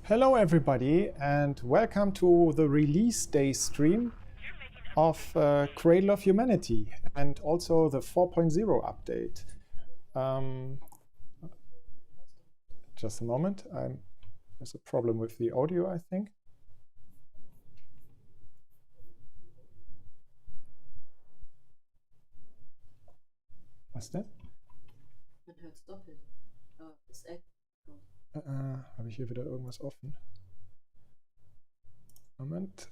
Hello everybody and welcome to the release day stream of Cradle of Humanity and also the 4.0 update. Just a moment, there's a problem with the audio, I think. Was das? Man hört es doppelt. Das Habe ich hier wieder irgendwas offen? Moment.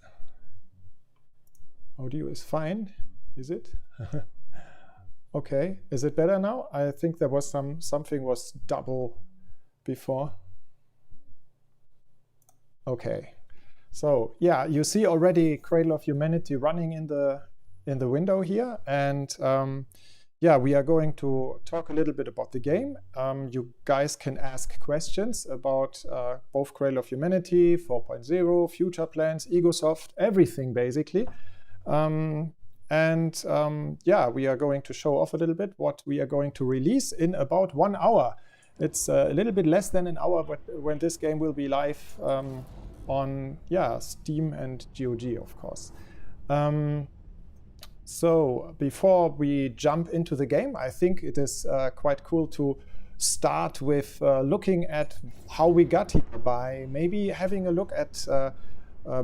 Audio is fine, is it? Okay, is it better now? I think there was something was double before. Okay, so yeah, you see already Cradle of Humanity running in the window here, and yeah, we are going to talk a little bit about the game. You guys can ask questions about both Cradle of Humanity, 4.0, future plans, Egosoft, everything basically. Yeah, we are going to show off a little bit what we are going to release in about 1 hour. It's a little bit less than an hour, but when this game will be live on Steam and GOG, of course. So before we jump into the game, I think it is quite cool to start with looking at how we got here by maybe having a look at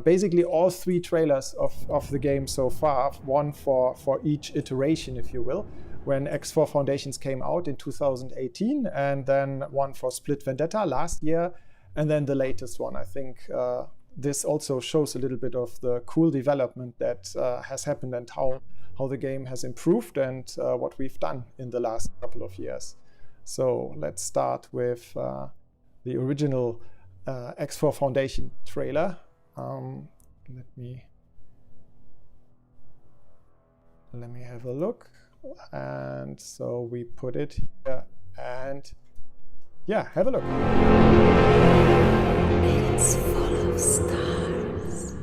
basically all 3 trailers of the game so far, one for each iteration, if you will, when X4 Foundations came out in 2018, and then one for Split Vendetta last year, and then the latest one. I think this also shows a little bit of the cool development that has happened and how the game has improved and what we've done in the last couple of years. So let's start with the original X4 Foundation trailer. Let me have a look. And so we put it here and yeah, have a look. It's full of stars.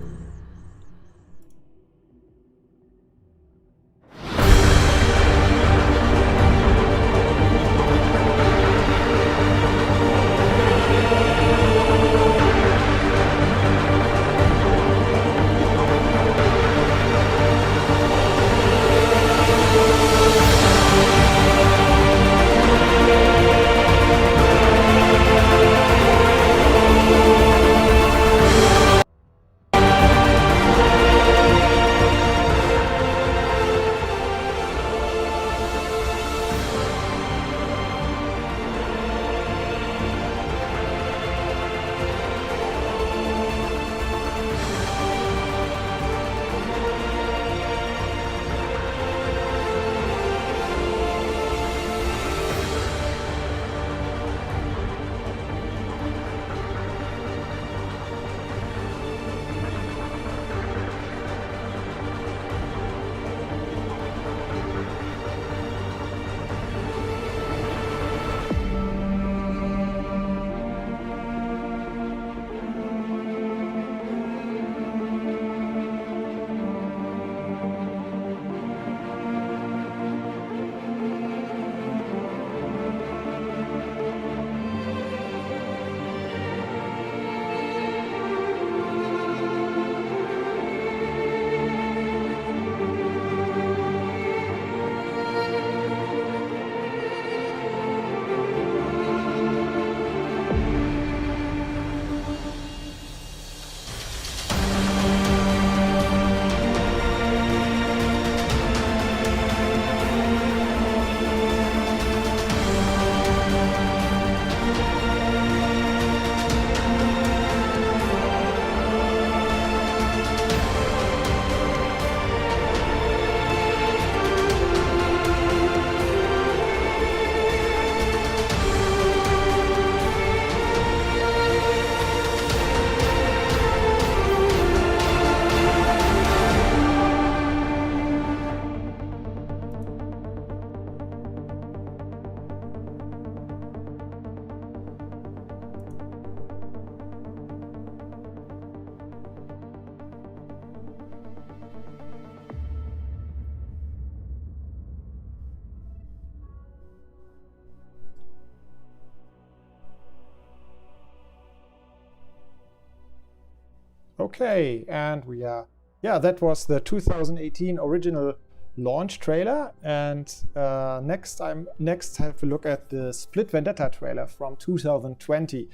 Okay, and we are, yeah, that was the 2018 original launch trailer. And next have a look at the Split Vendetta trailer from 2020.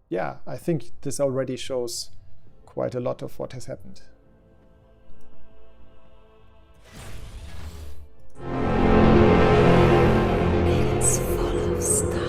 Yeah, I think this already shows quite a lot of what has happened. It is full of stars.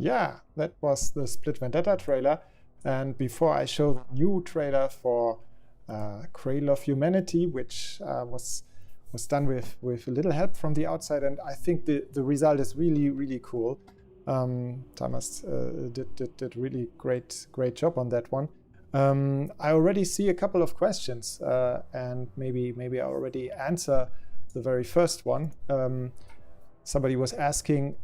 Yeah, that was the Split Vendetta trailer. And before I show the new trailer for Cradle of Humanity, which was done with a little help from the outside, and I think the result is really cool. Thomas did really great job on that one. I already see a couple of questions, and maybe I already answer the very first one. Somebody was asking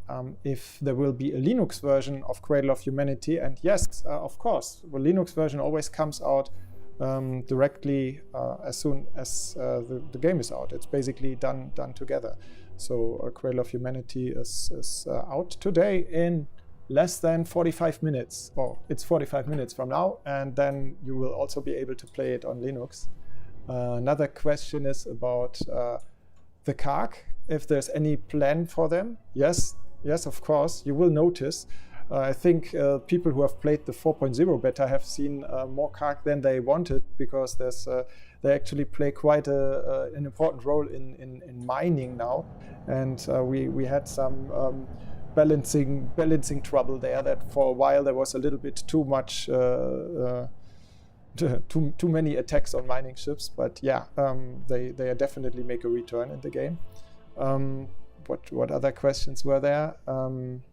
if there will be a Linux version of Cradle of Humanity, and yes, of course. The Linux version always comes out directly as soon as the game is out. It's basically done together. So Cradle of Humanity is out today in less than 45 minutes. Oh, it's 45 minutes from now, and then you will also be able to play it on Linux. Another question is about the CARC. If there's any plan for them. Yes, of course. You will notice. I think people who have played the 4.0 beta have seen more CARC than they wanted, because they actually play quite an important role in mining now. And we had some balancing trouble there, that for a while there was a little bit too much too many attacks on mining ships. But yeah, they definitely make a return in the game. What other questions were there? On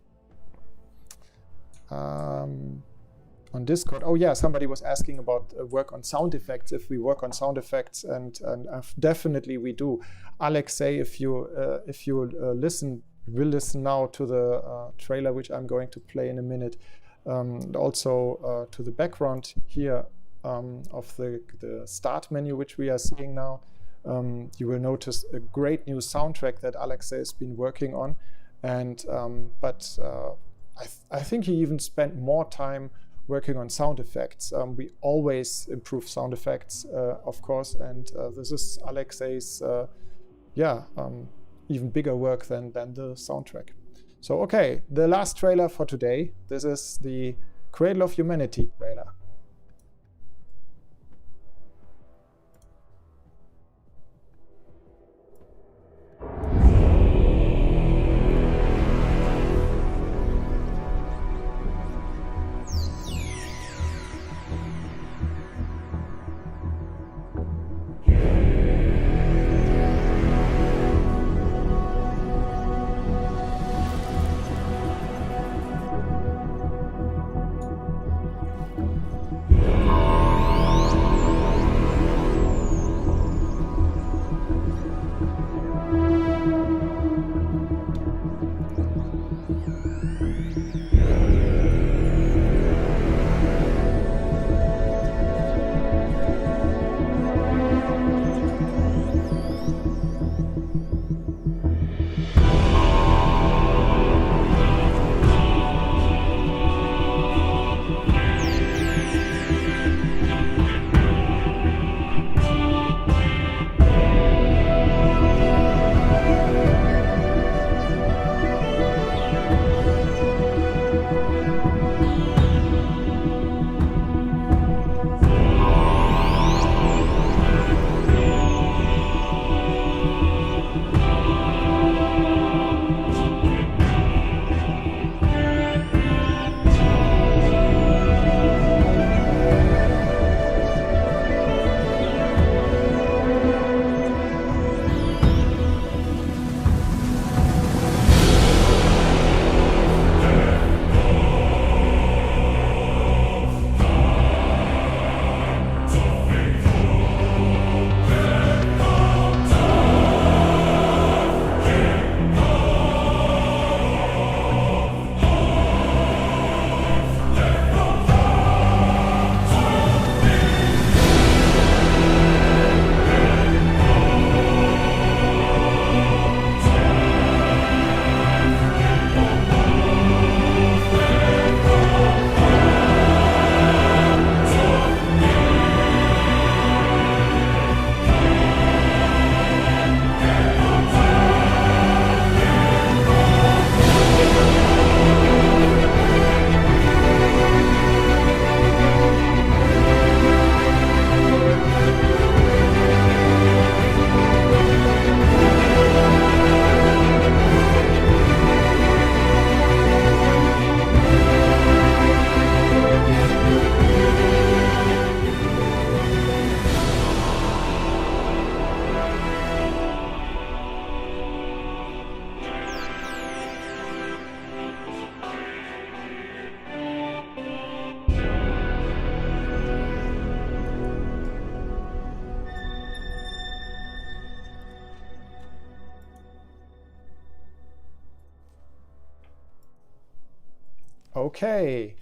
Discord. Oh yeah, somebody was asking about work on sound effects, if we work on sound effects, and definitely we do. Alexei, if you will listen now to the trailer, which I'm going to play in a minute, and also to the background here of the start menu, which we are seeing now. You will notice a great new soundtrack that Alexei has been working on, and I think he even spent more time working on sound effects. We always improve sound effects, of course, and this is Alexei's even bigger work than the soundtrack. So okay, the last trailer for today. This is the Cradle of Humanity trailer. Okay,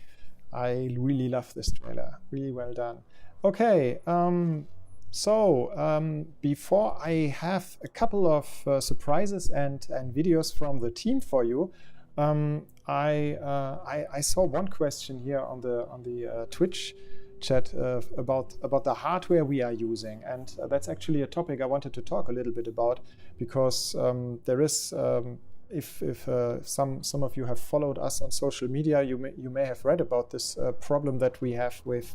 I really love this trailer. Really well done. Okay, before I have a couple of surprises and videos from the team for you, I saw one question here on the Twitch chat about the hardware we are using, and that's actually a topic I wanted to talk a little bit about, because there is if some of you have followed us on social media, you may have read about this problem that we have with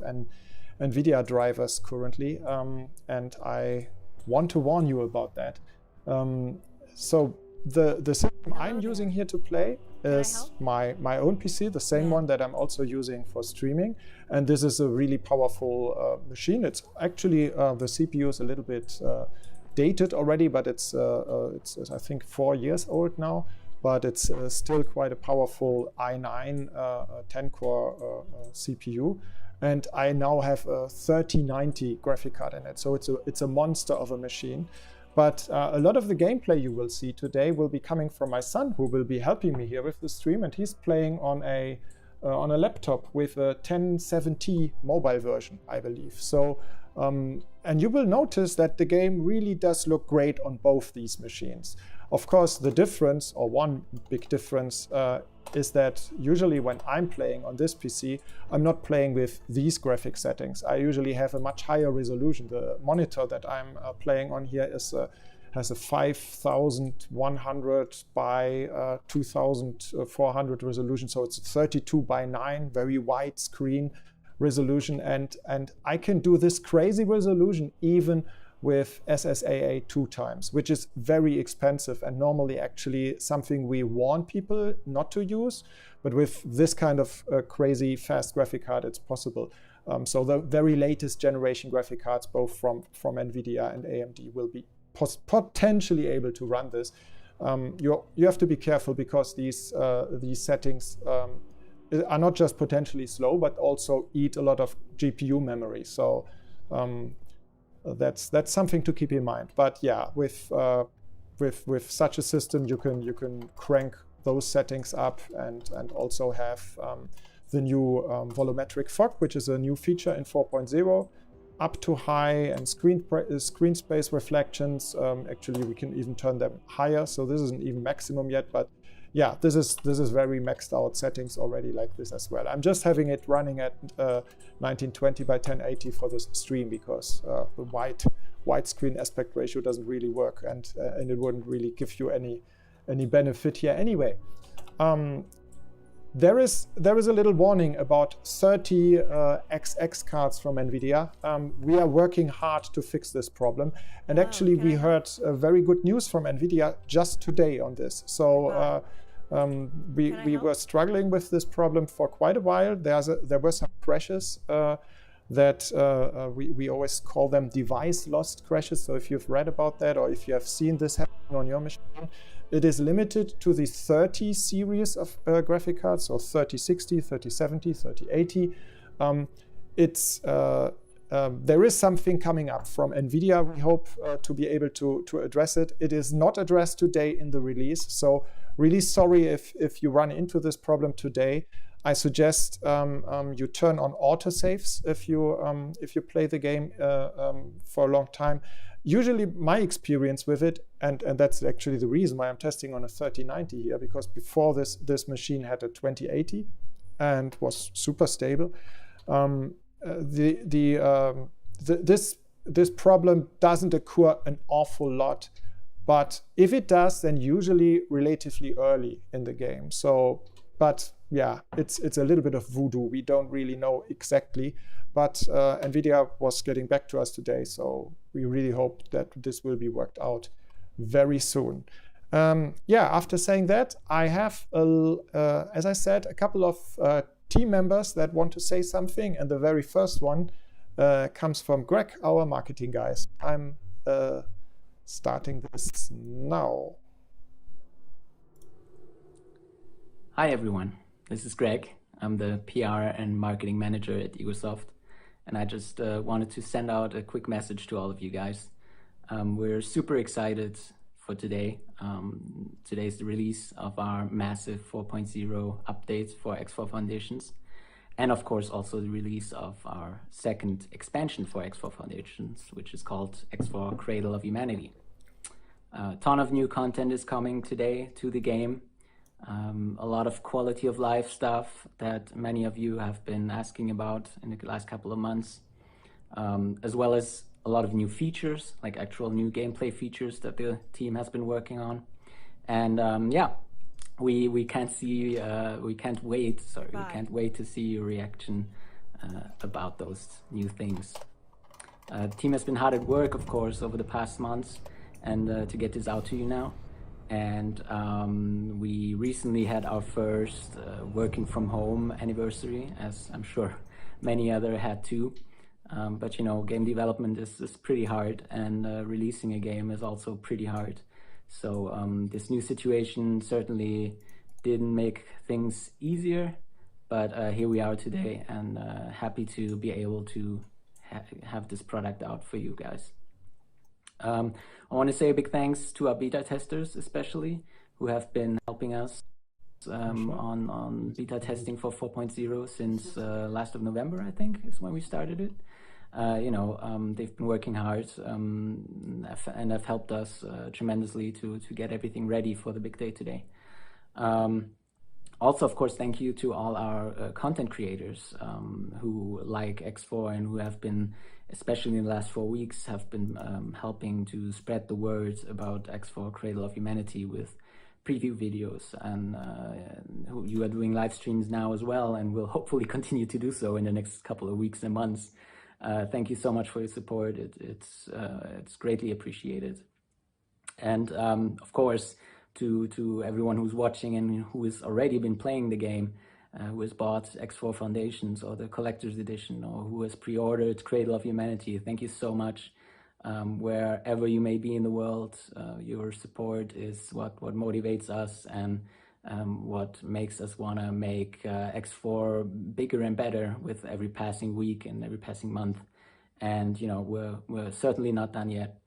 NVIDIA drivers currently, and I want to warn you about that. So the system I'm using here to play is my own PC, the same one that I'm also using for streaming, and this is a really powerful machine. It's actually the CPU is a little bit dated already, but it's I think 4 years old now, but it's still quite a powerful i9 10-core CPU. And I now have a 3090 graphic card in it, so it's a monster of a machine. But a lot of the gameplay you will see today will be coming from my son, who will be helping me here with the stream, and he's playing on a laptop with a 1070 mobile version, I believe. So, and you will notice that the game really does look great on both these machines. Of course, the difference, or one big difference, is that usually when I'm playing on this PC, I'm not playing with these graphic settings. I usually have a much higher resolution. The monitor that I'm playing on here has a 5100 by 2400 resolution, so it's 32 by 9, very wide screen resolution, and I can do this crazy resolution even with SSAA 2 times, which is very expensive and normally actually something we warn people not to use. But with this kind of crazy fast graphic card, it's possible. So the very latest generation graphic cards, both from NVIDIA and AMD, will be potentially able to run this. You have to be careful, because these settings are not just potentially slow, but also eat a lot of GPU memory. So that's something to keep in mind. But yeah, with such a system, you can crank those settings up and also have the new volumetric fog, which is a new feature in 4.0, up to high, and screen space reflections. Actually, we can even turn them higher. So this isn't even maximum yet, but yeah, this is very maxed out settings already like this as well. I'm just having it running at 1920 by 1080 for this stream, because the widescreen aspect ratio doesn't really work, and it wouldn't really give you any benefit here anyway. There is a little warning about 30 XX cards from NVIDIA. We are working hard to fix this problem, and actually we heard very good news from NVIDIA just today on this. So we were struggling with this problem for quite a while. There were some crashes that we always call them device lost crashes. So if you've read about that, or if you have seen this happening on your machine, it is limited to the 30 series of graphic cards, so 3060, 3070, 3080. There is something coming up from NVIDIA. We hope to be able to address it. It is not addressed today in the release, so really sorry if you run into this problem today. I suggest you turn on autosaves if you play the game for a long time. Usually my experience with it, and that's actually the reason why I'm testing on a 3090 here, because before this machine had a 2080 and was super stable. This problem doesn't occur an awful lot, but if it does, then usually relatively early in the game. So, but yeah, it's a little bit of voodoo. We don't really know exactly, but NVIDIA was getting back to us today, so we really hope that this will be worked out very soon. After saying that, I have, as I said, a couple of team members that want to say something, and the very first one comes from Greg, our marketing guys. I'm starting this now. Hi everyone, this is Greg. I'm the PR and marketing manager at Egosoft, and I just wanted to send out a quick message to all of you guys. We're super excited for today. Today's the release of our massive 4.0 updates for X4 Foundations. And of course, also the release of our second expansion for X4 Foundations, which is called X4 Cradle of Humanity. A ton of new content is coming today to the game. A lot of quality of life stuff that many of you have been asking about in the last couple of months, as well as a lot of new features, like actual new gameplay features that the team has been working on. And yeah, we can't wait to see your reaction about those new things. The team has been hard at work, of course, over the past months, and to get this out to you now. And we recently had our first working from home anniversary, as I'm sure many other had too. But you know, game development is pretty hard, and releasing a game is also pretty hard. So this new situation certainly didn't make things easier, but here we are today, and happy to be able to have this product out for you guys. I want to say a big thanks to our beta testers, especially, who have been helping us on beta testing for 4.0 since last of November, I think, is when we started it. You know, they've been working hard and have helped us tremendously to get everything ready for the big day today. Also, of course, thank you to all our content creators who like X4 and who have been, especially in the last 4 weeks, have been helping to spread the word about X4 Cradle of Humanity with preview videos, and you are doing live streams now as well, and will hopefully continue to do so in the next couple of weeks and months. Thank you so much for your support. It's greatly appreciated. And of course, to everyone who's watching and who has already been playing the game, who has bought X4 Foundations or the Collector's Edition, or who has pre-ordered Cradle of Humanity, thank you so much. Wherever you may be in the world, your support is what motivates us, and what makes us want to make X4 bigger and better with every passing week and every passing month. And you know, we're certainly not done yet.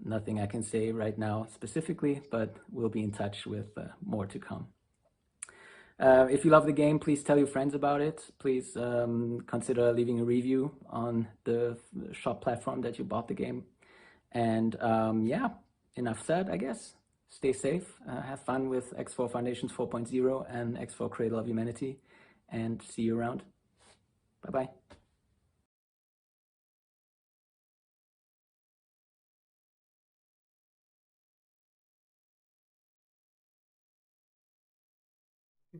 Nothing I can say right now specifically, but we'll be in touch with more to come. If you love the game, please tell your friends about it. Please consider leaving a review on the shop platform that you bought the game. And yeah, enough said, I guess. Stay safe, have fun with X4 Foundations 4.0 and X4 Cradle of Humanity, and see you around. Bye-bye.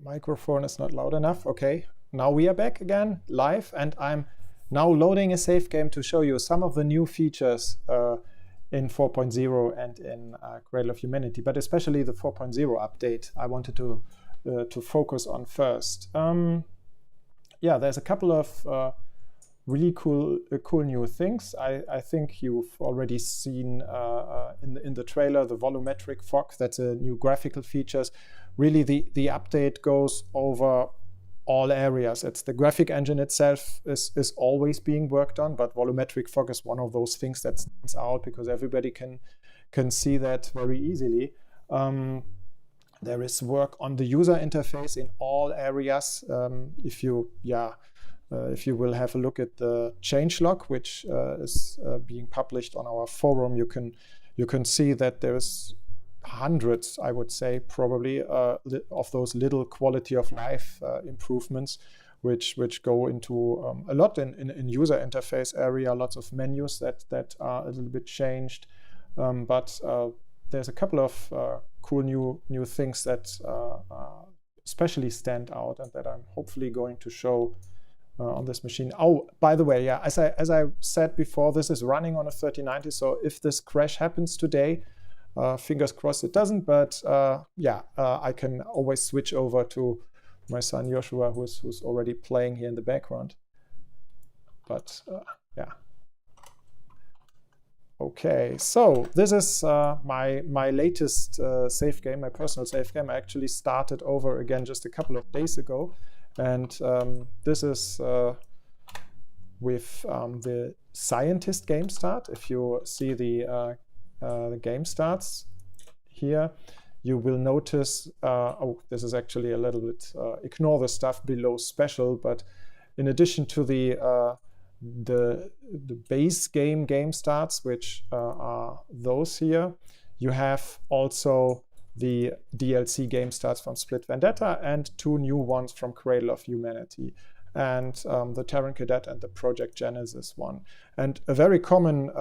Microphone is not loud enough. Okay, now we are back again live, and I'm now loading a save game to show you some of the new features in 4.0 and in Cradle of Humanity, but especially the 4.0 update I wanted to focus on first. Yeah, there's a couple of really cool new things. I think you've already seen in the trailer the volumetric fog. That's a new graphical features. Really, the update goes over all areas. It's the graphic engine itself is always being worked on, but volumetric fog is one of those things that stands out because everybody can see that very easily. There is work on the user interface in all areas. If you will have a look at the changelog, which is being published on our forum, you can see that there's hundreds, I would say, probably of those little quality of life improvements, which go into a lot in user interface area, lots of menus that are a little bit changed, but there's a couple of cool new things that especially stand out and that I'm hopefully going to show on this machine. Oh, by the way, yeah, as I said before, this is running on a 3090, so if this crash happens today, fingers crossed it doesn't, but yeah, I can always switch over to my son Joshua, who's already playing here in the background. But yeah. Okay, so this is my latest save game, my personal save game. I actually started over again just a couple of days ago, and this is with the Scientist game start. If you see the the game starts here, you will notice, oh, this is actually a little bit, ignore the stuff below special, but in addition to the base game starts, which are those here, you have also the DLC game starts from Split Vendetta and 2 new ones from Cradle of Humanity, and the Terran Cadet and the Project Genesis one. And a very common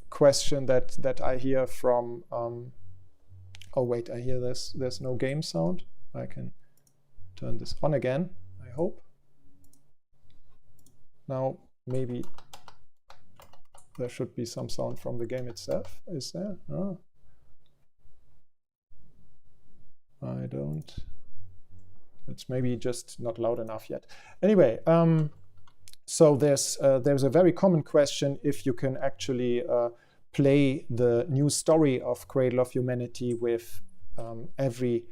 question that I hear from, oh wait, I hear there's no game sound. I can turn this on again, I hope. Now maybe there should be some sound from the game itself. Is there? Oh. I don't. It's maybe just not loud enough yet. Anyway, so there's a very common question if you can actually play the new story of Cradle of Humanity with every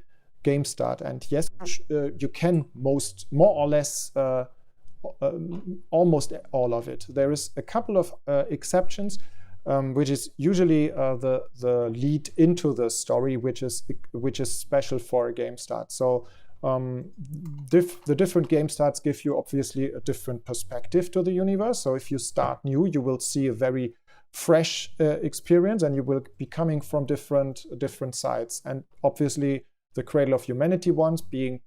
game start. And yes, you can more or less almost all of it. There is a couple of exceptions, which is usually the lead into the story, which is special for a game start. So the different game starts give you obviously a different perspective to the universe. So if you start new, you will see a very fresh experience, and you will be coming from different sides. And obviously, the Cradle of Humanity ones, being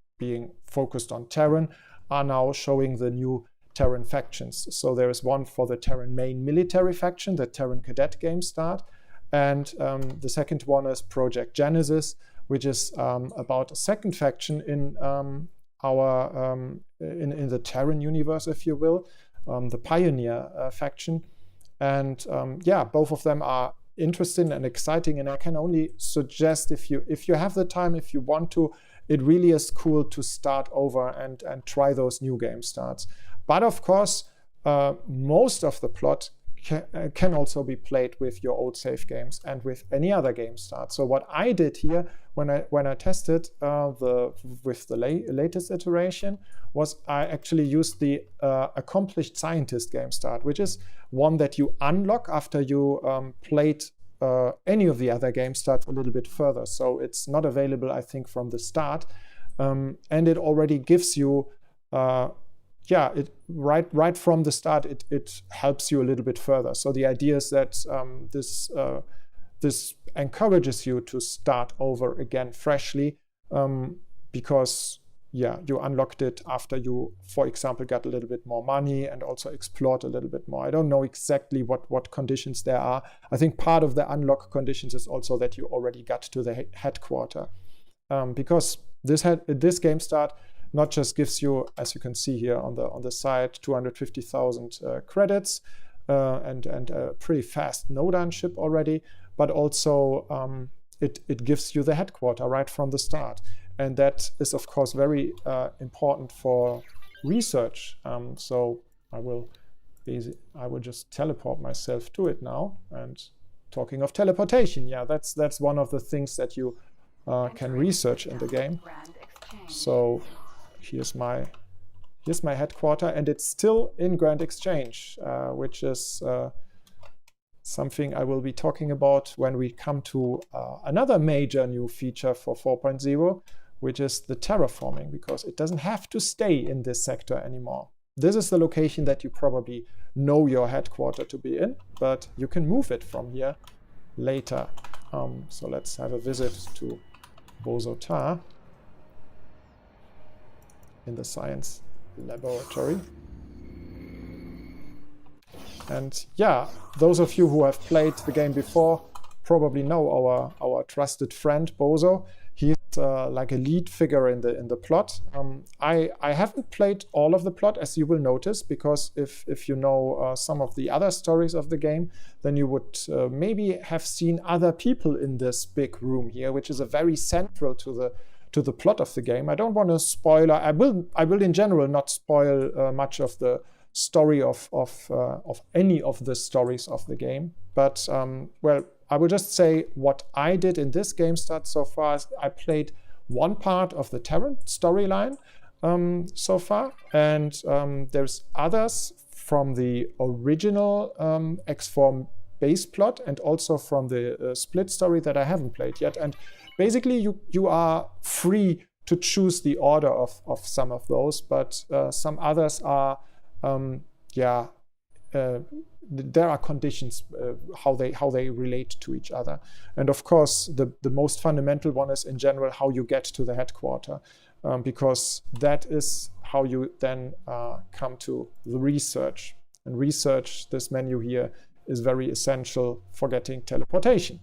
focused on Terran, are now showing the new Terran factions. So there is one for the Terran main military faction, the Terran Cadet game start, and the second one is Project Genesis, which is about a second faction in in the Terran universe, if you will, the Pioneer faction. And yeah, both of them are interesting and exciting, and I can only suggest, if you have the time, if you want to, it really is cool to start over and try those new game starts. But of course, most of the plot can also be played with your old save games and with any other game start. So what I did here when I tested with the latest iteration was I actually used the Accomplished Scientist game start, which is one that you unlock after you played any of the other game starts a little bit further. So it's not available, I think, from the start, and it already gives you yeah, right from the start, it helps you a little bit further. So the idea is that this encourages you to start over again freshly, because yeah, you unlocked it after you, for example, got a little bit more money and also explored a little bit more. I don't know exactly what conditions there are. I think part of the unlock conditions is also that you already got to the headquarter, because this game start not just gives you, as you can see here on the side, 250,000 credits and a pretty fast node ship already, but also it gives you the headquarter right from the start. And that is, of course, very important for research. So I will just teleport myself to it now. And talking of teleportation, yeah, that's one of the things that you can research in the game. So here's my headquarter, and it's still in Grand Exchange, which is something I will be talking about when we come to another major new feature for 4.0, which is the terraforming, because it doesn't have to stay in this sector anymore. This is the location that you probably know your headquarter to be in, but you can move it from here later. So let's have a visit to Bozotar in the science laboratory. And yeah, those of you who have played the game before probably know our trusted friend Bozo. He's like a lead figure in the plot. I haven't played all of the plot, as you will notice, because if you know some of the other stories of the game, then you would maybe have seen other people in this big room here, which is a very central to the plot of the game. I don't want to spoil. I will in general not spoil much of the story of any of the stories of the game. But well, I will just say what I did in this game start so far is I played one part of the Terran storyline so far, and there's others from the original X4 base plot and also from the split story that I haven't played yet. And basically, you are free to choose the order of some of those, but some others are, there are conditions how they relate to each other. And of course, the most fundamental one is in general how you get to the headquarter, because that is how you then come to the research. And research, this menu here, is very essential for getting teleportation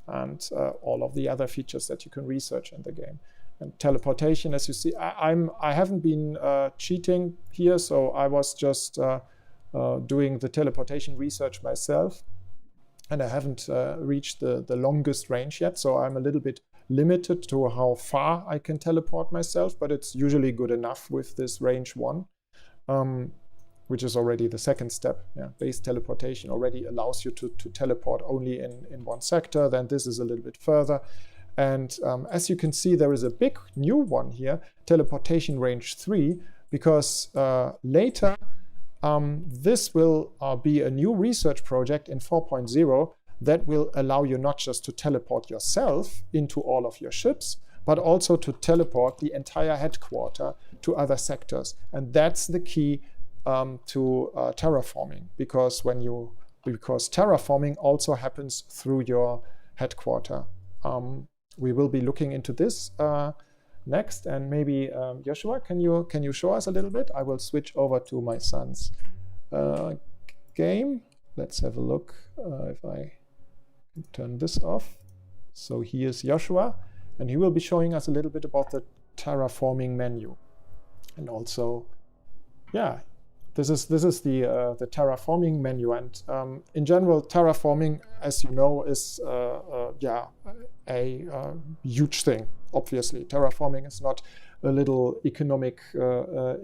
and all of the other features that you can research in the game. And teleportation, as you see, I haven't been cheating here, so I was just doing the teleportation research myself, and I haven't reached the longest range yet, so I'm a little bit limited to how far I can teleport myself, but it's usually good enough with this range 1, which is already the second step. Base teleportation already allows you to teleport only in one sector. Then this is a little bit further. And as you can see, there is a big new one here, teleportation range 3, because later this will be a new research project in 4.0 that will allow you not just to teleport yourself into all of your ships, but also to teleport the entire headquarter to other sectors. And that's the key to terraforming, because terraforming also through through your headquarter. We will be looking into this next, and maybe Joshua, can you show us a little bit? I will switch over to my son's game. Let's have a look if I can turn this off. So here's Joshua, and he will be showing us a little bit about the terraforming menu, and also, this is the terraforming menu. And in general, terraforming, as you know, is a huge thing. Obviously, terraforming is not a little economic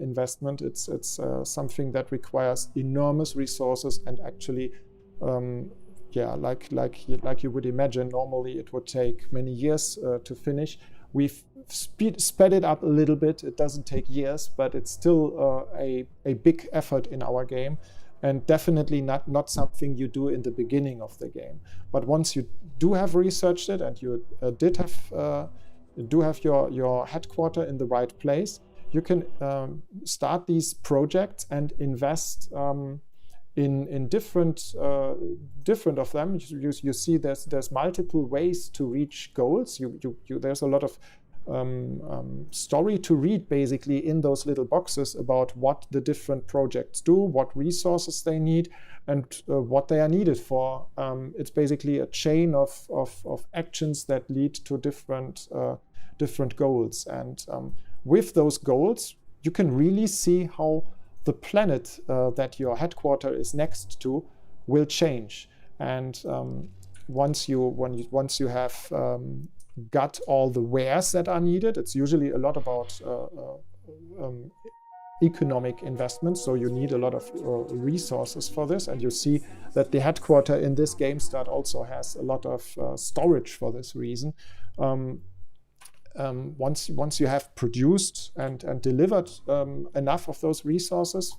investment. It's something that requires enormous resources, and actually, like you would imagine, normally it would take many years to finish. We've sped it up a little bit. It doesn't take years, but it's still a big effort in our game, and definitely not something you do in the beginning of the game. But once you do have researched it, and you do have your headquarter in the right place, you can start these projects and invest in different of them. You see there's multiple ways to reach goals. There's a lot of story to read basically in those little boxes about what the different projects do, what resources they need, and what they are needed for. It's basically a chain of actions that lead to different goals. And with those goals, you can really see how the planet that your headquarter is next to will change. And once you have got all the wares that are needed, it's usually a lot about economic investments, so you need a lot of resources for this. And you see that the headquarter in this game start also has a lot of storage for this reason. Once you have produced and delivered enough of those resources,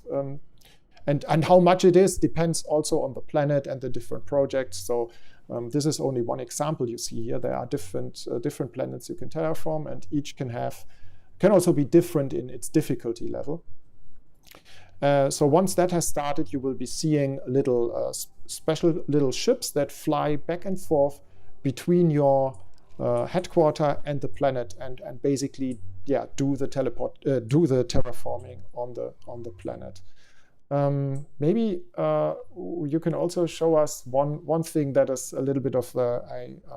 and how much it is depends also on the planet and the different projects. So this is only one example you see here. There are different planets you can terraform, and each can also be different in its difficulty level. So once that has started, you will be seeing little special little ships that fly back and forth between your headquarter and the planet, and basically do the terraforming on the planet. Maybe you can also show us one thing that is a little bit of a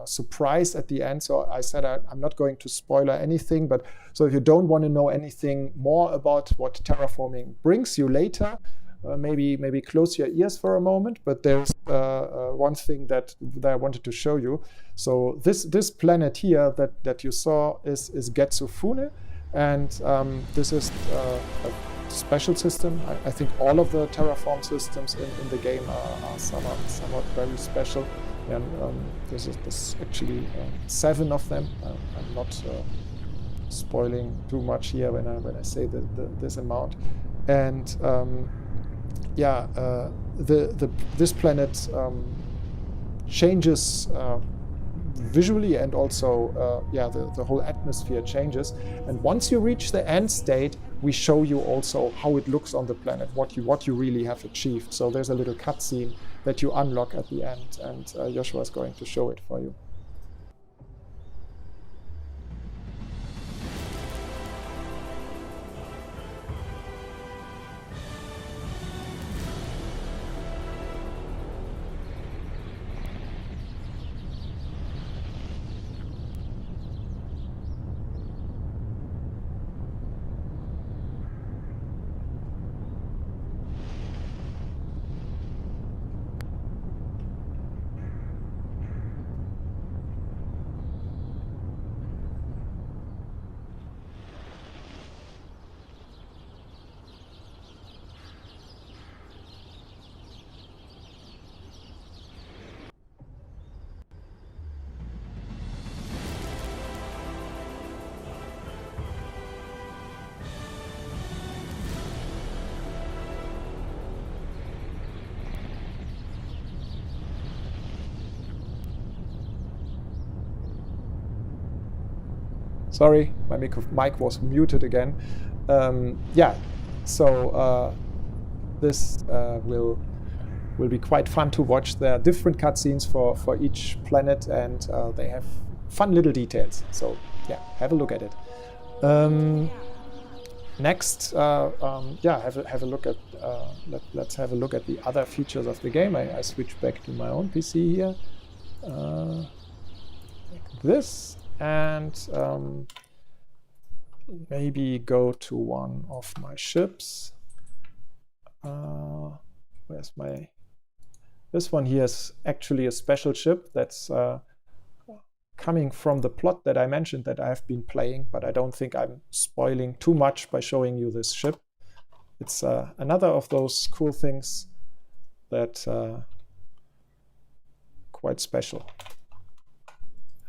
surprise at the end. So I said I'm not going to spoil anything, but so if you don't want to know anything more about what terraforming brings you later, maybe close your ears for a moment. But there's one thing that I wanted to show you. So this planet here that you saw is Getsufune, and this is a special system. I think all of the terraform systems in the game are somewhat very special, and there's actually 7 of them. I'm not spoiling too much here when I say this amount. And this planet changes visually, and also the whole atmosphere changes. And once you reach the end state, we show you also how it looks on the planet, what you really have achieved. So there's a little cutscene that you unlock at the end, and Joshua is going to show it for you. Sorry, my mic was muted again. This will be quite fun to watch. There are different cutscenes for each planet, and they have fun little details. So yeah, have a look at it. Next, have a look at. Let's have a look at the other features of the game. I switch back to my own PC here, like this. And maybe go to one of my ships. Where's my... This one here is actually a special ship that's coming from the plot that I mentioned that I have been playing, but I don't think I'm spoiling too much by showing you this ship. It's another of those cool things that quite special.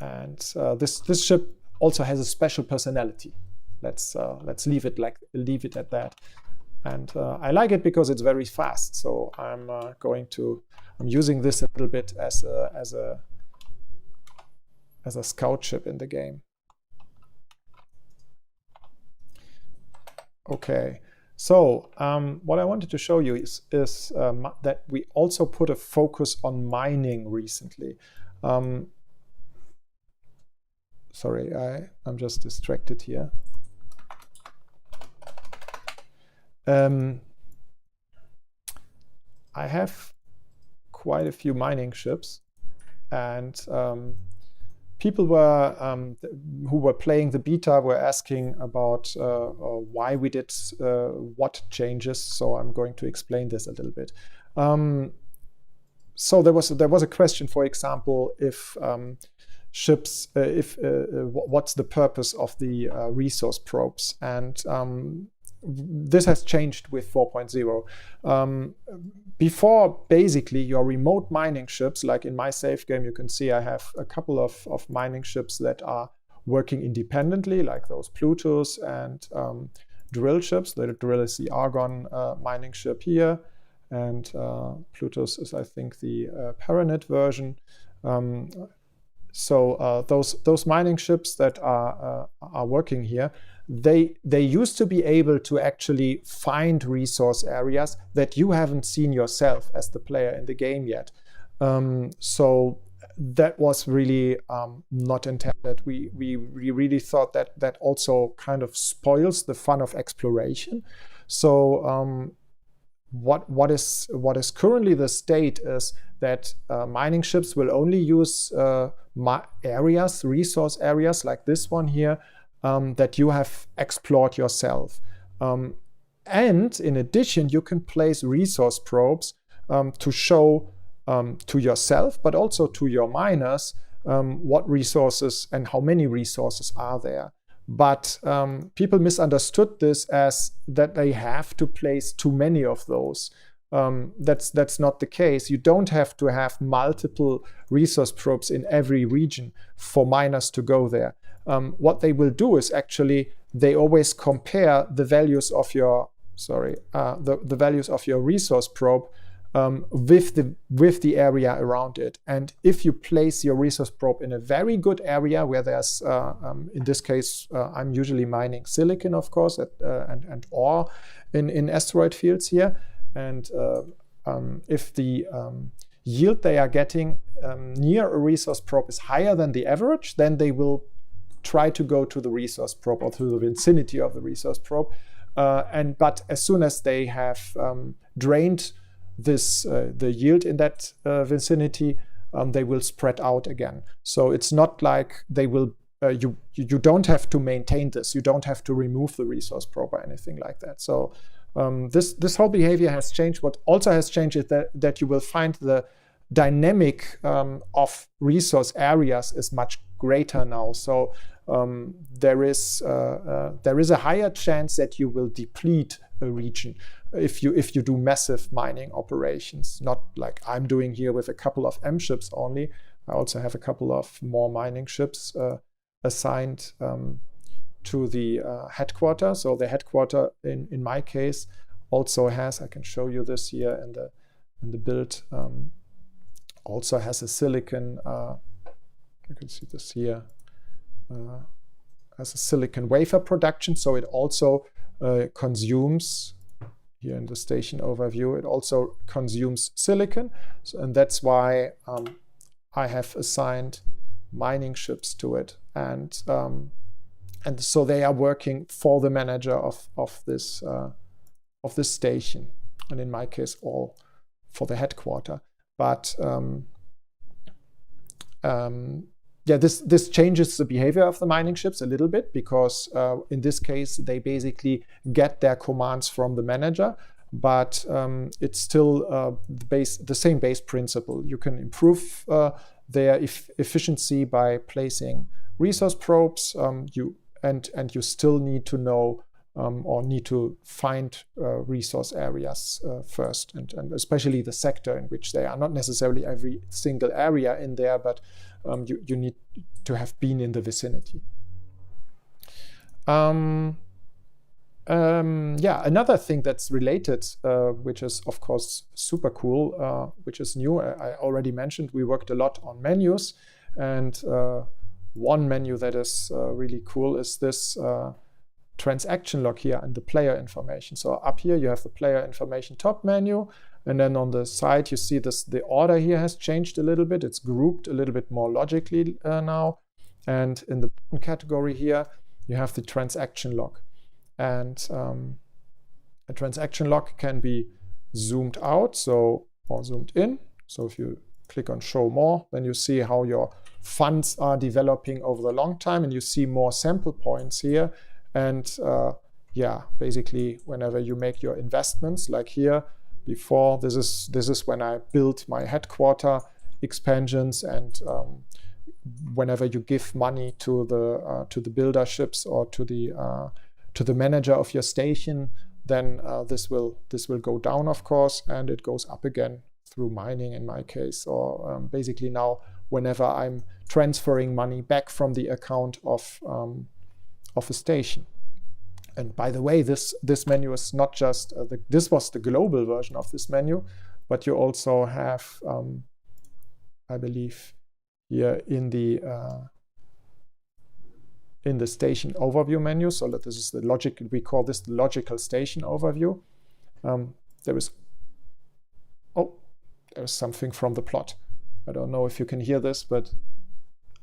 And this ship also has a special personality. Let's leave it at that. And I like it because it's very fast. So I'm using this a little bit as a scout ship in the game. Okay. So what I wanted to show you is that we also put a focus on mining recently. Sorry, I'm just distracted here. I have quite a few mining ships, and people who were playing the beta were asking about why we did what changes. So I'm going to explain this a little bit. So there was a question, for example, if ships, what's the purpose of the resource probes? And this has changed with 4.0. Before, basically, your remote mining ships, like in my save game, you can see I have a couple of mining ships that are working independently, like those Plutos and drill ships. The drill is the Argon mining ship here, and Plutos is, I think, the Paranit version. So those mining ships that are working here, they used to be able to actually find resource areas that you haven't seen yourself as the player in the game yet. So that was really not intended. We really thought that also kind of spoils the fun of exploration. So what is currently the state is that mining ships will only use resource areas like this one here, that you have explored yourself. And in addition, you can place resource probes to show to yourself, but also to your miners, what resources and how many resources are there. But people misunderstood this as that they have to place too many of those. That's not the case. You don't have to have multiple resource probes in every region for miners to go there. What they will do is actually they always compare the values of your the values of your resource probe with the area around it. And if you place your resource probe in a very good area where there's, in this case, I'm usually mining silicon, of course, and ore in asteroid fields here. And if the yield they are getting near a resource probe is higher than the average, then they will try to go to the resource probe or to the vicinity of the resource probe. But as soon as they have drained the yield in that vicinity, they will spread out again. So it's not like they will. You don't have to maintain this. You don't have to remove the resource probe or anything like that. So this whole behavior has changed. What also has changed is that you will find the dynamic of resource areas is much greater now. So there is a higher chance that you will deplete a region if you do massive mining operations. Not like I'm doing here with a couple of M ships only. I also have a couple of more mining ships assigned to the headquarters. So the headquarter in my case also has, I can show you this here in the build, also has a silicon, you can see this here, has a silicon wafer production. So it also consumes, here in the station overview, it also consumes silicon. And that's why I have assigned mining ships to it. And so they are working for the manager of this station, and in my case, all for the headquarter. But yeah, this changes the behavior of the mining ships a little bit, because in this case, they basically get their commands from the manager, but it's still the same base principle. You can improve their efficiency by placing resource probes. You still need to know or need to find resource areas first, and especially the sector in which they are. Not necessarily every single area in there, but you need to have been in the vicinity. Yeah, another thing that's related, which is of course super cool, which is new. I already mentioned we worked a lot on menus, and one menu that is really cool is this transaction log here and the player information. So up here you have the player information top menu, and then on the side you see this, the order here has changed a little bit. It's grouped a little bit more logically now. And in the bottom category here you have the transaction log. And a transaction log can be zoomed out or zoomed in. So if you click on show more, then you see how your funds are developing over the long time, and you see more sample points here. And yeah, basically whenever you make your investments, like here before, this is when I built my headquarter expansions, and whenever you give money to the builder ships or to the manager of your station, then this will go down, of course, and it goes up again through mining in my case, or basically now whenever I'm transferring money back from the account of a station. And by the way, this menu is not just this was the global version of this menu, but you also have, I believe, here in the station overview menu. So that this is the logic. We call this the logical station overview. There's something from the plot. I don't know if you can hear this, but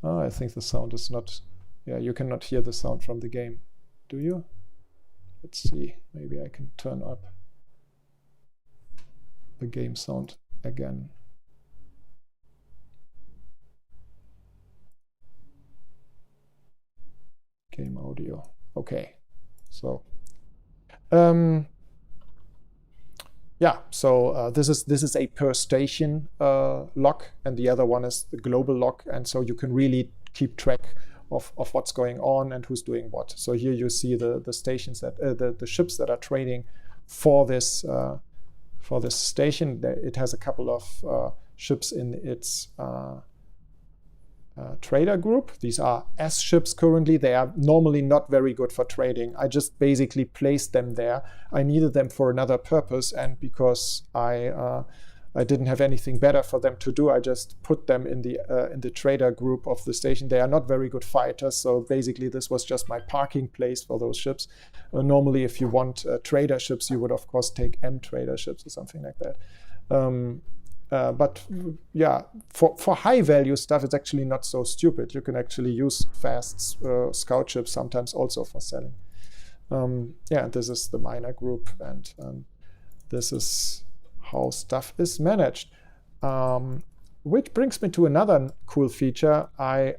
I think the sound is not. Yeah, you cannot hear the sound from the game. Do you? Let's see. Maybe I can turn up the game sound again. Game audio. Okay. So yeah, so this is a per station log, and the other one is the global log, and so you can really keep track of what's going on and who's doing what. So here you see the stations that the ships that are trading for this station. It has a couple of ships in its trader group. These are S ships currently. They are normally not very good for trading. I just basically placed them there. I needed them for another purpose, and because I I didn't have anything better for them to do. I just put them in the trader group of the station. They are not very good fighters, so basically this was just my parking place for those ships. Normally, if you want trader ships, you would of course take M trader ships or something like that. But yeah, for high value stuff, it's actually not so stupid. You can actually use fast scout ships sometimes also for selling. Yeah, this is the miner group, and this is how stuff is managed. Which brings me to another cool feature. I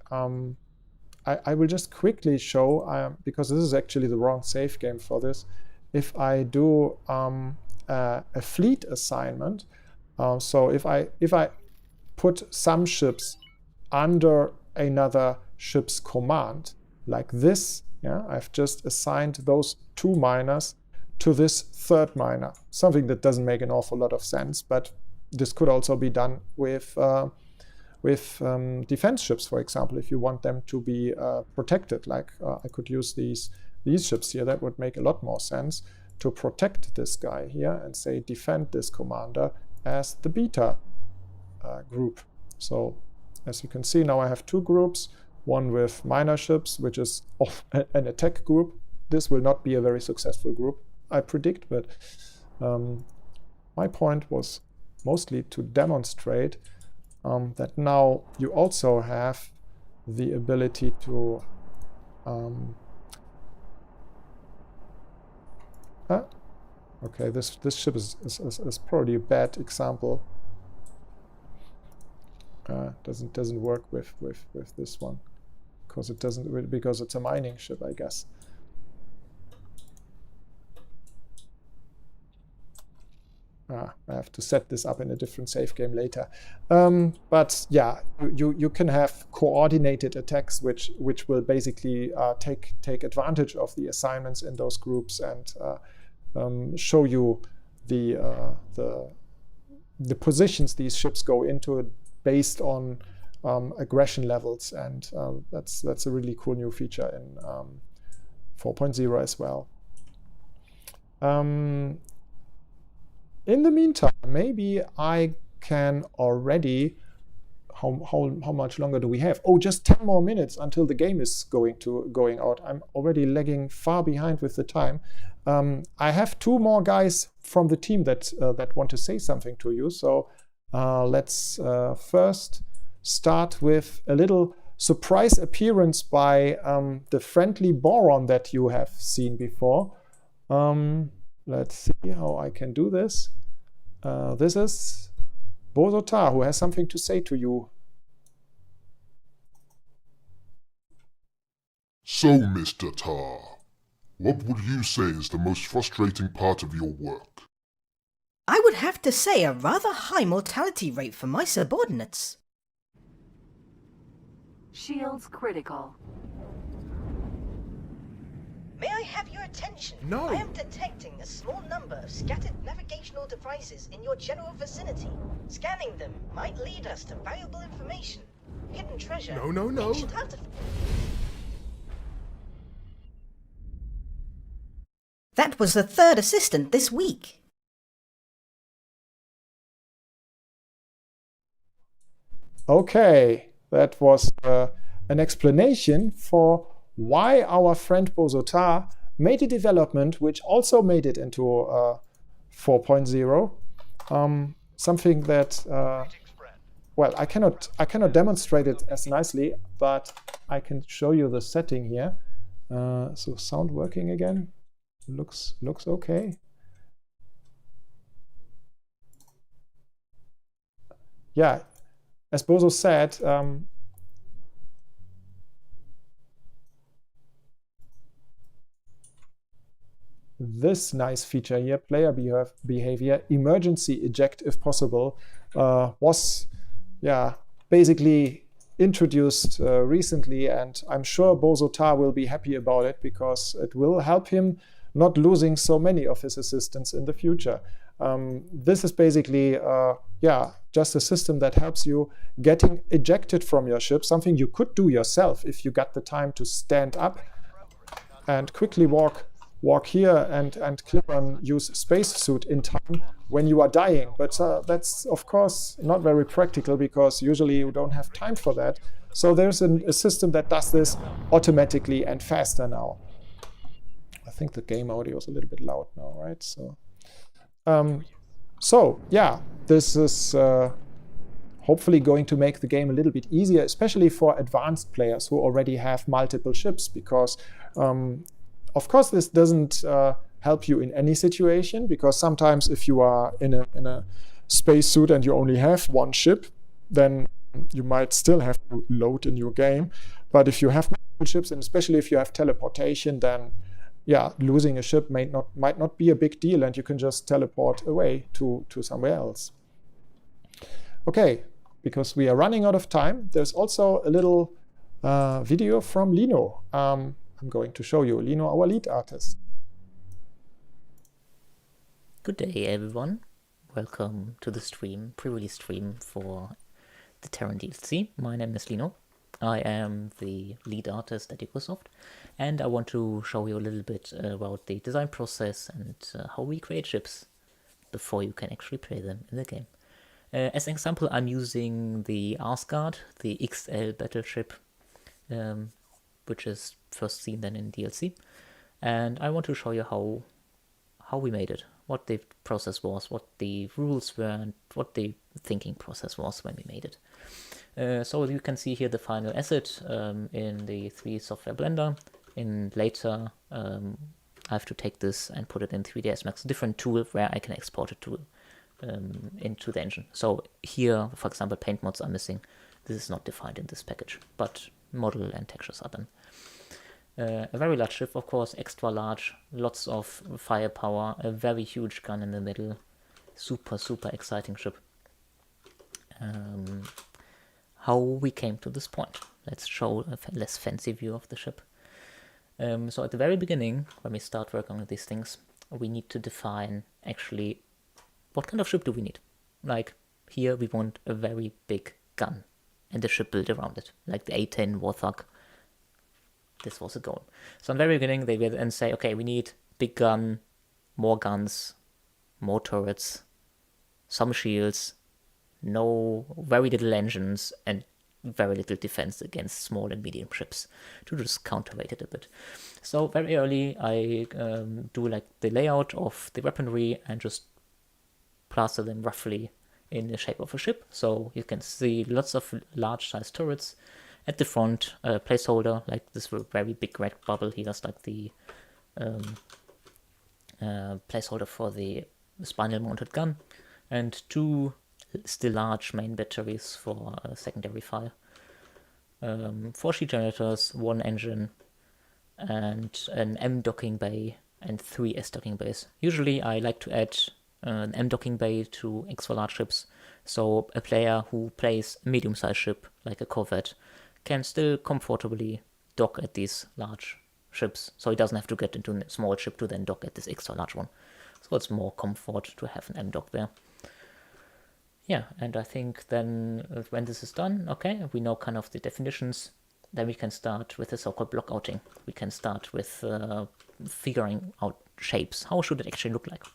will just quickly show, because this is actually the wrong save game for this. If I do a fleet assignment, so if I put some ships under another ship's command, like this, yeah, I've just assigned those 2 miners to this 3rd miner. Something that doesn't make an awful lot of sense, but this could also be done with defense ships, for example. If you want them to be protected, like I could use these ships here. That would make a lot more sense to protect this guy here and say defend this commander as the beta group. So as you can see, now I have 2 groups, one with miner ships, which is an attack group. This will not be a very successful group, I predict, but my point was mostly to demonstrate that now you also have the ability to okay, this ship is probably a bad example. Doesn't work with this one because it's a mining ship, I guess. I have to set this up in a different save game later. But yeah, you can have coordinated attacks which will basically take advantage of the assignments in those groups and show you the positions these ships go into based on aggression levels, and that's a really cool new feature in 4.0 as well. In the meantime, maybe I can already, how much longer do we have? Oh, just 10 more minutes until the game is going out. I'm already lagging far behind with the time. I have 2 more guys from the team that want to say something to you. So let's first start with a little surprise appearance by the friendly Boron that you have seen before. Let's see how I can do this. This is Bozotar, who has something to say to you. So, Mr. Tar, what would you say is the most frustrating part of your work? I would have to say a rather high mortality rate for my subordinates. Shields critical. May I have your attention? No. I am detecting a small number of scattered navigational devices in your general vicinity. Scanning them might lead us to valuable information. Hidden treasure. No. Ancient artifacts. That was the 3rd assistant this week. Okay, that was an explanation for why our friend Bozotar made a development which also made it into 4.0. Something that, well, I cannot demonstrate it as nicely, but I can show you the setting here. So sound working again? Looks okay. Yeah, as Bozo said, this nice feature here, player behavior, emergency eject if possible, was basically introduced recently, and I'm sure Bozotar will be happy about it because it will help him not losing so many of his assistants in the future. This is basically just a system that helps you getting ejected from your ship, something you could do yourself if you got the time to stand up and quickly walk walk here and click on use spacesuit in time when you are dying. But that's, of course, not very practical because usually you don't have time for that. So there's a system that does this automatically and faster now. I think the game audio is a little bit loud now, right? So yeah, this is hopefully going to make the game a little bit easier, especially for advanced players who already have multiple ships, because of course this doesn't help you in any situation, because sometimes if you are in a spacesuit and you only have one ship, then you might still have to load a new game. But if you have multiple ships, and especially if you have teleportation, then yeah, losing a ship might not be a big deal, and you can just teleport away to somewhere else. Okay, because we are running out of time, there's also a little video from Lino. I'm going to show you. Lino, our lead artist. Good day, everyone. Welcome to the stream, pre-release stream for the Terran DLC. My name is Lino. I am the lead artist at Egosoft, and I want to show you a little bit about the design process and how we create ships before you can actually play them in the game. As an example, I'm using the Asgard, the XL battleship, which is first seen then in DLC, and I want to show you how we made it, what the process was, what the rules were, and what the thinking process was when we made it. So you can see here the final asset in the 3 software blender. Later, I have to take this and put it in 3ds Max, a different tool where I can export it to into the engine. So here, for example, paint mods are missing. This is not defined in this package, but model and textures are done. A very large ship, of course, extra large, lots of firepower, a very huge gun in the middle, super exciting ship. How we came to this point. Let's show a less fancy view of the ship. So at the very beginning, when we start working on these things, we need to define actually what kind of ship do we need. Like here we want a very big gun and a ship built around it, like the A10 Warthog. This was a goal. So in the very beginning they will then say, okay, we need big gun, more guns, more turrets, some shields, very little engines, and very little defense against small and medium ships to just counterweight it a bit. So very early I do like the layout of the weaponry and just plaster them roughly in the shape of a ship. So you can see lots of large size turrets at the front, placeholder like this very big red bubble here is like the placeholder for the spinal mounted gun, and 2 still large main batteries for secondary fire, 4 sheet generators, 1 engine, and an M docking bay and 3 S docking bays. Usually I like to add an M docking bay to extra large ships, so a player who plays a medium-sized ship like a corvette can still comfortably dock at these large ships, so he doesn't have to get into a small ship to then dock at this extra large one. So it's more comfort to have an M dock there. Yeah, and I think then when this is done, okay, we know kind of the definitions, then we can start with the so-called block outing. We can start with figuring out shapes. How should it actually look like?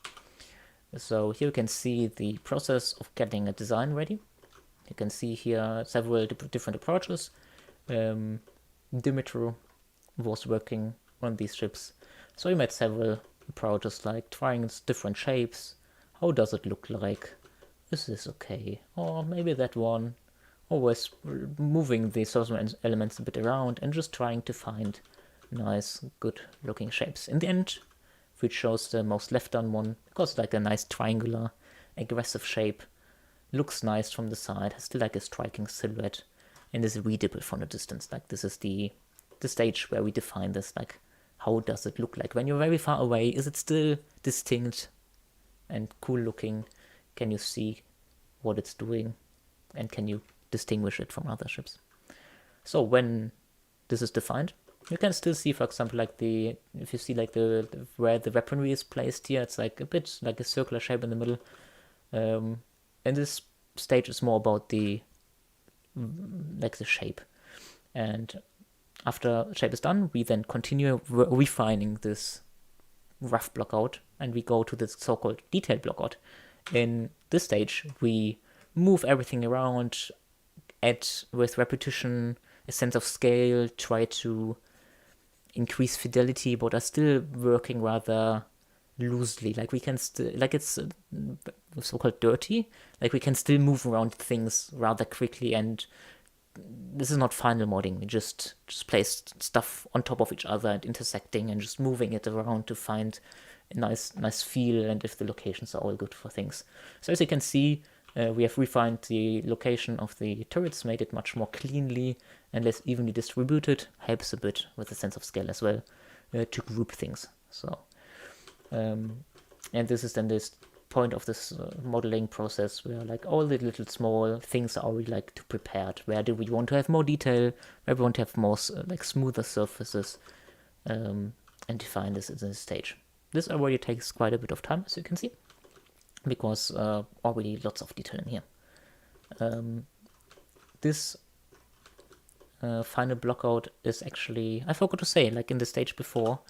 So here you can see the process of getting a design ready. You can see here several different approaches. Dimitro was working on these ships. So he made several approaches like trying different shapes. How does it look like? Is this okay? Or maybe that one. Always moving the social elements a bit around and just trying to find nice, good looking shapes. In the end, we chose the most left done one because it's like a nice triangular, aggressive shape. Looks nice from the side, has still like a striking silhouette, and is readable from a distance. Like this is the stage where we define this, like how does it look like? When you're very far away, is it still distinct and cool looking? Can you see what it's doing? And can you distinguish it from other ships? So when this is defined, you can still see, for example, like if you see like where the weaponry is placed here, it's like a bit like a circular shape in the middle. And this stage is more about the shape. And after shape is done, we then continue refining this rough blockout and we go to the so-called detailed blockout. In this stage, we move everything around, add with repetition a sense of scale, try to increase fidelity, but are still working rather loosely. Like we can still, like it's so-called dirty, like we can still move around things rather quickly, and this is not final modding. We just place stuff on top of each other and intersecting and just moving it around to find a nice feel and if the locations are all good for things. So as you can see, we have refined the location of the turrets, made it much more cleanly and less evenly distributed. Helps a bit with the sense of scale as well, to group things. So, and this is then this point of this modeling process where like all the little small things are already like to prepared. Where do we want to have more detail? Where we want to have more like smoother surfaces, and define this in this stage. This already takes quite a bit of time, as you can see, because already lots of detail in here. This final blockout is actually, I forgot to say, like in the stage before,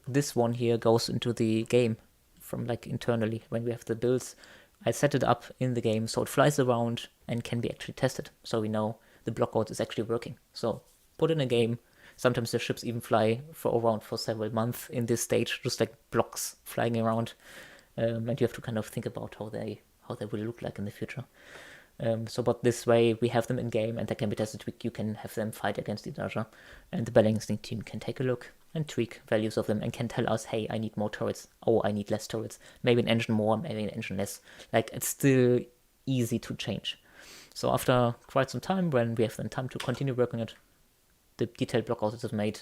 this one here goes into the game from like internally when we have the builds. I set it up in the game so it flies around and can be actually tested, so we know the blockout is actually working. So put in a game. Sometimes the ships even fly around for several months in this stage, just like blocks flying around, and you have to kind of think about how they will look like in the future. But this way we have them in game and they can be tested. You can have them fight against each other, and the balancing team can take a look and tweak values of them and can tell us, hey, I need more turrets. Oh, I need less turrets. Maybe an engine more, maybe an engine less. Like, it's still easy to change. So after quite some time, when we have then time to continue working it, the detailed blockout is made.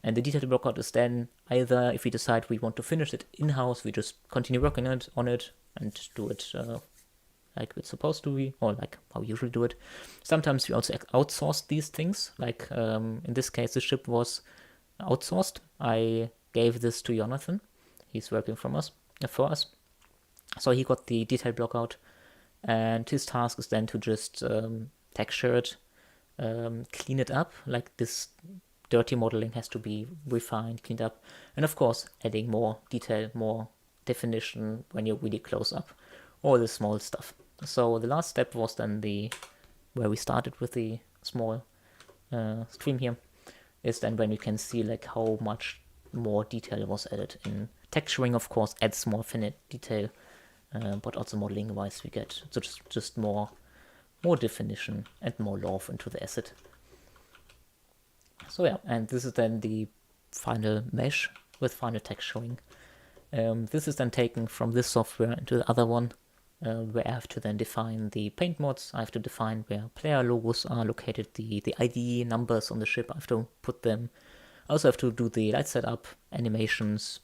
And the detailed blockout is then either, if we decide we want to finish it in-house, we just continue working on it and do it like it's supposed to be, or like how we usually do it. Sometimes we also outsource these things. Like in this case, the ship was outsourced. I gave this to Jonathan. He's working for us. So he got the detailed blockout, and his task is then to just texture it, clean it up. Like this dirty modeling has to be refined, cleaned up, and of course adding more detail, more definition when you're really close up, all the small stuff. So the last step was then where we started with the small stream here, is then when you can see like how much more detail was added. In texturing, of course, adds more finite detail, but also modeling wise we get just more definition and more love into the asset. So yeah, and this is then the final mesh with final texturing. This is then taken from this software into the other one, where I have to then define the paint mods. I have to define where player logos are located, the ID numbers on the ship. I have to put them. I also have to do the light setup, animations,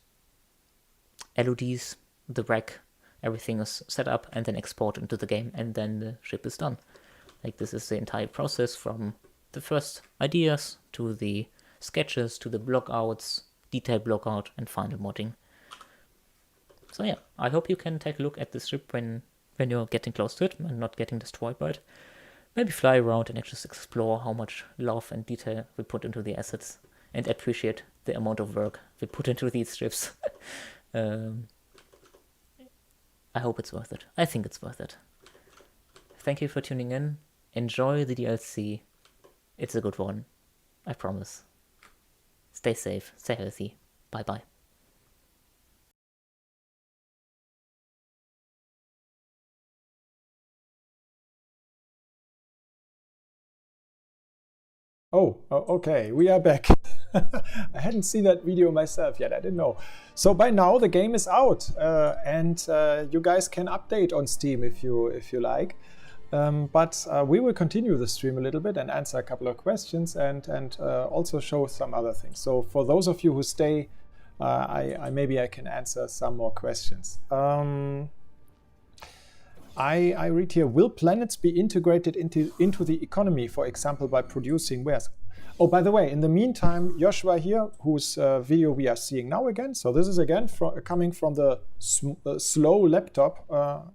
LODs, the rack. Everything is set up and then export into the game, and then the ship is done. Like, this is the entire process from the first ideas to the sketches to the blockouts, detailed blockout, and final modding. So yeah, I hope you can take a look at this ship when you're getting close to it and not getting destroyed by it. Maybe fly around and just explore how much love and detail we put into the assets, and appreciate the amount of work we put into these ships. I hope it's worth it. I think it's worth it. Thank you for tuning in. Enjoy the DLC. It's a good one. I promise. Stay safe, stay healthy. Bye bye. Oh, okay, we are back. I hadn't seen that video myself yet, I didn't know. So by now the game is out, and you guys can update on Steam if you like. But we will continue the stream a little bit and answer a couple of questions, and also show some other things. So for those of you who stay, maybe I can answer some more questions. I read here, will planets be integrated into the economy, for example, by producing wares? Oh, by the way, in the meantime, Joshua here, whose video we are seeing now again. So this is again coming from the slow laptop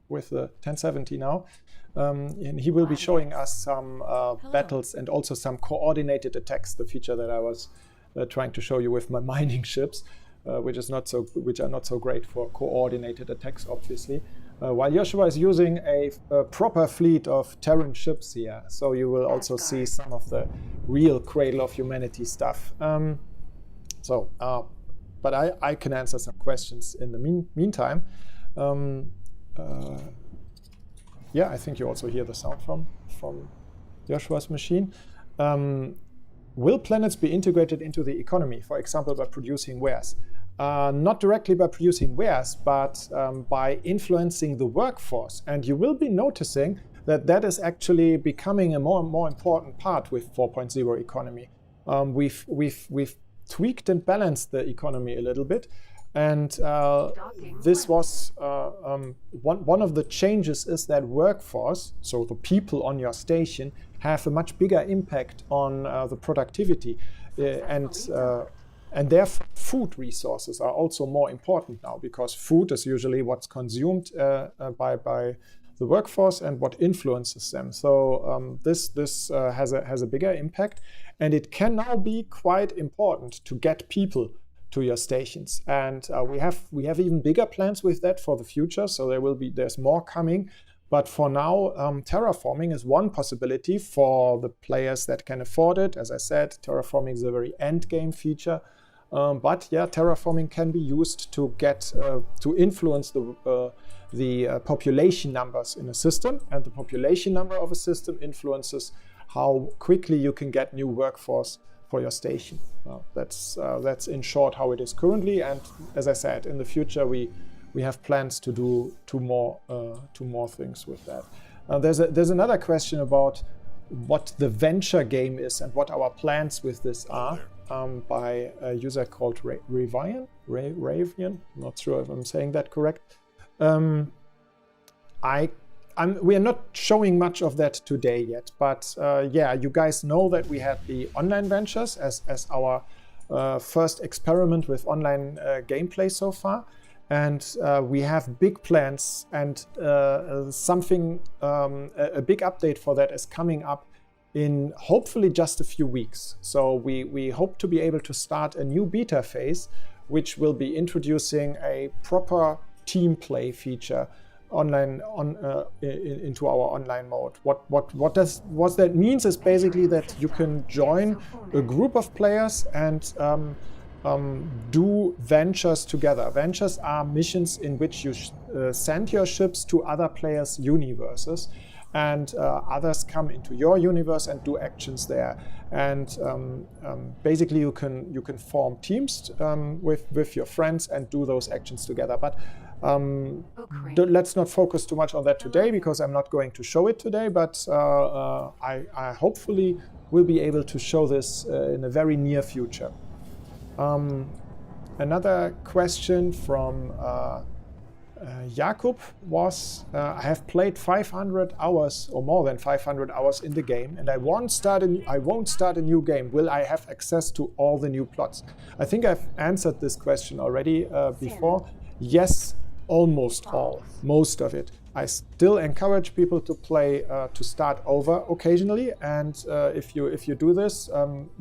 with the 1070 now. And he will be showing us some battles and also some coordinated attacks, the feature that I was trying to show you with my mining ships. which are not so great for coordinated attacks, obviously. While Joshua is using a proper fleet of Terran ships here, so you will also see some of the real Cradle of Humanity stuff. But I can answer some questions in the meantime. Yeah, I think you also hear the sound from Joshua's machine. Will planets be integrated into the economy, for example, by producing wares? Not directly by producing wares, but by influencing the workforce. And you will be noticing that is actually becoming a more and more important part with 4.0 economy. We've tweaked and balanced the economy a little bit. And this was one of the changes is that workforce, so the people on your station, have a much bigger impact on the productivity, and therefore food resources are also more important now, because food is usually what's consumed by the workforce and what influences them. So this has a bigger impact, and it can now be quite important to get people to your stations, and we have even bigger plans with that for the future. So there's more coming, but for now, terraforming is one possibility for the players that can afford it. As I said, terraforming is a very end game feature, but yeah, terraforming can be used to get to influence the population numbers in a system, and the population number of a system influences how quickly you can get new workforce for your station. That's in short how it is currently, and as I said, in the future we have plans to do two more things with that. There's another question about what the venture game is and what our plans with this are, by a user called Ravian. I'm not sure if I'm saying that correct. We are not showing much of that today yet, but yeah, you guys know that we had the online ventures as our first experiment with online gameplay so far, and we have big plans, and a big update for that is coming up in hopefully just a few weeks. So we hope to be able to start a new beta phase, which will be introducing a proper team play feature online into our online mode. What that means is basically that you can join a group of players and do ventures together. Ventures are missions in which you send your ships to other players' universes, and others come into your universe and do actions there. And basically you can form teams with your friends and do those actions together. But let's not focus too much on that today, because I'm not going to show it today, but I hopefully will be able to show this in a very near future. Another question from Jakub was, I have played 500 hours or more than 500 hours in the game, and I won't start a new game. Will I have access to all the new plots? I think I've answered this question already before. Yes, almost all, most of it. I still encourage people to play, to start over occasionally, and if you do this,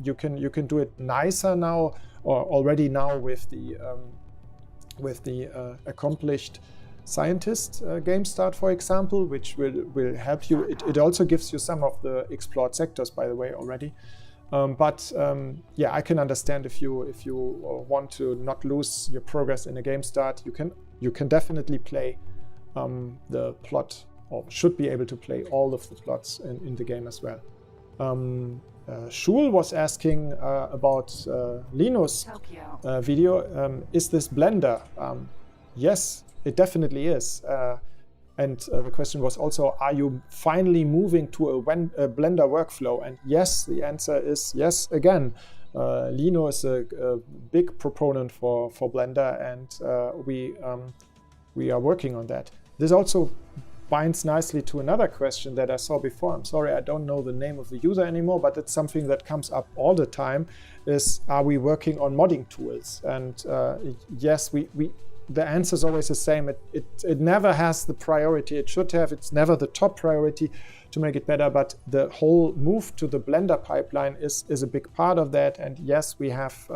you can do it nicer now, or already now with the accomplished scientist game start, for example, which will help you. It also gives you some of the explored sectors, by the way, already. Yeah, I can understand if you want to not lose your progress in a game start, you can definitely play the plot, or should be able to play all of the plots in the game as well. Shul was asking about Linus' video. Is this Blender? Yes, it definitely is. And the question was also, are you finally moving to a Blender workflow? And yes, the answer is yes again. Lino is a big proponent for Blender, and we are working on that. This also binds nicely to another question that I saw before. I'm sorry, I don't know the name of the user anymore, but it's something that comes up all the time, is are we working on modding tools? And yes, the answer is always the same. It never has the priority it should have. It's never the top priority to make it better, but the whole move to the Blender pipeline is a big part of that. And yes, we have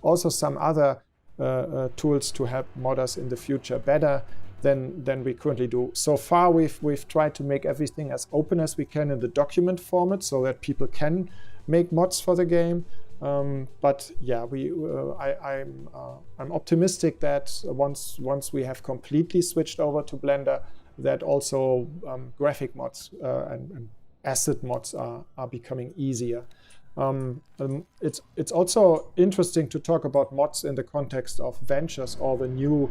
also some other tools to help modders in the future better than we currently do. So far, we've tried to make everything as open as we can in the document format so that people can make mods for the game. But yeah, I'm optimistic that once we have completely switched over to Blender, that also graphic mods and asset mods are becoming easier. It's also interesting to talk about mods in the context of ventures or the new,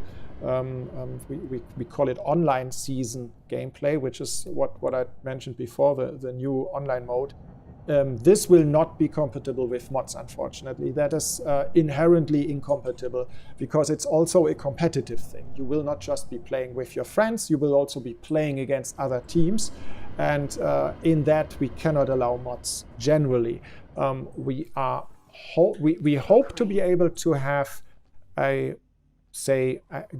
we call it online season gameplay, which is what I mentioned before, the new online mode. This will not be compatible with mods, unfortunately. That is inherently incompatible because it's also a competitive thing. You will not just be playing with your friends, you will also be playing against other teams. And in that, we cannot allow mods generally. We hope to be able to have a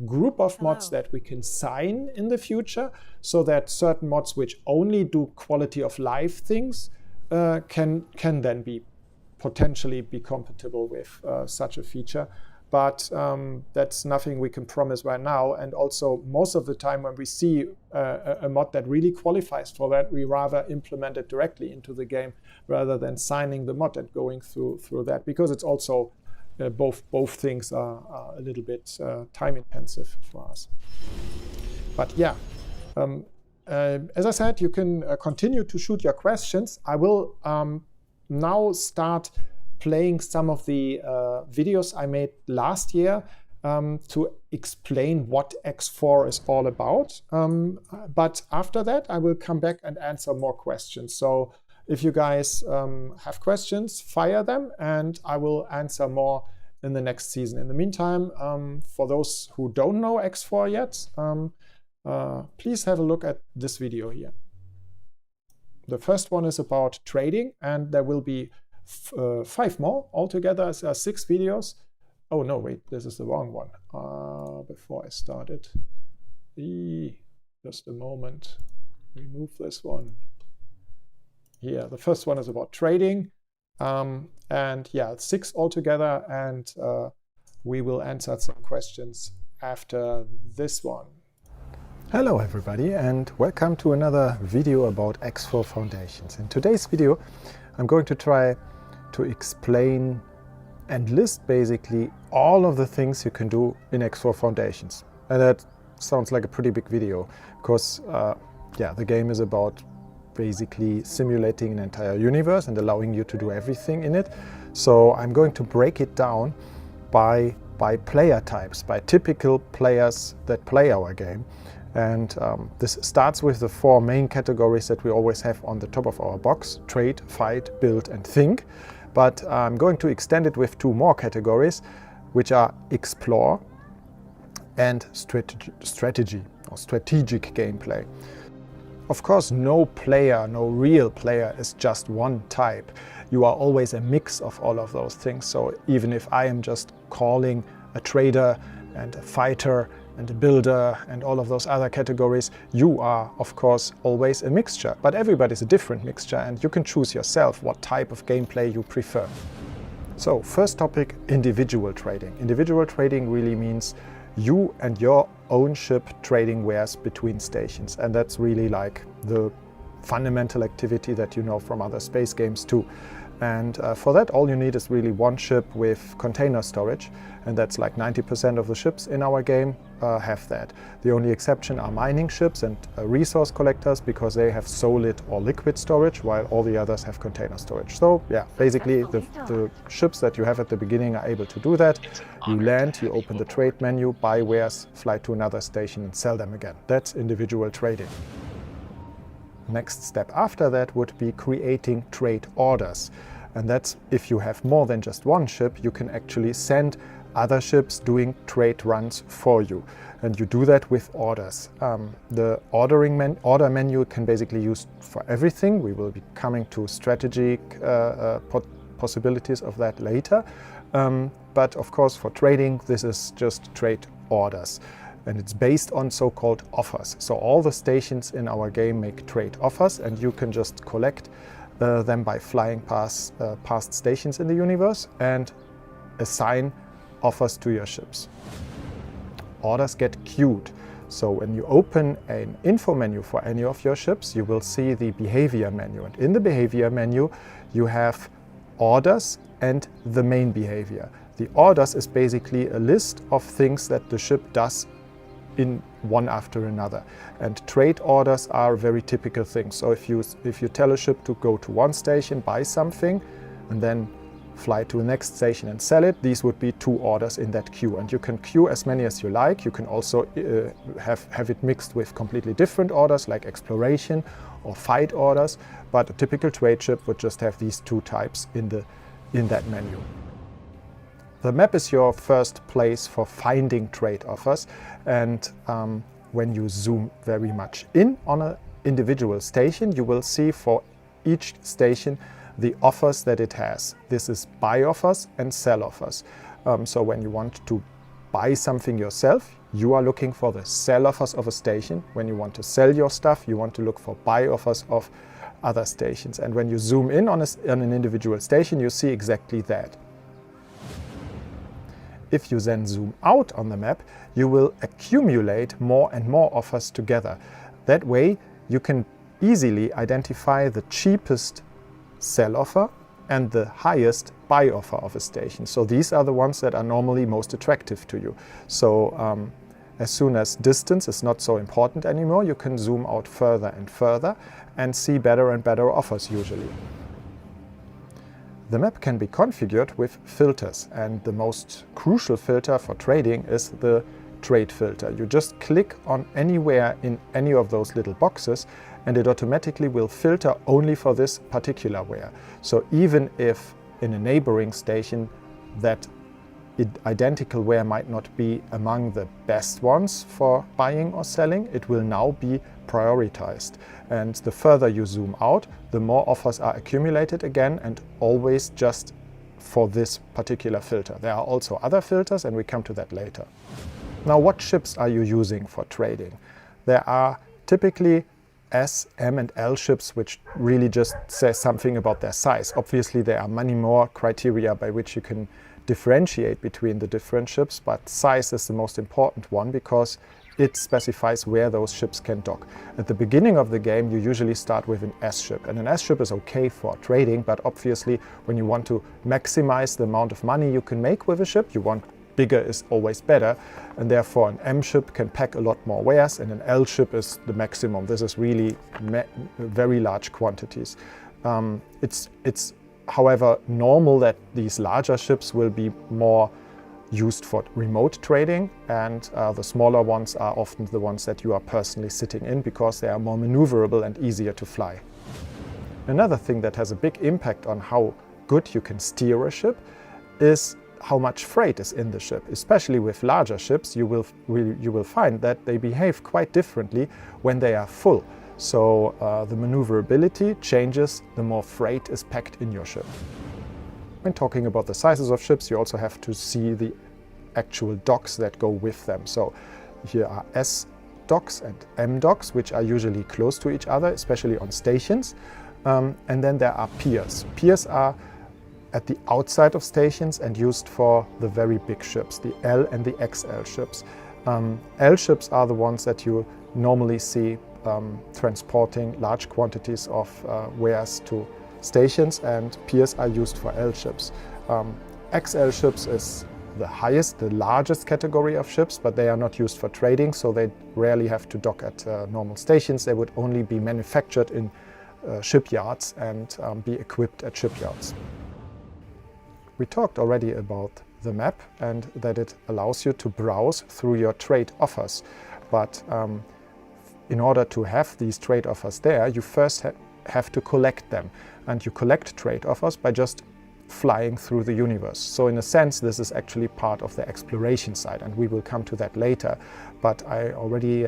group of mods that we can sign in the future, so that certain mods which only do quality of life things can then be potentially be compatible with such a feature. But that's nothing we can promise right now. And also, most of the time when we see a mod that really qualifies for that, we rather implement it directly into the game rather than signing the mod and going through that, because it's also both things are a little bit time intensive for us. But yeah, as I said, you can continue to shoot your questions. I will now start playing some of the videos I made last year to explain what X4 is all about. But after that, I will come back and answer more questions. So if you guys have questions, fire them, and I will answer more in the next season. In the meantime, for those who don't know X4 yet, please have a look at this video here. The first one is about trading, and there will be 5 more altogether, 6 videos. Oh no, wait, this is the wrong one. Before I started, just a moment, remove this one. Here, the first one is about trading, and yeah, 6 altogether, and we will answer some questions after this one. Hello everybody, and welcome to another video about X4 Foundations. In today's video, I'm going to try to explain and list basically all of the things you can do in X4 Foundations. And that sounds like a pretty big video, because yeah, the game is about basically simulating an entire universe and allowing you to do everything in it. So I'm going to break it down by player types, by typical players that play our game. And this starts with the 4 main categories that we always have on the top of our box: trade, fight, build, and think. But I'm going to extend it with 2 more categories, which are explore and strategy or strategic gameplay. Of course, no real player is just one type. You are always a mix of all of those things. So even if I am just calling a trader and a fighter and a builder and all of those other categories, you are, of course, always a mixture. But everybody's a different mixture, and you can choose yourself what type of gameplay you prefer. So, first topic, individual trading. Individual trading really means you and your own ship trading wares between stations. And that's really like the fundamental activity that you know from other space games too. And for that, all you need is really one ship with container storage, and that's like 90% of the ships in our game have that. The only exception are mining ships and resource collectors, because they have solid or liquid storage, while all the others have container storage. So yeah, basically the ships that you have at the beginning are able to do that. You land, you open the trade menu, buy wares, fly to another station and sell them again. That's individual trading. Next step after that would be creating trade orders. And that's if you have more than just one ship, you can actually send other ships doing trade runs for you. And you do that with orders. The order menu can basically use for everything. We will be coming to strategic possibilities of that later. But of course, for trading, this is just trade orders. And it's based on so-called offers. So all the stations in our game make trade offers, and you can just collect them by flying past stations in the universe and assign offers to your ships. Orders get queued. So when you open an info menu for any of your ships, you will see the behavior menu. And in the behavior menu, you have orders and the main behavior. The orders is basically a list of things that the ship does in one after another. And trade orders are very typical things. So if you tell a ship to go to one station, buy something, and then fly to the next station and sell it, these would be 2 orders in that queue. And you can queue as many as you like. You can also have it mixed with completely different orders like exploration or fight orders. But a typical trade ship would just have these 2 types in that menu. The map is your first place for finding trade offers, and when you zoom very much in on an individual station, you will see for each station the offers that it has. This is buy offers and sell offers. So when you want to buy something yourself, you are looking for the sell offers of a station. When you want to sell your stuff, you want to look for buy offers of other stations. And when you zoom in on an individual station, you see exactly that. If you then zoom out on the map, you will accumulate more and more offers together. That way, you can easily identify the cheapest sell offer and the highest buy offer of a station. So these are the ones that are normally most attractive to you. So as soon as distance is not so important anymore, you can zoom out further and further and see better and better offers usually. The map can be configured with filters, and the most crucial filter for trading is the trade filter. You just click on anywhere in any of those little boxes and it automatically will filter only for this particular ware. So even if in a neighboring station that identical ware might not be among the best ones for buying or selling, it will now be prioritized. And the further you zoom out, the more offers are accumulated again, and always just for this particular filter. There are also other filters, and we come to that later. Now, what ships are you using for trading? There are typically S, M and L ships, which really just say something about their size. Obviously, there are many more criteria by which you can differentiate between the different ships, but size is the most important one because it specifies where those ships can dock. At the beginning of the game, you usually start with an S ship, and an S ship is okay for trading, but obviously when you want to maximize the amount of money you can make with a ship, you want bigger is always better, and therefore an M ship can pack a lot more wares, and an L ship is the maximum. This is really very large quantities. It's however normal that these larger ships will be more used for remote trading, and the smaller ones are often the ones that you are personally sitting in because they are more maneuverable and easier to fly. Another thing that has a big impact on how good you can steer a ship is how much freight is in the ship. Especially with larger ships, you will find that they behave quite differently when they are full. So the maneuverability changes the more freight is packed in your ship. When talking about the sizes of ships, you also have to see the actual docks that go with them. So here are S docks and M docks, which are usually close to each other, especially on stations. And then there are piers. Piers are at the outside of stations and used for the very big ships, the L and the XL ships. L ships are the ones that you normally see transporting large quantities of wares to stations, and piers are used for L ships. XL ships is the largest category of ships, but they are not used for trading, so they rarely have to dock at normal stations. They would only be manufactured in shipyards and be equipped at shipyards. We talked already about the map and that it allows you to browse through your trade offers, but in order to have these trade offers there, you first have to collect them, and you collect trade offers by just flying through the universe. So in a sense, this is actually part of the exploration side, and we will come to that later. But I already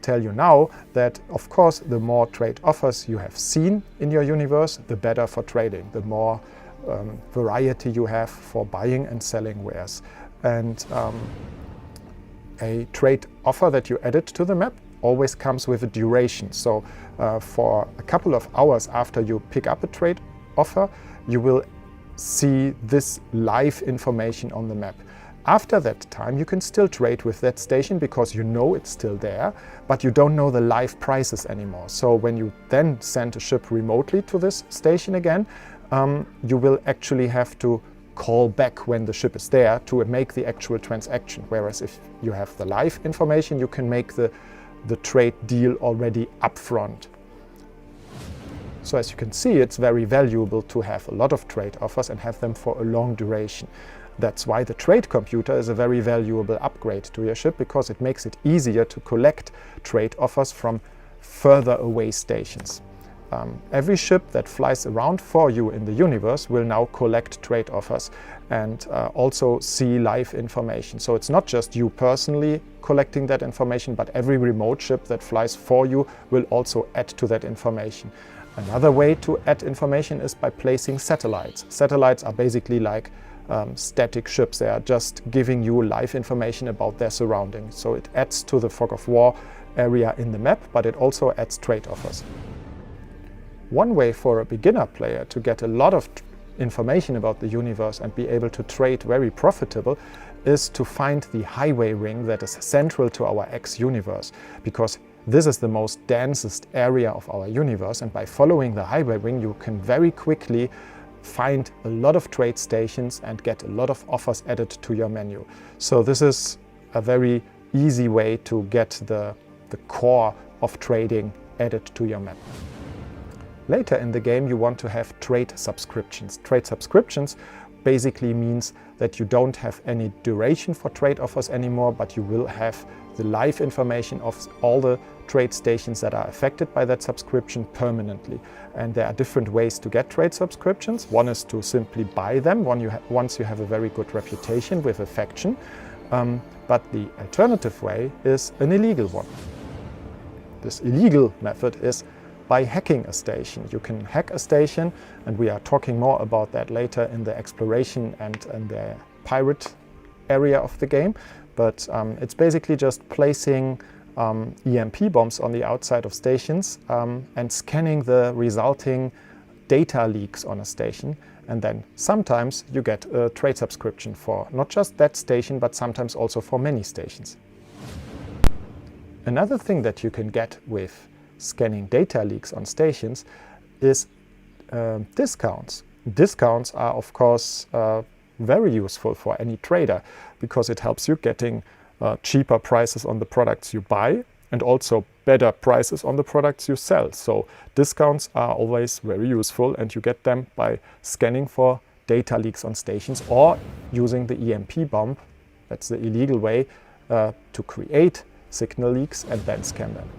tell you now that, of course, the more trade offers you have seen in your universe, the better for trading, the more variety you have for buying and selling wares. And a trade offer that you added to the map always comes with a duration. So for a couple of hours after you pick up a trade offer, you will see this live information on the map. After that time, you can still trade with that station because you know it's still there, but you don't know the live prices anymore. So when you then send a ship remotely to this station again, you will actually have to call back when the ship is there to make the actual transaction. Whereas if you have the live information, you can make the trade deal already upfront. So as you can see, it's very valuable to have a lot of trade offers and have them for a long duration. That's why the trade computer is a very valuable upgrade to your ship, because it makes it easier to collect trade offers from further away stations. Every ship that flies around for you in the universe will now collect trade offers and also see live information. So it's not just you personally collecting that information, but every remote ship that flies for you will also add to that information. Another way to add information is by placing satellites. Satellites are basically like static ships. They are just giving you live information about their surroundings. So it adds to the fog of war area in the map, but it also adds trade offers. One way for a beginner player to get a lot of information about the universe and be able to trade very profitable is to find the highway ring that is central to our X universe, because this is the most densest area of our universe, and by following the highway ring you can very quickly find a lot of trade stations and get a lot of offers added to your menu. So this is a very easy way to get the core of trading added to your map. Later in the game you want to have trade subscriptions. Trade subscriptions basically means that you don't have any duration for trade offers anymore, but you will have the live information of all the trade stations that are affected by that subscription permanently. And there are different ways to get trade subscriptions. One is to simply buy them once you have a very good reputation with a faction. But the alternative way is an illegal one. This illegal method is by hacking a station. You can hack a station, and we are talking more about that later in the exploration and the pirate area of the game. But it's basically just placing EMP bombs on the outside of stations and scanning the resulting data leaks on a station. And then sometimes you get a trade subscription for not just that station, but sometimes also for many stations. Another thing that you can get with scanning data leaks on stations is discounts. Discounts are of course very useful for any trader, because it helps you getting cheaper prices on the products you buy and also better prices on the products you sell. So discounts are always very useful, and you get them by scanning for data leaks on stations or using the EMP bomb. That's the illegal way to create signal leaks and then scan them.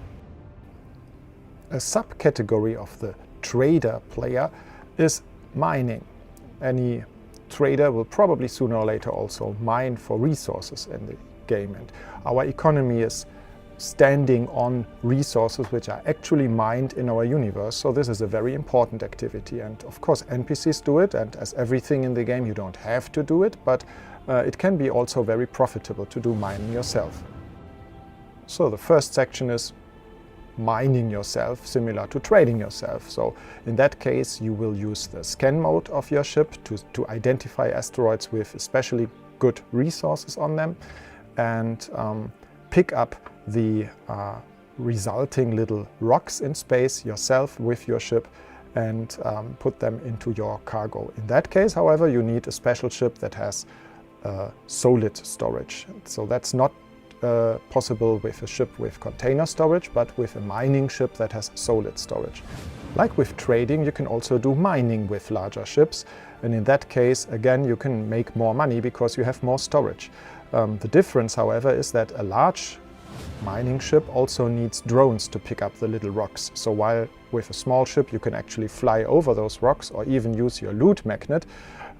A subcategory of the trader player is mining. Any trader will probably sooner or later also mine for resources in the game, and our economy is standing on resources which are actually mined in our universe. So this is a very important activity, and of course NPCs do it, and as everything in the game you don't have to do it, but it can be also very profitable to do mining yourself. So the first section is mining yourself, similar to trading yourself. So in that case you will use the scan mode of your ship to identify asteroids with especially good resources on them, and pick up the resulting little rocks in space yourself with your ship and put them into your cargo. In that case, however, you need a special ship that has solid storage. So that's not possible with a ship with container storage, but with a mining ship that has solid storage. Like with trading, you can also do mining with larger ships, and in that case, again, you can make more money because you have more storage. The difference, however, is that a large mining ship also needs drones to pick up the little rocks. So while with a small ship you can actually fly over those rocks or even use your loot magnet,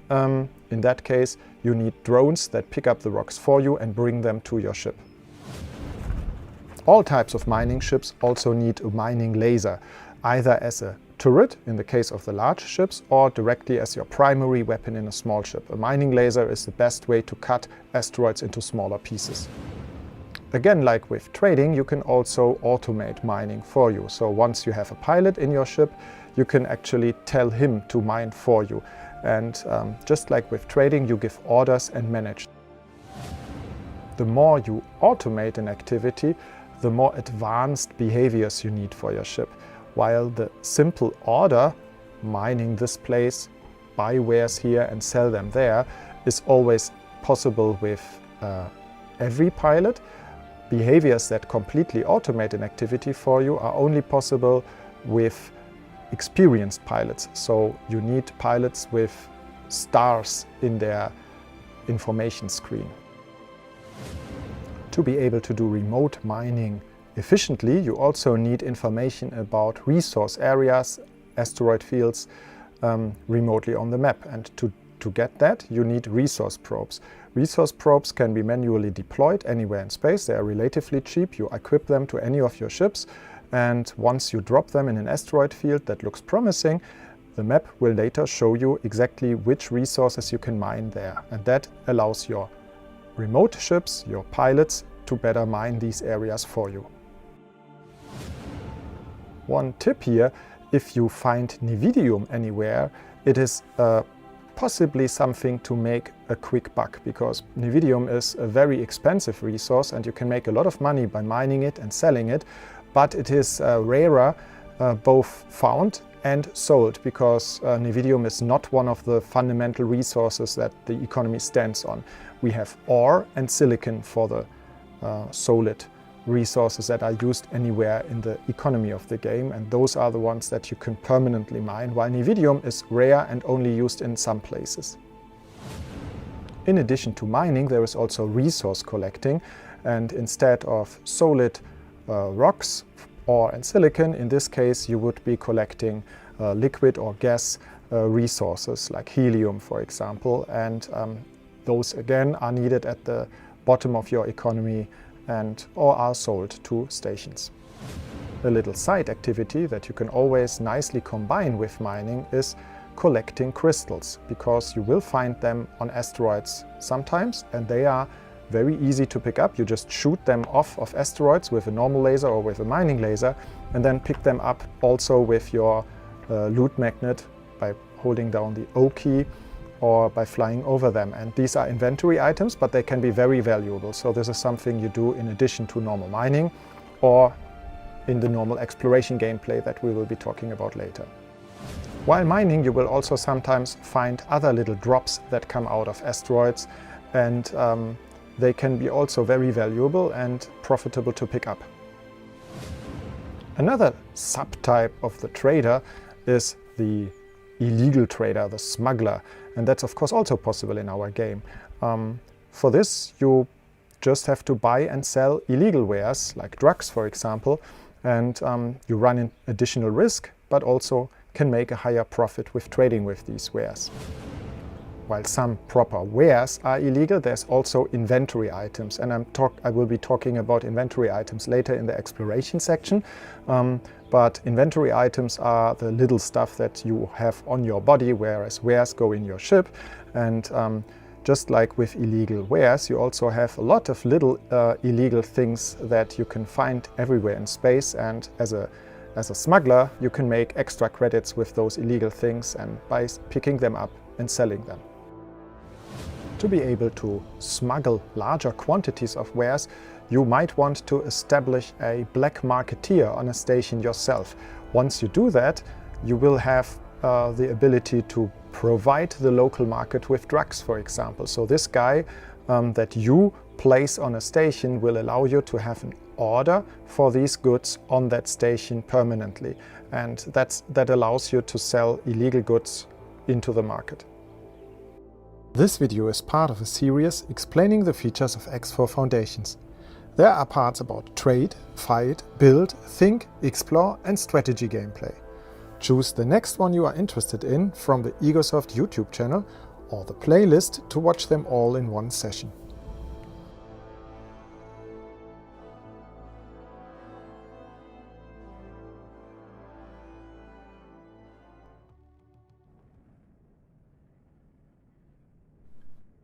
in that case you need drones that pick up the rocks for you and bring them to your ship. All types of mining ships also need a mining laser, either as a turret in the case of the large ships or directly as your primary weapon in a small ship. A mining laser is the best way to cut asteroids into smaller pieces. Again, like with trading, you can also automate mining for you. So once you have a pilot in your ship, you can actually tell him to mine for you. And just like with trading, you give orders and manage. the more you automate an activity, the more advanced behaviors you need for your ship. While the simple order, mining this place, buy wares here and sell them there, is always possible with every pilot, behaviors that completely automate an activity for you are only possible with experienced pilots. So you need pilots with stars in their information screen. To be able to do remote mining efficiently, you also need information about resource areas, asteroid fields remotely on the map. And to get that, you need resource probes. Resource probes can be manually deployed anywhere in space. They are relatively cheap. You equip them to any of your ships, and once you drop them in an asteroid field that looks promising, the map will later show you exactly which resources you can mine there. And that allows your remote ships, your pilots, to better mine these areas for you. One tip here, if you find Nividium anywhere, it is possibly something to make a quick buck, because Nividium is a very expensive resource and you can make a lot of money by mining it and selling it, but it is rarer, both found and sold, because Nividium is not one of the fundamental resources that the economy stands on. We have ore and silicon for the solid resources that are used anywhere in the economy of the game, and those are the ones that you can permanently mine, while Nividium is rare and only used in some places. In addition to mining, there is also resource collecting, and instead of solid rocks, ore and silicon, in this case you would be collecting liquid or gas resources like helium, for example, and those again are needed at the bottom of your economy and or are sold to stations. A little side activity that you can always nicely combine with mining is collecting crystals, because you will find them on asteroids sometimes, and they are very easy to pick up. You just shoot them off of asteroids with a normal laser or with a mining laser, and then pick them up also with your loot magnet by holding down the O key or by flying over them. And these are inventory items, but they can be very valuable. So this is something you do in addition to normal mining or in the normal exploration gameplay that we will be talking about later. While mining, you will also sometimes find other little drops that come out of asteroids, and they can be also very valuable and profitable to pick up. Another subtype of the trader is the illegal trader, the smuggler, and that's of course also possible in our game. For this, you just have to buy and sell illegal wares, like drugs for example, and you run in additional risk, but also can make a higher profit with trading with these wares. While some proper wares are illegal, there's also inventory items, and I will be talking about inventory items later in the exploration section. But inventory items are the little stuff that you have on your body, whereas wares go in your ship. And just like with illegal wares, you also have a lot of little illegal things that you can find everywhere in space. And as a smuggler, you can make extra credits with those illegal things and by picking them up and selling them. To be able to smuggle larger quantities of wares, you might want to establish a black marketeer on a station yourself. Once you do that, you will have the ability to provide the local market with drugs, for example. So this guy that you place on a station will allow you to have an order for these goods on that station permanently. And that allows you to sell illegal goods into the market. This video is part of a series explaining the features of X4 Foundations. There are parts about trade, fight, build, think, explore and strategy gameplay. Choose the next one you are interested in from the Egosoft YouTube channel or the playlist to watch them all in one session.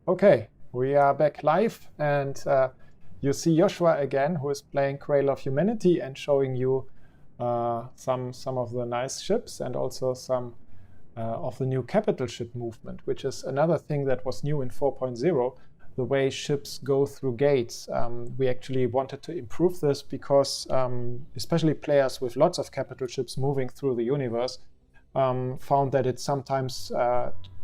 Okay, we are back live, and you see Joshua again, who is playing Cradle of Humanity and showing you some of the nice ships and also some of the new capital ship movement, which is another thing that was new in 4.0. the way ships go through gates. We actually wanted to improve this because especially players with lots of capital ships moving through the universe found that it sometimes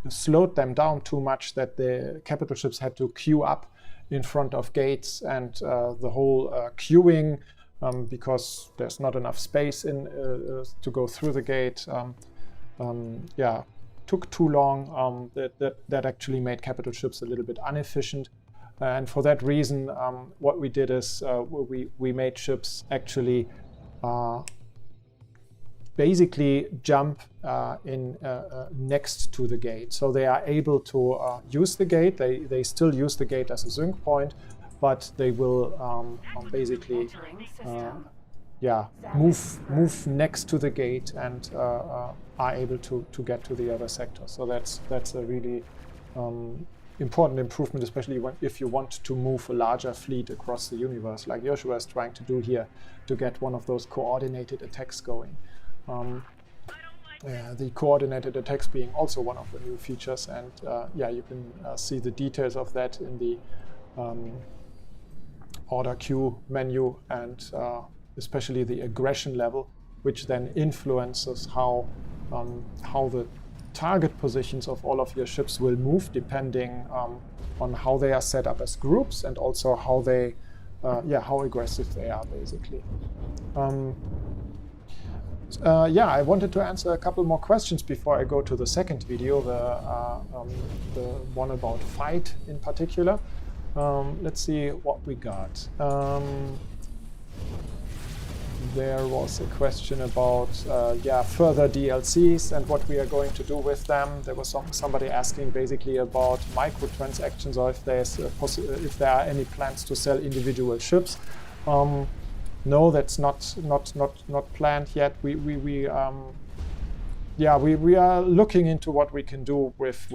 slowed them down too much, that the capital ships had to queue up in front of gates, and the whole queuing, because there's not enough space to go through the gate, took too long. That actually made capital ships a little bit inefficient. And for that reason, what we did is we made ships actually basically jump in next to the gate. So they are able to use the gate. They still use the gate as a sync point, but they will basically move next to the gate and are able to get to the other sector. So that's a really important improvement, especially if you want to move a larger fleet across the universe, like Joshua is trying to do here, to get one of those coordinated attacks going. The coordinated attacks being also one of the new features, and you can see the details of that in the order queue menu, and especially the aggression level, which then influences how the target positions of all of your ships will move, depending on how they are set up as groups, and also how they how aggressive they are, basically. I wanted to answer a couple more questions before I go to the second video, the one about fight in particular. Let's see what we got. There was a question about further DLCs and what we are going to do with them. There was somebody asking basically about microtransactions, or if if there are any plans to sell individual ships. No, that's not planned yet. We are looking into what we can do with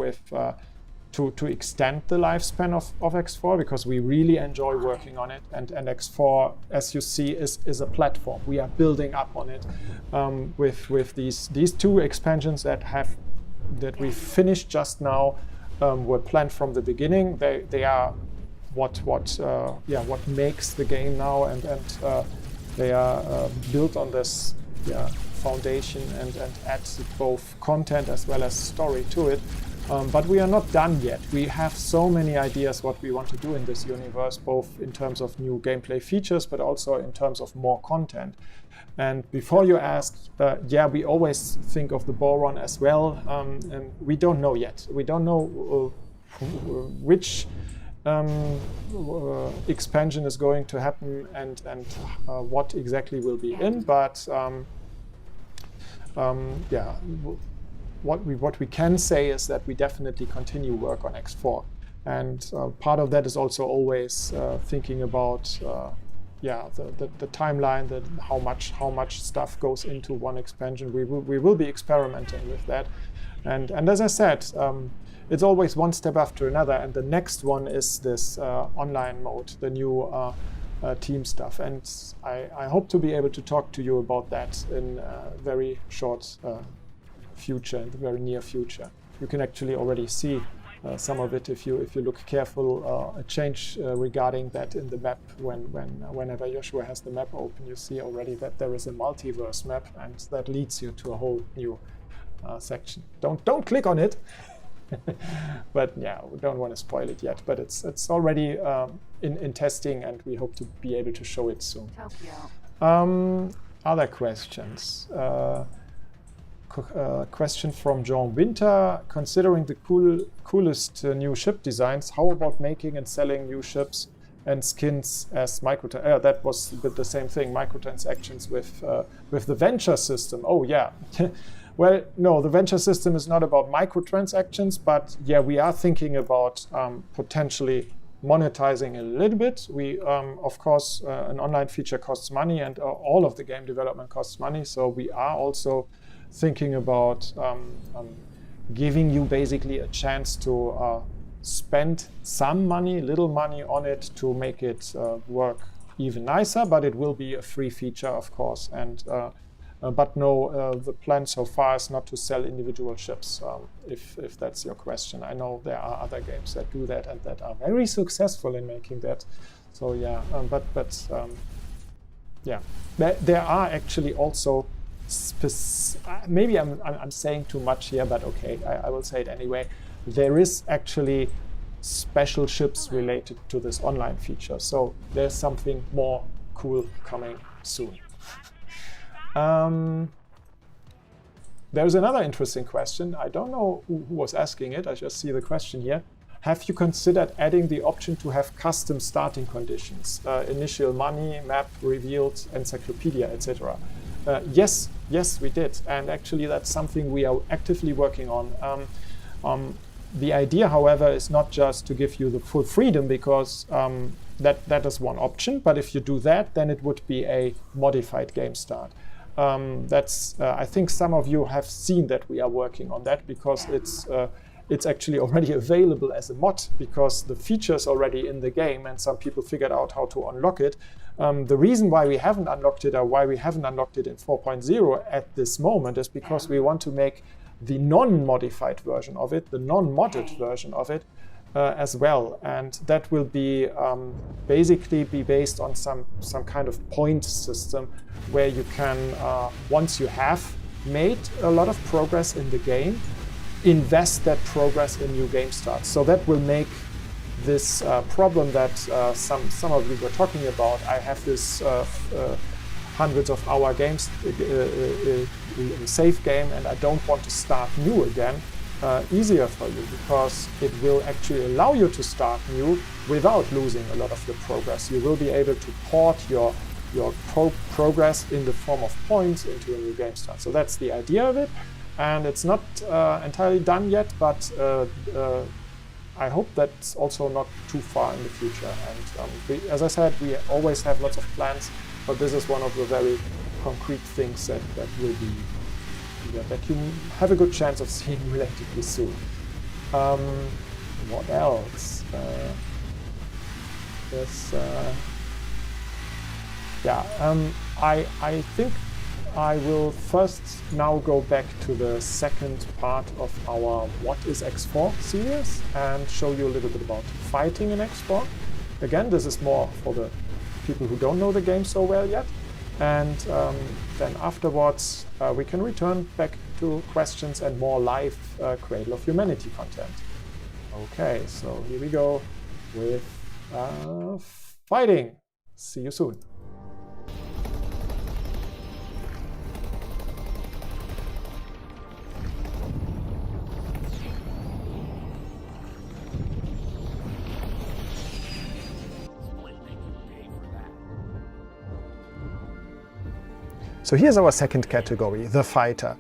to extend the lifespan of X4, because we really enjoy working on it, and X4, as you see, is a platform. We are building up on it with these two expansions that we finished just now, were planned from the beginning. They are what makes the game now, and they are built on this foundation and add both content as well as story to it. But we are not done yet. We have so many ideas what we want to do in this universe, both in terms of new gameplay features, but also in terms of more content. And before you ask, we always think of the Boron as well, and we don't know yet. We don't know which expansion is going to happen and what exactly will be in, but what we can say is that we definitely continue work on X4, and part of that is also always thinking about the timeline, how much stuff goes into one expansion. We will be experimenting with that, and as I said, it's always one step after another, and the next one is this online mode, the new team stuff, and I hope to be able to talk to you about that in a very short future, in the very near future. You can actually already see some of it if you look careful. A change regarding that in the map. Whenever Joshua has the map open, you see already that there is a multiverse map, and that leads you to a whole new section. Don't click on it. But we don't want to spoil it yet. But it's already in testing, and we hope to be able to show it soon. Other questions. Question from John Winter. Considering the coolest new ship designs, how about making and selling new ships and skins as that was the same thing, microtransactions with the venture system? Oh yeah. Well, no, the venture system is not about microtransactions, but we are thinking about potentially monetizing a little bit. We, of course, an online feature costs money, and all of the game development costs money. So we are also thinking about giving you basically a chance to spend some money, little money on it to make it work even nicer, but it will be a free feature, of course. And But no, the plan so far is not to sell individual ships, if that's your question. I know there are other games that do that and that are very successful in making that. So yeah, yeah, there are actually also maybe I'm saying too much here, but okay, I will say it anyway. There is actually special ships related to this online feature, so there's something more cool coming soon. There's another interesting question. I don't know who was asking it. I just see the question here. Have you considered adding the option to have custom starting conditions, initial money, map revealed, encyclopedia, etc.? Yes, we did, and actually that's something we are actively working on. The idea, however, is not just to give you the full freedom, because that is one option. But if you do that, then it would be a modified game start. I think some of you have seen that we are working on that, because it's actually already available as a mod, because the feature is already in the game and some people figured out how to unlock it. The reason why we haven't unlocked it, or why we haven't unlocked it in 4.0 at this moment, is because we want to make the non-modified version of it, the non-modded version of it, as well, and that will be basically be based on some kind of point system, where you can, once you have made a lot of progress in the game, invest that progress in new game starts. So that will make this problem that some of you were talking about. I have this hundreds of hour games save game, and I don't want to start new again. Easier for you, because it will actually allow you to start new without losing a lot of your progress. You will be able to port your progress in the form of points into a new game start. So that's the idea of it, and it's not entirely done yet, but I hope that's also not too far in the future. And as I said, we always have lots of plans, but this is one of the very concrete things that will be that you have a good chance of seeing relatively soon. What else? I think I will first now go back to the second part of our What is X4 series and show you a little bit about fighting in X4. Again, this is more for the people who don't know the game so well yet. And then afterwards, we can return back to questions and more live Cradle of Humanity content. Okay, so here we go with fighting. See you soon. So here's our second category, the fighter.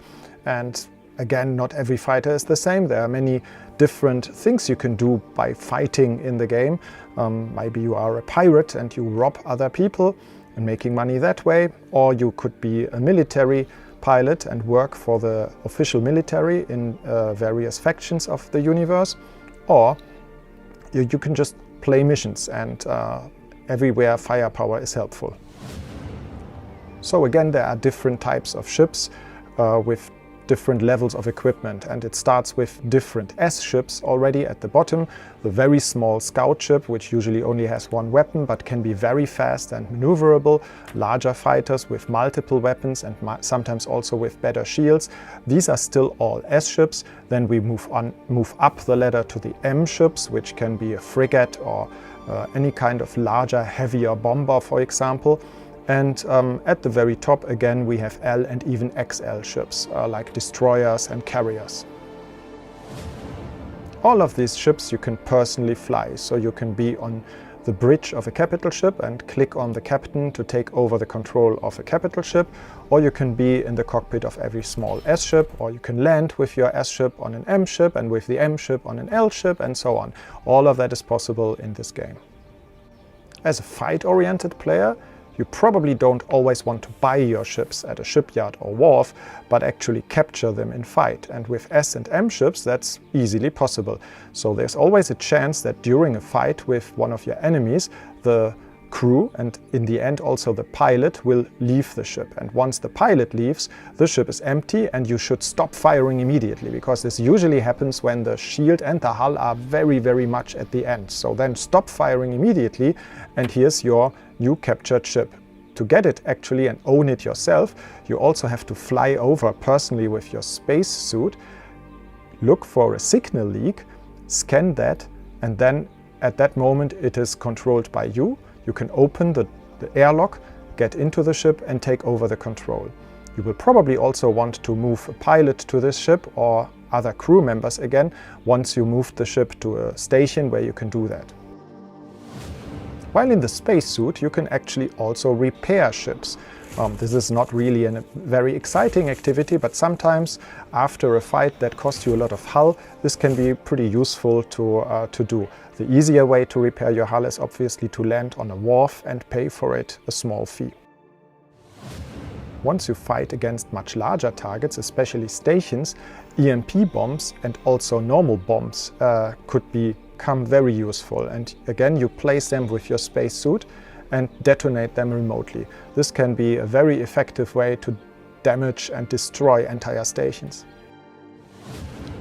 And again, not every fighter is the same. There are many different things you can do by fighting in the game. Maybe you are a pirate and you rob other people and making money that way. Or you could be a military pilot and work for the official military in various factions of the universe. Or you can just play missions, and everywhere firepower is helpful. So again, there are different types of ships with different levels of equipment, and it starts with different S ships already at the bottom. The very small scout ship, which usually only has one weapon but can be very fast and maneuverable. Larger fighters with multiple weapons and sometimes also with better shields. These are still all S ships. Then we move up the ladder to the M ships, which can be a frigate or any kind of larger, heavier bomber, for example. And at the very top, again, we have L and even XL ships, like destroyers and carriers. All of these ships you can personally fly, so you can be on the bridge of a capital ship and click on the captain to take over the control of a capital ship, or you can be in the cockpit of every small S ship, or you can land with your S ship on an M ship and with the M ship on an L ship, and so on. All of that is possible in this game. As a fight-oriented player, you probably don't always want to buy your ships at a shipyard or wharf, but actually capture them in fight. And with S and M ships, that's easily possible. So there's always a chance that during a fight with one of your enemies, the crew, and in the end also the pilot will leave the ship. And once the pilot leaves, the ship is empty and you should stop firing immediately, because this usually happens when the shield and the hull are very much at the end. So then stop firing immediately, and here's your new captured ship. To get it actually and own it yourself, you also have to fly over personally with your space suit, look for a signal leak, scan that, and then at that moment it is controlled by you. You can open the airlock, get into the ship and take over the control. You will probably also want to move a pilot to this ship or other crew members again once you move the ship to a station where you can do that. While in the spacesuit, you can actually also repair ships. This is not really a very exciting activity, but sometimes after a fight that costs you a lot of hull, this can be pretty useful to do. The easier way to repair your hull is obviously to land on a wharf and pay for it a small fee. Once you fight against much larger targets, especially stations, EMP bombs and also normal bombs could become very useful. And again, you place them with your spacesuit and detonate them remotely. This can be a very effective way to damage and destroy entire stations.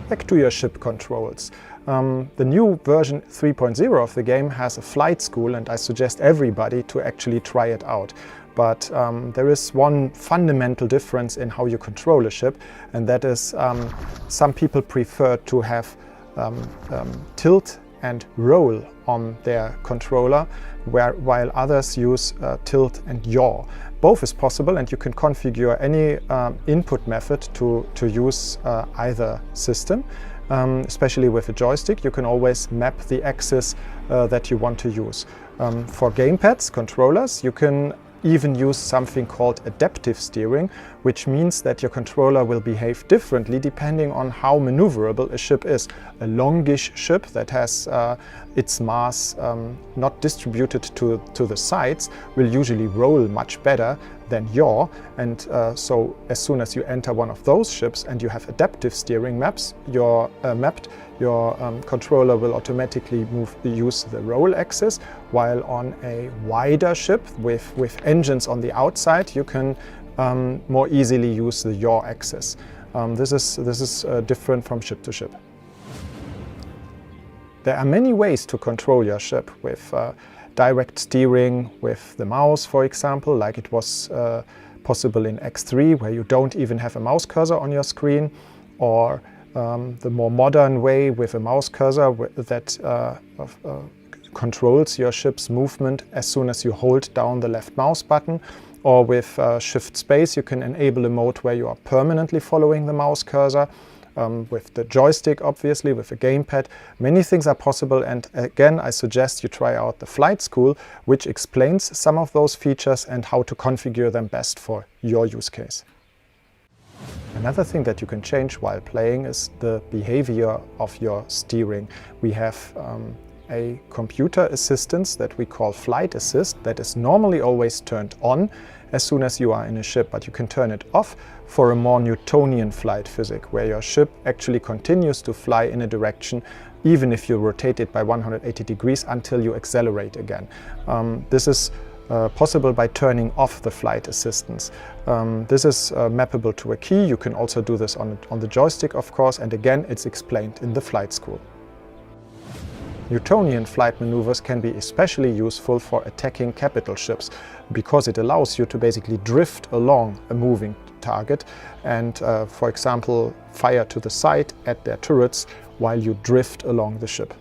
Back to your ship controls. The new version 3.0 of the game has a flight school, and I suggest everybody to actually try it out. But there is one fundamental difference in how you control a ship, and that is some people prefer to have tilt and roll on their controller, while others use tilt and yaw. Both is possible, and you can configure any input method to use either system. Especially with a joystick, you can always map the axis that you want to use. For gamepads, controllers, you can even use something called adaptive steering, which means that your controller will behave differently depending on how maneuverable a ship is. A longish ship that has its mass not distributed to the sides will usually roll much better than yaw, and so as soon as you enter one of those ships and you have adaptive steering mapped, your controller will automatically use the roll axis, while on a wider ship with engines on the outside, you can more easily use the yaw axis. This is different from ship to ship. There are many ways to control your ship, with direct steering with the mouse, for example, like it was possible in X3, where you don't even have a mouse cursor on your screen, or the more modern way with a mouse cursor that controls your ship's movement as soon as you hold down the left mouse button, or with shift space you can enable a mode where you are permanently following the mouse cursor. With the joystick, obviously, with a gamepad. Many things are possible, and again, I suggest you try out the flight school, which explains some of those features and how to configure them best for your use case. Another thing that you can change while playing is the behavior of your steering. We have a computer assistance that we call Flight Assist that is normally always turned on as soon as you are in a ship, but you can turn it off for a more Newtonian flight physics, where your ship actually continues to fly in a direction even if you rotate it by 180 degrees until you accelerate again. This is possible by turning off the flight assistance. This is mappable to a key. You can also do this on the joystick, of course, and again, it's explained in the flight school. Newtonian flight maneuvers can be especially useful for attacking capital ships, because it allows you to basically drift along a moving target and, for example, fire to the side at their turrets while you drift along the ship.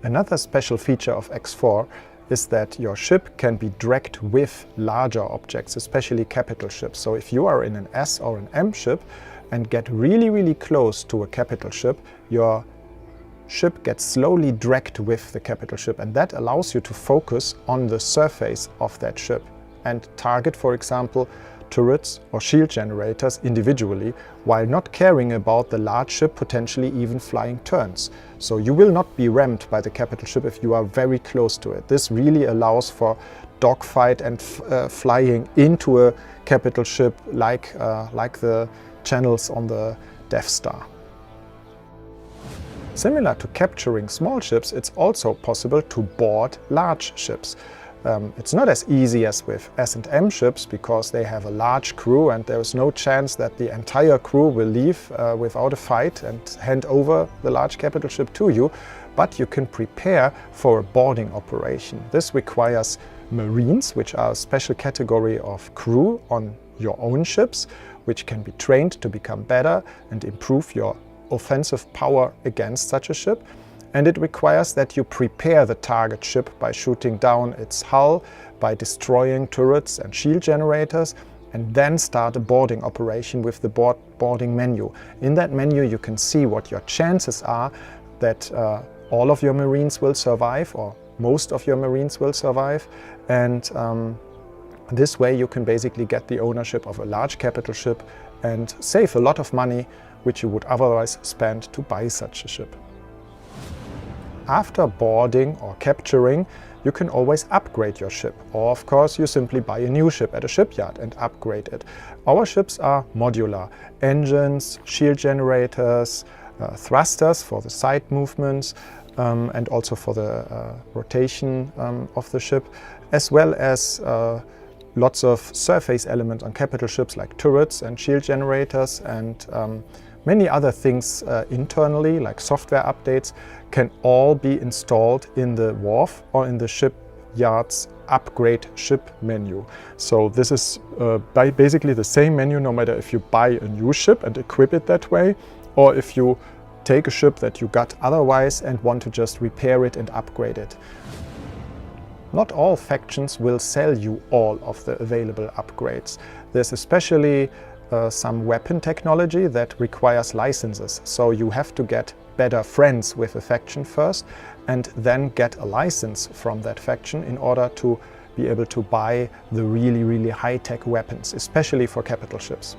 Another special feature of X4 is that your ship can be dragged with larger objects, especially capital ships. So if you are in an S or an M ship and get really close to a capital ship, your ship gets slowly dragged with the capital ship, and that allows you to focus on the surface of that ship and target, for example, turrets or shield generators individually, while not caring about the large ship potentially even flying turns. So you will not be rammed by the capital ship if you are very close to it. This really allows for dogfight and flying into a capital ship like the channels on the Death Star. Similar to capturing small ships, it's also possible to board large ships. It's not as easy as with S&M ships because they have a large crew and there is no chance that the entire crew will leave without a fight and hand over the large capital ship to you, but you can prepare for a boarding operation. This requires Marines, which are a special category of crew on your own ships, which can be trained to become better and improve your offensive power against such a ship. And it requires that you prepare the target ship by shooting down its hull, by destroying turrets and shield generators, and then start a boarding operation with the boarding menu. In that menu you can see what your chances are that all of your Marines will survive, or most of your Marines will survive, and this way you can basically get the ownership of a large capital ship and save a lot of money which you would otherwise spend to buy such a ship. After boarding or capturing, you can always upgrade your ship, or of course you simply buy a new ship at a shipyard and upgrade it. Our ships are modular: engines, shield generators, thrusters for the side movements and also for the rotation of the ship, as well as lots of surface elements on capital ships like turrets and shield generators, and many other things internally, like software updates, can all be installed in the wharf or in the shipyard's upgrade ship menu. So this is basically the same menu no matter if you buy a new ship and equip it that way, or if you take a ship that you got otherwise and want to just repair it and upgrade it. Not all factions will sell you all of the available upgrades. There's especially some weapon technology that requires licenses, so you have to get better friends with a faction first and then get a license from that faction in order to be able to buy the really high-tech weapons, especially for capital ships.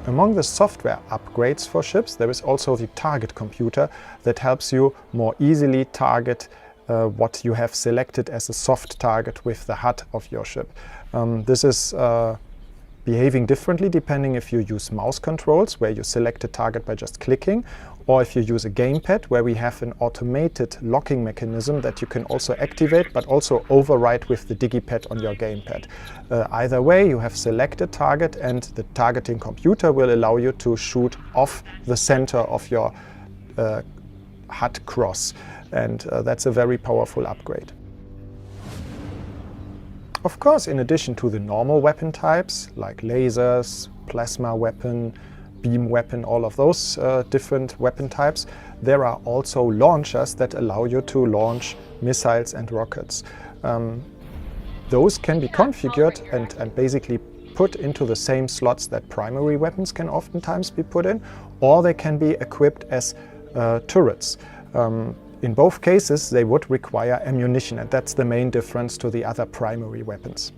Among the software upgrades for ships, there is also the target computer that helps you more easily target what you have selected as a soft target with the HUD of your ship. This is behaving differently depending if you use mouse controls, where you select a target by just clicking, or if you use a gamepad, where we have an automated locking mechanism that you can also activate but also override with the digipad on your gamepad. Either way, you have selected target and the targeting computer will allow you to shoot off the center of your HUD cross, and that's a very powerful upgrade. Of course, in addition to the normal weapon types like lasers, plasma weapon, beam weapon, all of those different weapon types, there are also launchers that allow you to launch missiles and rockets. Those can be configured and basically put into the same slots that primary weapons can oftentimes be put in, or they can be equipped as turrets. In both cases, they would require ammunition, and that's the main difference to the other primary weapons.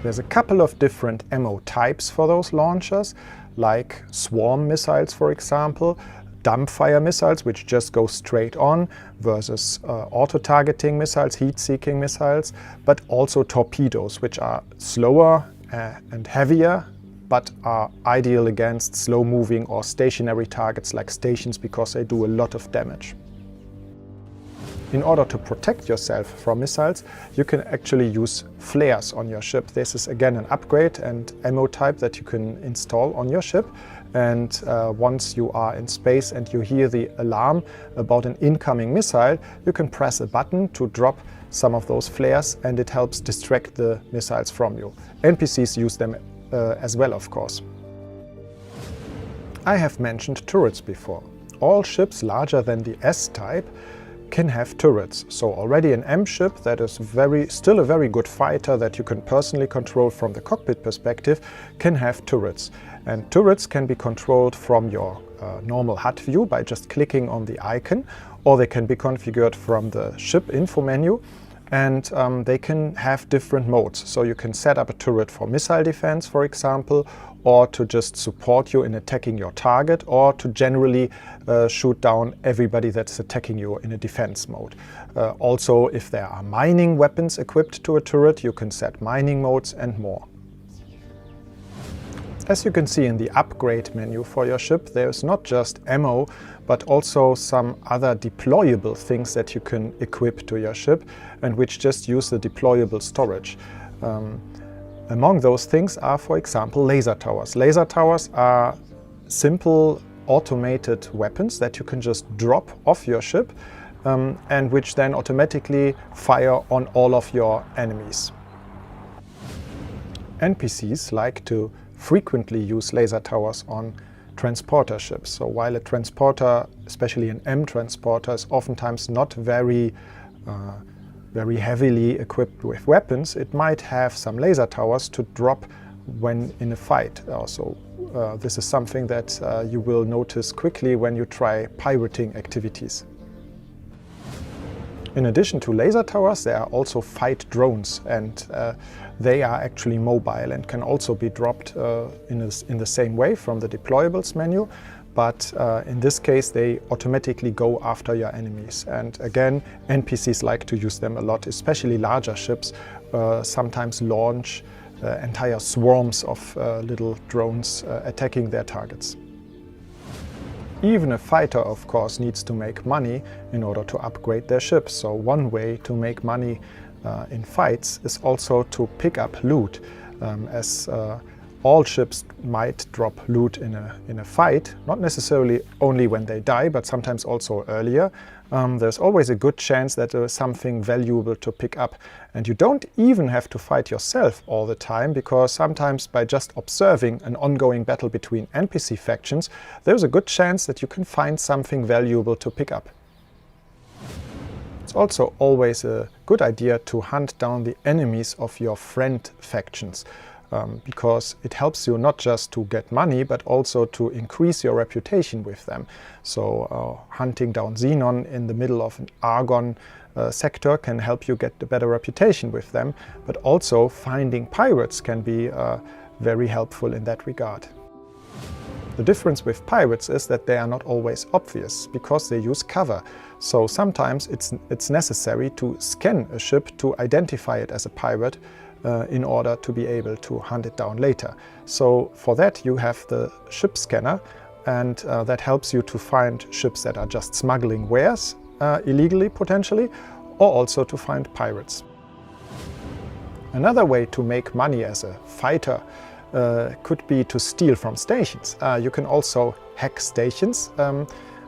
There's a couple of different ammo types for those launchers, like swarm missiles, for example, dumbfire missiles, which just go straight on, versus auto-targeting missiles, heat-seeking missiles, but also torpedoes, which are slower and heavier, but are ideal against slow-moving or stationary targets like stations because they do a lot of damage. In order to protect yourself from missiles, you can actually use flares on your ship. This is again an upgrade and ammo type that you can install on your ship. And once you are in space and you hear the alarm about an incoming missile, you can press a button to drop some of those flares, and it helps distract the missiles from you. NPCs use them as well, of course. I have mentioned turrets before. All ships larger than the S-type can have turrets. So already an M ship that is still a very good fighter that you can personally control from the cockpit perspective can have turrets. And turrets can be controlled from your normal HUD view by just clicking on the icon, or they can be configured from the ship info menu, and they can have different modes. So you can set up a turret for missile defense, for example, or to just support you in attacking your target, or to generally shoot down everybody that's attacking you in a defense mode. Also, if there are mining weapons equipped to a turret, you can set mining modes and more. As you can see in the upgrade menu for your ship, there's not just ammo, but also some other deployable things that you can equip to your ship and which just use the deployable storage. Among those things are, for example, laser towers. Laser towers are simple automated weapons that you can just drop off your ship and which then automatically fire on all of your enemies. NPCs like to frequently use laser towers on transporter ships. So while a transporter, especially an M transporter, is oftentimes not very heavily equipped with weapons, it might have some laser towers to drop when in a fight. Also, this is something that you will notice quickly when you try pirating activities. In addition to laser towers, there are also fight drones, and they are actually mobile and can also be dropped in the same way from the deployables menu, but in this case they automatically go after your enemies. And again, NPCs like to use them a lot, especially larger ships sometimes launch entire swarms of little drones attacking their targets. Even a fighter, of course, needs to make money in order to upgrade their ships. So one way to make money in fights is also to pick up loot, as all ships might drop loot in a fight, not necessarily only when they die, but sometimes also earlier. There's always a good chance that there is something valuable to pick up. And you don't even have to fight yourself all the time, because sometimes by just observing an ongoing battle between NPC factions, there's a good chance that you can find something valuable to pick up. It's also always a good idea to hunt down the enemies of your friend factions, because it helps you not just to get money, but also to increase your reputation with them. So hunting down Xenon in the middle of an Argon sector can help you get a better reputation with them, but also finding pirates can be very helpful in that regard. The difference with pirates is that they are not always obvious, because they use cover. So sometimes it's necessary to scan a ship to identify it as a pirate in order to be able to hunt it down later. So for that you have the ship scanner, and that helps you to find ships that are just smuggling wares illegally potentially, or also to find pirates. Another way to make money as a fighter could be to steal from stations. You can also hack stations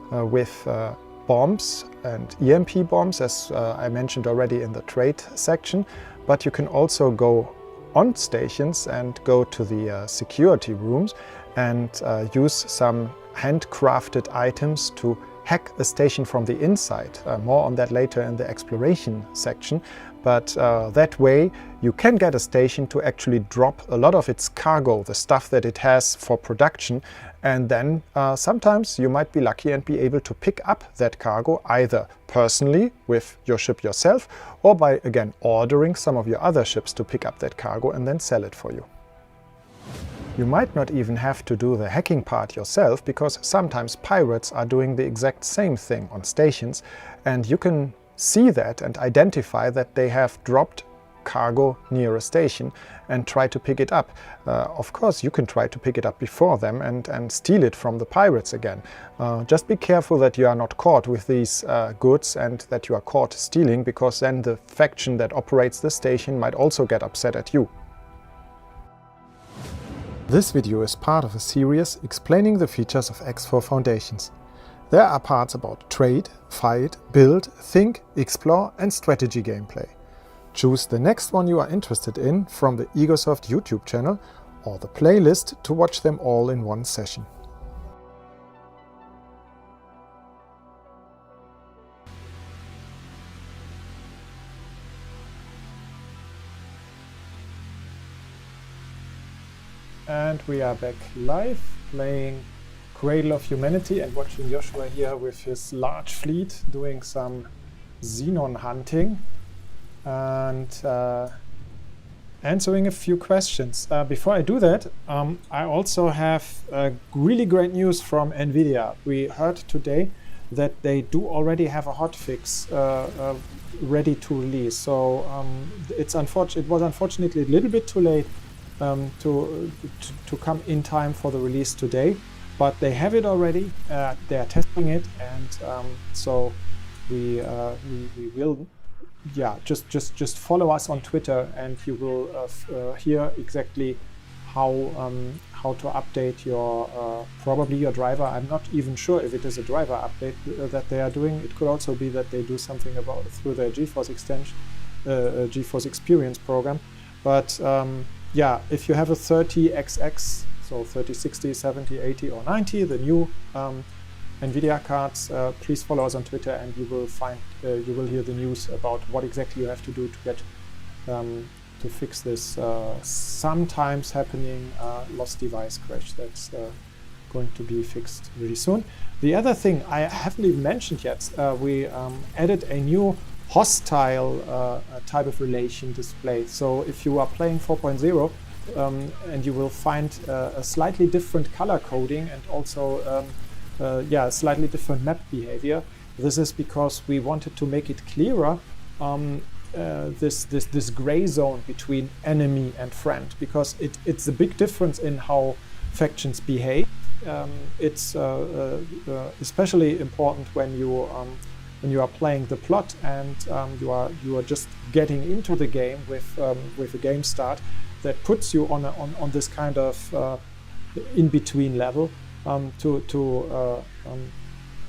with bombs and EMP bombs, as I mentioned already in the trade section. But you can also go on stations and go to the security rooms and use some handcrafted items to hack a station from the inside. More on that later in the exploration section. But that way you can get a station to actually drop a lot of its cargo, the stuff that it has for production, and then sometimes you might be lucky and be able to pick up that cargo either personally with your ship yourself, or by again ordering some of your other ships to pick up that cargo and then sell it for you. You might not even have to do the hacking part yourself, because sometimes pirates are doing the exact same thing on stations, and you can see that and identify that they have dropped cargo near a station and try to pick it up. Of course, you can try to pick it up before them and steal it from the pirates again. Just be careful that you are not caught with these goods and that you are caught stealing, because then the faction that operates the station might also get upset at you. This video is part of a series explaining the features of X4 Foundations. There are parts about trade, fight, build, think, explore and strategy gameplay. Choose the next one you are interested in from the Egosoft YouTube channel or the playlist to watch them all in one session. And we are back live playing Cradle of Humanity and watching Joshua here with his large fleet doing some Xenon hunting and answering a few questions. Before I do that, I also have really great news from NVIDIA. We heard today that they do already have a hotfix ready to release. So it was unfortunately a little bit too late to come in time for the release today, but they have it already. They are testing it, and so we will, just follow us on Twitter, and you will hear exactly how to update your probably your driver. I'm not even sure if it is a driver update that they are doing. It could also be that they do something about it through their GeForce extension, GeForce Experience program. But if you have a 30XX, so 3060, 70, 80, or 90, the new NVIDIA cards, please follow us on Twitter, and you will hear the news about what exactly you have to do to get to fix this sometimes happening lost device crash that's going to be fixed really soon. The other thing I haven't even mentioned yet, we added a new hostile type of relation display. So if you are playing 4.0, and you will find a slightly different color coding and also slightly different map behavior. This is because we wanted to make it clearer, this gray zone between enemy and friend, because it's a big difference in how factions behave. It's especially important when you are playing the plot and you are just getting into the game with a game start that puts you on this kind of in-between level to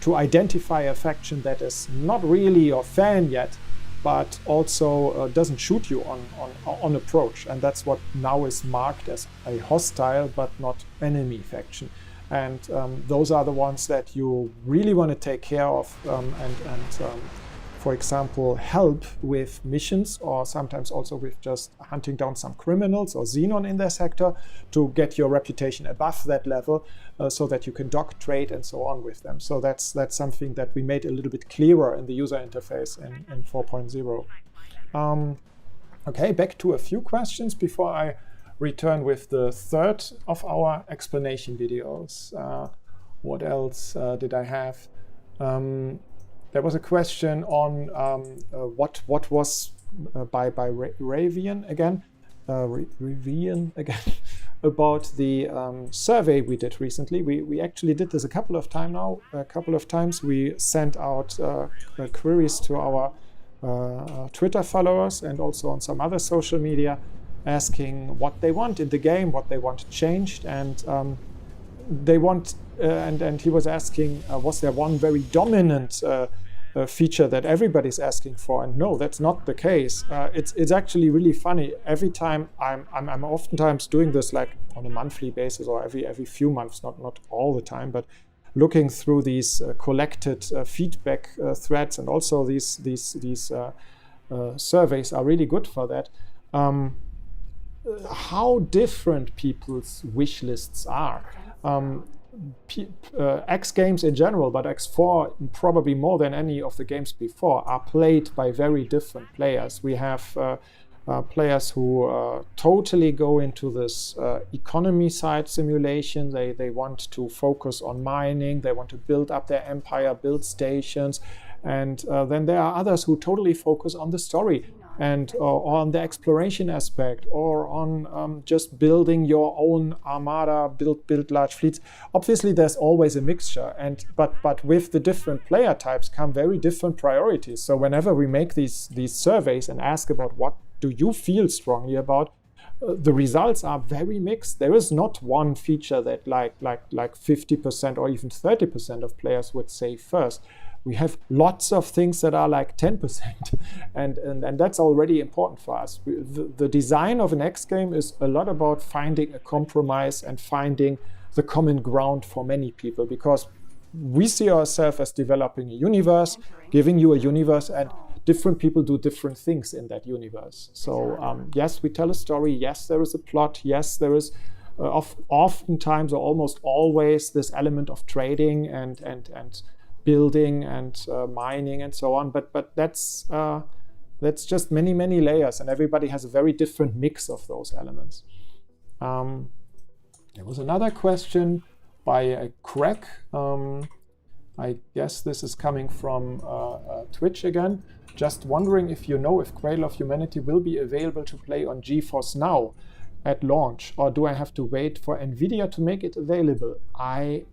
identify a faction that is not really your fan yet, but also doesn't shoot you on approach, and that's what now is marked as a hostile but not enemy faction. And those are the ones that you really want to take care of and for example, help with missions, or sometimes also with just hunting down some criminals or xenon in their sector to get your reputation above that level, so that you can dock, trade, and so on with them. So that's something that we made a little bit clearer in the user interface in 4.0. Okay, back to a few questions before I return with the third of our explanation videos. What else did I have? There was a question on what was by Ravian again, about the survey we did recently. We actually did this a couple of times. We sent out queries to our Twitter followers and also on some other social media, asking what they want in the game, what they want changed, and they want. And he was asking, was there one very dominant feature that everybody's asking for? And no, that's not the case. It's actually really funny. Every time I'm oftentimes doing this like on a monthly basis or every few months, not all the time, but looking through these collected feedback threads, and also these surveys are really good for that. How different people's wish lists are. X games in general, but X4 probably more than any of the games before, are played by very different players. We have players who totally go into this economy side simulation. They want to focus on mining, they want to build up their empire, build stations, and then there are others who totally focus on the story and or on the exploration aspect, or on just building your own armada, build large fleets. Obviously, there's always a mixture, but with the different player types come very different priorities. So whenever we make these surveys and ask about what do you feel strongly about, the results are very mixed. There is not one feature that like 50% or even 30% of players would say first. We have lots of things that are like 10%, and that's already important for us. The design of an X game is a lot about finding a compromise and finding the common ground for many people, because we see ourselves as developing a universe, giving you a universe, and different people do different things in that universe. So yes, we tell a story. Yes, there is a plot. Yes, there is oftentimes or almost always this element of trading and building and mining and so on, but that's just many layers, and everybody has a very different mix of those elements. There was another question by Craig. I guess this is coming from Twitch again. Just wondering if you know if Cradle of Humanity will be available to play on GeForce Now. at launch, or do I have to wait for NVIDIA to make it available? I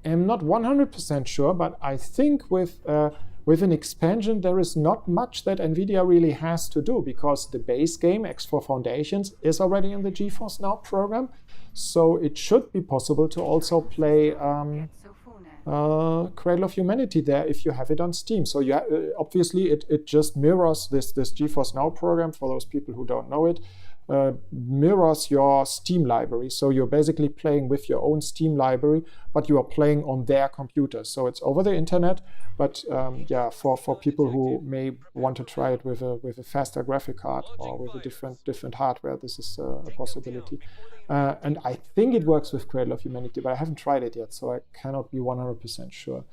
am not 100% sure, but I think with an expansion, there is not much that NVIDIA really has to do, because the base game, X4 Foundations, is already in the GeForce Now program. So it should be possible to also play Cradle of Humanity there if you have it on Steam. So obviously it just mirrors this GeForce Now program, for those people who don't know it. Mirrors your Steam library. So you're basically playing with your own Steam library, but you are playing on their computer. So it's over the internet, but yeah, for people who may want to try it with a faster graphic card or with a different hardware, this is a possibility. And I think it works with Cradle of Humanity, but I haven't tried it yet, so I cannot be 100% sure.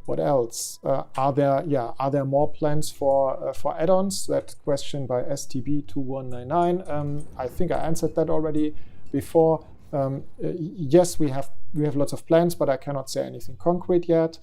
What else? Are there more plans for add-ons? That question by STB2199. I think I answered that already before. Yes, we have lots of plans, but I cannot say anything concrete yet.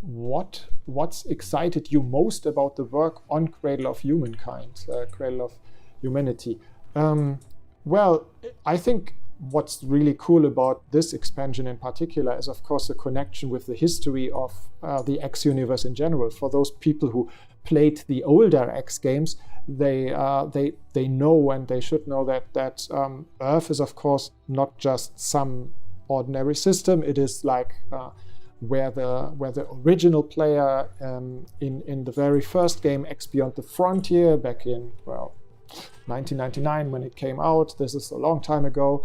What's excited you most about the work on Cradle of Humankind, Cradle of Humanity? Well, I think what's really cool about this expansion in particular is, of course, the connection with the history of the X universe in general. For those people who played the older X games, they know, and they should know, that Earth is, of course, not just some ordinary system. It is like where the original player in the very first game, X Beyond the Frontier, back in 1999 when it came out. This is a long time ago.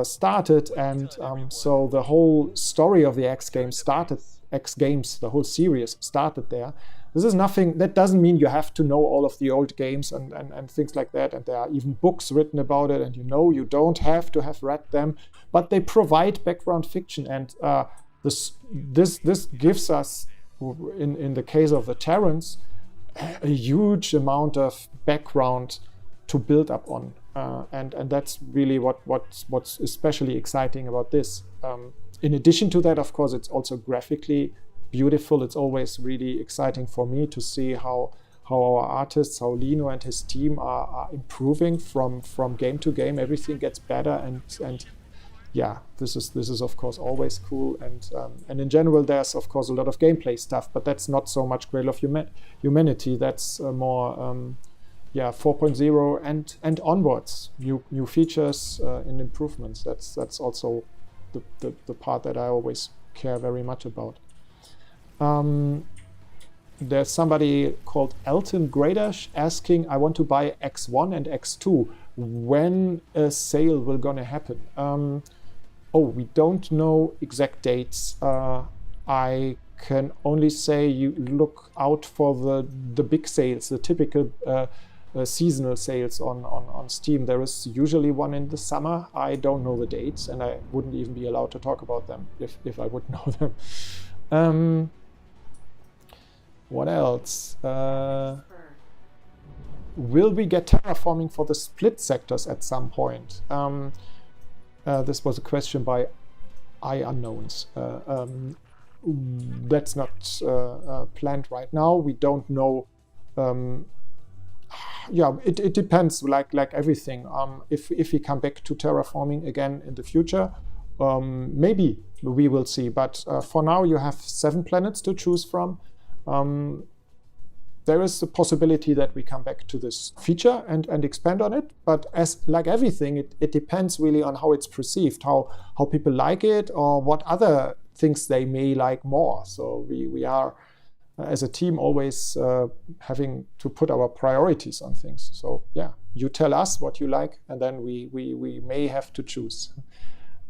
Started, and so the whole story of the X Games, the whole series started there. This is nothing, that doesn't mean you have to know all of the old games and things like that, and there are even books written about it, and you don't have to have read them, but they provide background fiction, and this gives us, in the case of the Terrans, a huge amount of background to build up on. And that's really what's especially exciting about this. In addition to that, of course, it's also graphically beautiful. It's always really exciting for me to see how our artists, how Lino and his team are improving from game to game. Everything gets better, and yeah, this is of course always cool. And in general, there's of course a lot of gameplay stuff, but that's not so much Cradle of Humanity. That's more 4.0 and onwards, new features and improvements. That's also the part that I always care very much about. There's somebody called Elton Gradash asking, I want to buy X1 and X2. When a sale will gonna happen? We don't know exact dates. I can only say you look out for the big sales, the typical seasonal sales on Steam. There is usually one in the summer. I don't know the dates, and I wouldn't even be allowed to talk about them if I would know them. What else? Will we get terraforming for the split sectors at some point? This was a question by Unknowns. That's not planned right now. We don't know. It depends, like everything. If we come back to terraforming again in the future, maybe we will see. But for now, you have 7 planets to choose from. There is a possibility that we come back to this feature and expand on it. But as like everything, it depends really on how it's perceived, how people like it, or what other things they may like more. So we are, as a team, always having to put our priorities on things. So yeah, you tell us what you like, and then we may have to choose.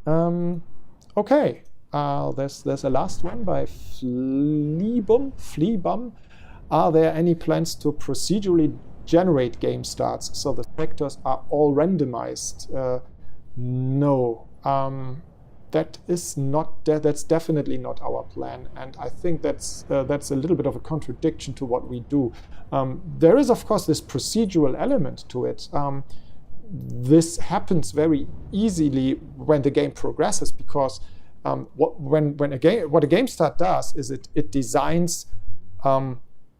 Okay, there's a last one by Fleabum. Are there any plans to procedurally generate game starts so the sectors are all randomized? No. That's definitely not our plan, and I think that's a little bit of a contradiction to what we do. There is, of course, this procedural element to it. This happens very easily when the game progresses, because what a game start does is it designs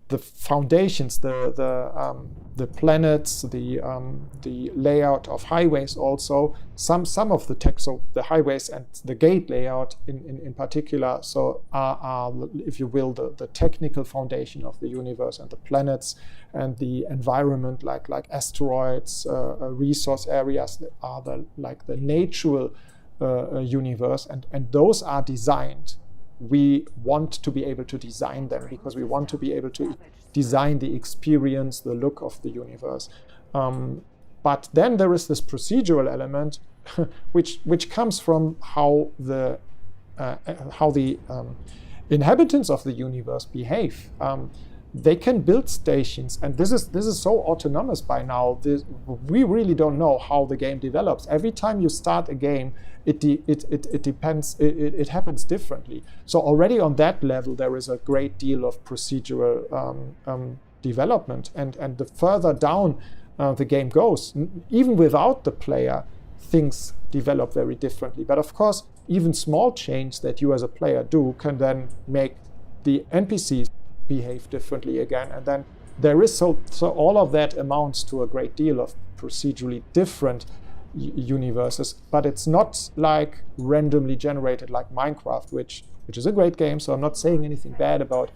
the foundations, the planets, the layout of highways also, some of the tech, so the highways and the gate layout in particular, so are, if you will, the technical foundation of the universe, and the planets and the environment like asteroids, resource areas that are the natural universe, and those are designed. We want to be able to design them because we want to be able to design the experience, the look of the universe. But then there is this procedural element, which comes from how the inhabitants of the universe behave. They can build stations, and this is so autonomous by now. We really don't know how the game develops. Every time you start a game, it depends. It happens differently. So already on that level, there is a great deal of procedural development, and the further down the game goes, even without the player, things develop very differently. But of course, even small changes that you as a player do can then make the NPCs behave differently again, and then there is so all of that amounts to a great deal of procedurally different universes. But it's not like randomly generated like Minecraft, which is a great game, so I'm not saying anything bad about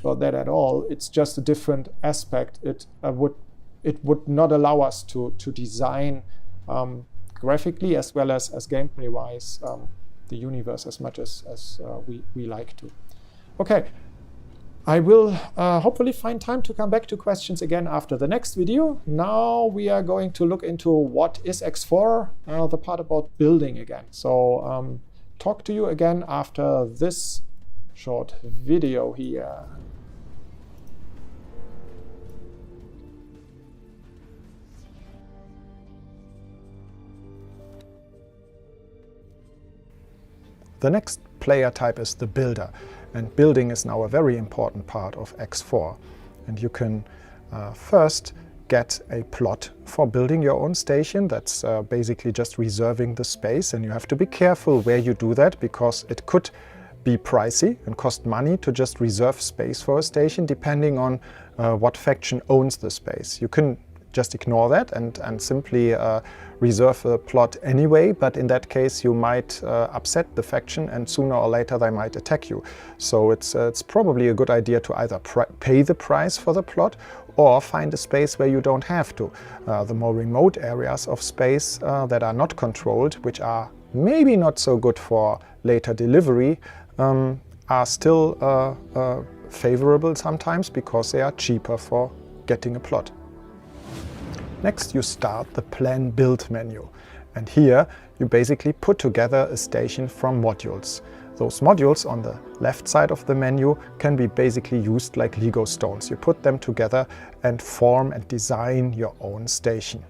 that at all. It's just a different aspect. It would not allow us to design graphically as well as gameplay wise the universe as much as we like to. Okay. I will hopefully find time to come back to questions again after the next video. Now we are going to look into what is X4, the part about building again. So talk to you again after this short video here. The next player type is the builder. And building is now a very important part of X4. And you can first get a plot for building your own station. That's basically just reserving the space. And you have to be careful where you do that, because it could be pricey and cost money to just reserve space for a station, depending on what faction owns the space. You can just ignore that and simply reserve the plot anyway, but in that case you might upset the faction, and sooner or later they might attack you. So it's probably a good idea to either pay the price for the plot or find a space where you don't have to. The more remote areas of space that are not controlled, which are maybe not so good for later delivery, are still favorable sometimes because they are cheaper for getting a plot. Next, you start the Plan Build menu, and here you basically put together a station from modules. Those modules on the left side of the menu can be basically used like Lego stones. You put them together and form and design your own station.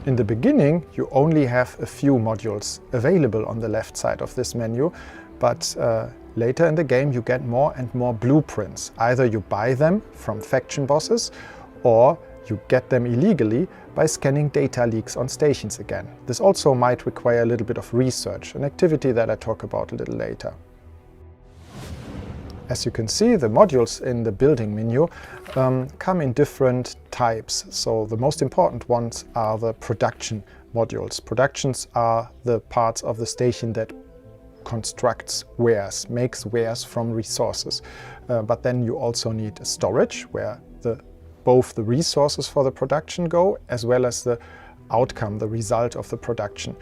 In the beginning, you only have a few modules available on the left side of this menu, but later in the game you get more and more blueprints. Either you buy them from faction bosses, or you get them illegally by scanning data leaks on stations again. This also might require a little bit of research, an activity that I talk about a little later. As you can see, the modules in the building menu come in different types. So the most important ones are the production modules. Productions are the parts of the station that constructs wares, makes wares from resources. But then you also need a storage where both the resources for the production go, as well as the outcome, the result of the production.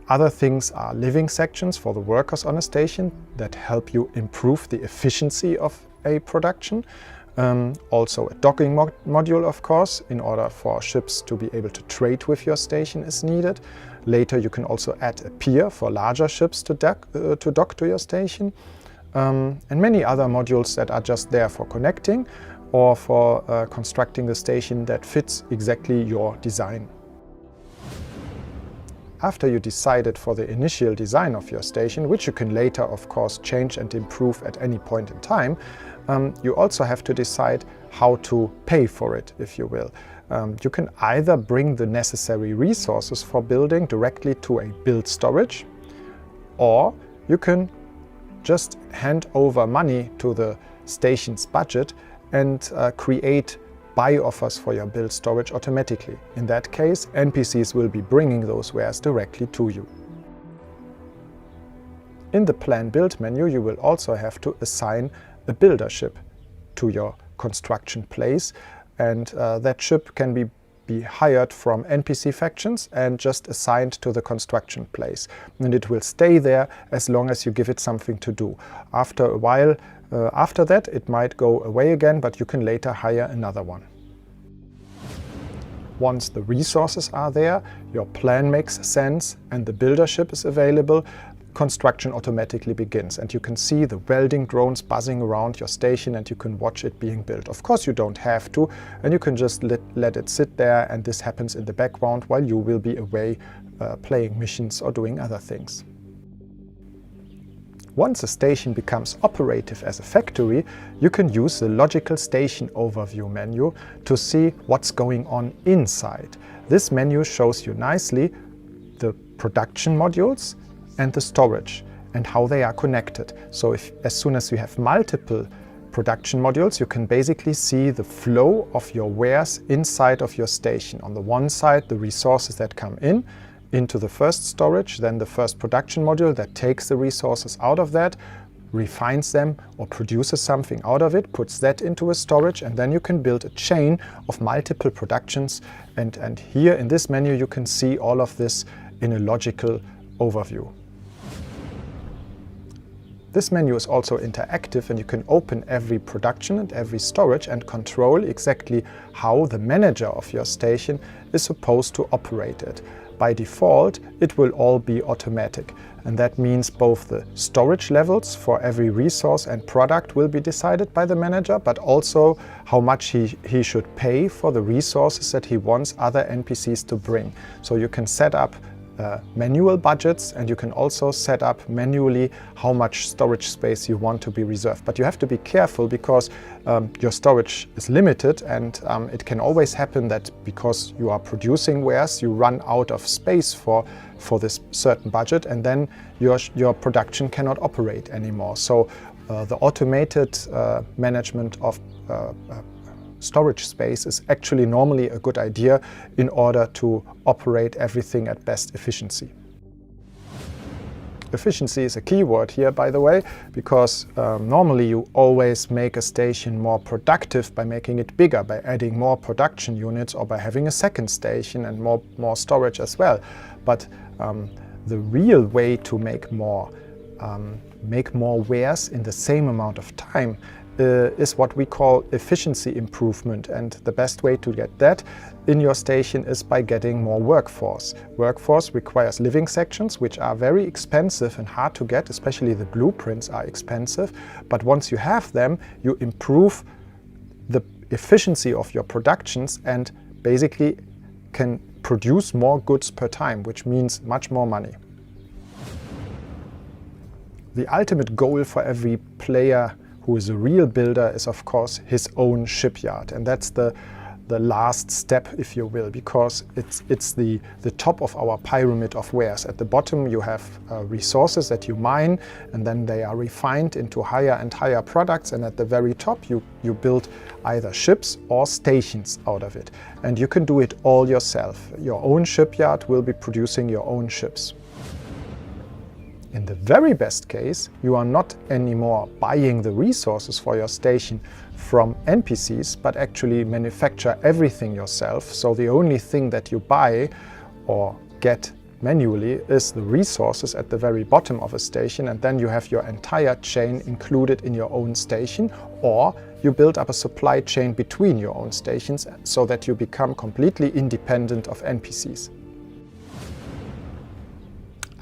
Other things are living sections for the workers on a station that help you improve the efficiency of a production. Also a docking module, of course, in order for ships to be able to trade with your station is needed. Later you can also add a pier for larger ships to dock to your station. And many other modules that are just there for connecting, or for constructing the station that fits exactly your design. After you decided for the initial design of your station, which you can later of course change and improve at any point in time, you also have to decide how to pay for it, if you will. You can either bring the necessary resources for building directly to a build storage, or you can just hand over money to the station's budget and create buy offers for your build storage automatically. In that case, NPCs will be bringing those wares directly to you. In the Plan Build menu, you will also have to assign a builder ship to your construction place, and that ship can be hired from NPC factions and just assigned to the construction place. And it will stay there as long as you give it something to do. After a while, after that, it might go away again, but you can later hire another one. Once the resources are there, your plan makes sense, and the builder ship is available, construction automatically begins, and you can see the welding drones buzzing around your station and you can watch it being built. Of course you don't have to, and you can just let it sit there, and this happens in the background while you will be away playing missions or doing other things. Once a station becomes operative as a factory, you can use the Logical Station Overview menu to see what's going on inside. This menu shows you nicely the production modules and the storage and how they are connected. So as soon as you have multiple production modules, you can basically see the flow of your wares inside of your station. On the one side, the resources that come into the first storage, then the first production module that takes the resources out of that, refines them or produces something out of it, puts that into a storage, and then you can build a chain of multiple productions. And here in this menu you can see all of this in a logical overview. This menu is also interactive, and you can open every production and every storage and control exactly how the manager of your station is supposed to operate it. By default, it will all be automatic, and that means both the storage levels for every resource and product will be decided by the manager, but also how much he should pay for the resources that he wants other NPCs to bring. So you can set up manual budgets, and you can also set up manually how much storage space you want to be reserved. But you have to be careful because your storage is limited, and it can always happen that because you are producing wares, you run out of space for this certain budget, and then your production cannot operate anymore. So the automated management of storage space is actually normally a good idea in order to operate everything at best efficiency. Efficiency is a key word here, by the way, because normally you always make a station more productive by making it bigger, by adding more production units, or by having a second station and more storage as well. But the real way to make more wares in the same amount of time is what we call efficiency improvement, and the best way to get that in your station is by getting more workforce. Workforce requires living sections, which are very expensive and hard to get, especially the blueprints are expensive, but once you have them, you improve the efficiency of your productions and basically can produce more goods per time, which means much more money. The ultimate goal for every player who is a real builder is, of course, his own shipyard, and that's the last step, if you will, because it's the top of our pyramid of wares. At the bottom you have resources that you mine, and then they are refined into higher and higher products, and at the very top you build either ships or stations out of it, and you can do it all yourself. Your own shipyard will be producing your own ships. In the very best case, you are not anymore buying the resources for your station from NPCs, but actually manufacture everything yourself. So the only thing that you buy or get manually is the resources at the very bottom of a station, and then you have your entire chain included in your own station, or you build up a supply chain between your own stations so that you become completely independent of NPCs.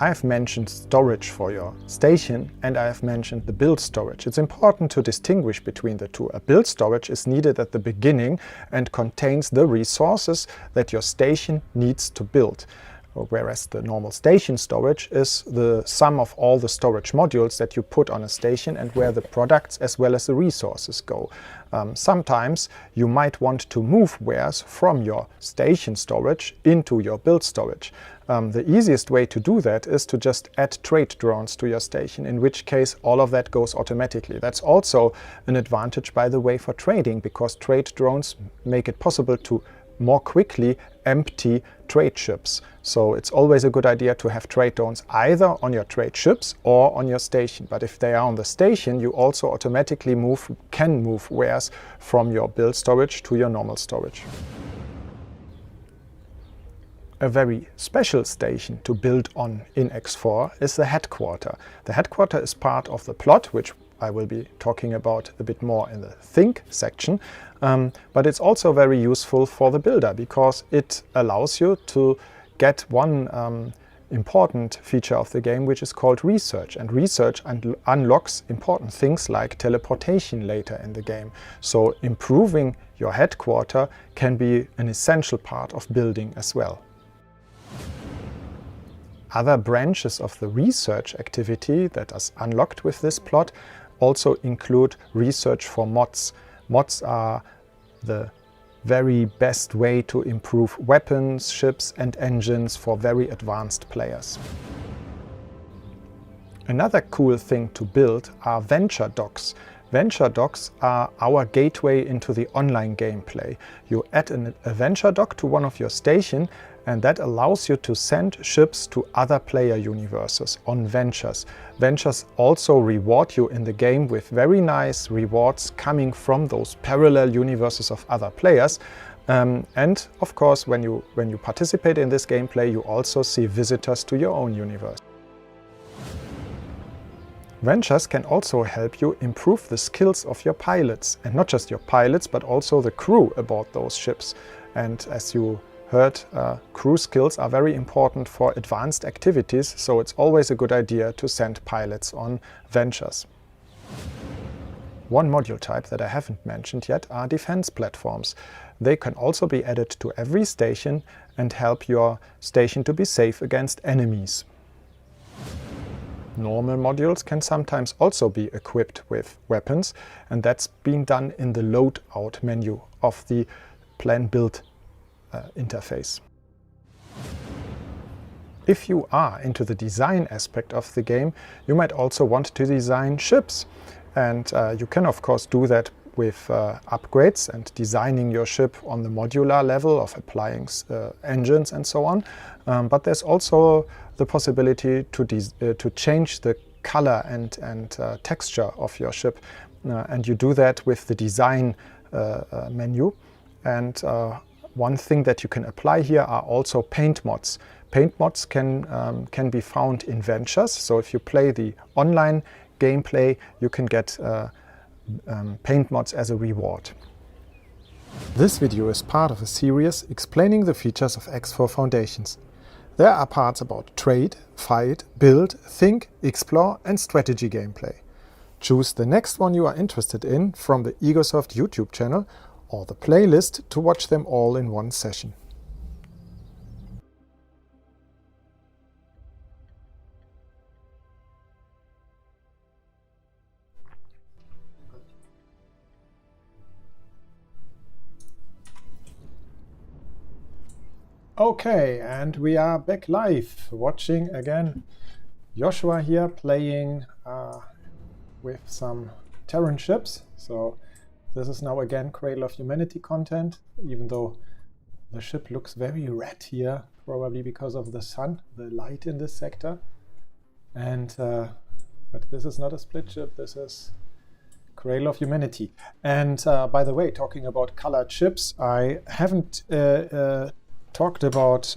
I have mentioned storage for your station, and I have mentioned the build storage. It's important to distinguish between the two. A build storage is needed at the beginning and contains the resources that your station needs to build, whereas the normal station storage is the sum of all the storage modules that you put on a station and where the products as well as the resources go. Sometimes you might want to move wares from your station storage into your build storage. The easiest way to do that is to just add trade drones to your station, in which case all of that goes automatically. That's also an advantage, by the way, for trading, because trade drones make it possible to more quickly empty trade ships. So it's always a good idea to have trade drones either on your trade ships or on your station. But if they are on the station, you also automatically can move wares from your build storage to your normal storage. A very special station to build on in X4 is the headquarter. The headquarter is part of the plot, which I will be talking about a bit more in the think section, but it's also very useful for the builder because it allows you to get one important feature of the game, which is called research, and research unlocks important things like teleportation later in the game. So improving your headquarter can be an essential part of building as well. Other branches of the research activity that is unlocked with this plot also include research for mods. Mods are the very best way to improve weapons, ships and engines for very advanced players. Another cool thing to build are venture docks. Venture docks are our gateway into the online gameplay. You add a venture dock to one of your stations, and that allows you to send ships to other player universes on ventures. Ventures also reward you in the game with very nice rewards coming from those parallel universes of other players. And of course, when you participate in this gameplay, you also see visitors to your own universe. Ventures can also help you improve the skills of your pilots, and not just your pilots, but also the crew aboard those ships. And as you heard, crew skills are very important for advanced activities, so it's always a good idea to send pilots on ventures. One module type that I haven't mentioned yet are defense platforms. They can also be added to every station and help your station to be safe against enemies. Normal modules can sometimes also be equipped with weapons, and that's been done in the loadout menu of the plan build interface. If you are into the design aspect of the game, you might also want to design ships. And you can of course do that with upgrades and designing your ship on the modular level of applying engines and so on. But there's also the possibility to change the color and texture of your ship. And you do that with the design menu. And one thing that you can apply here are also paint mods. Paint mods can be found in ventures. So if you play the online gameplay, you can get paint mods as a reward. This video is part of a series explaining the features of X4 Foundations. There are parts about trade, fight, build, think, explore and strategy gameplay. Choose the next one you are interested in from the Egosoft YouTube channel or the playlist to watch them all in one session. Okay, and we are back live, watching again Joshua here playing with some Terran ships. So this is now again Cradle of Humanity content, even though the ship looks very red here, probably because of the sun, the light in this sector. And but this is not a split ship, this is Cradle of Humanity. And by the way, talking about colored ships, I haven't talked about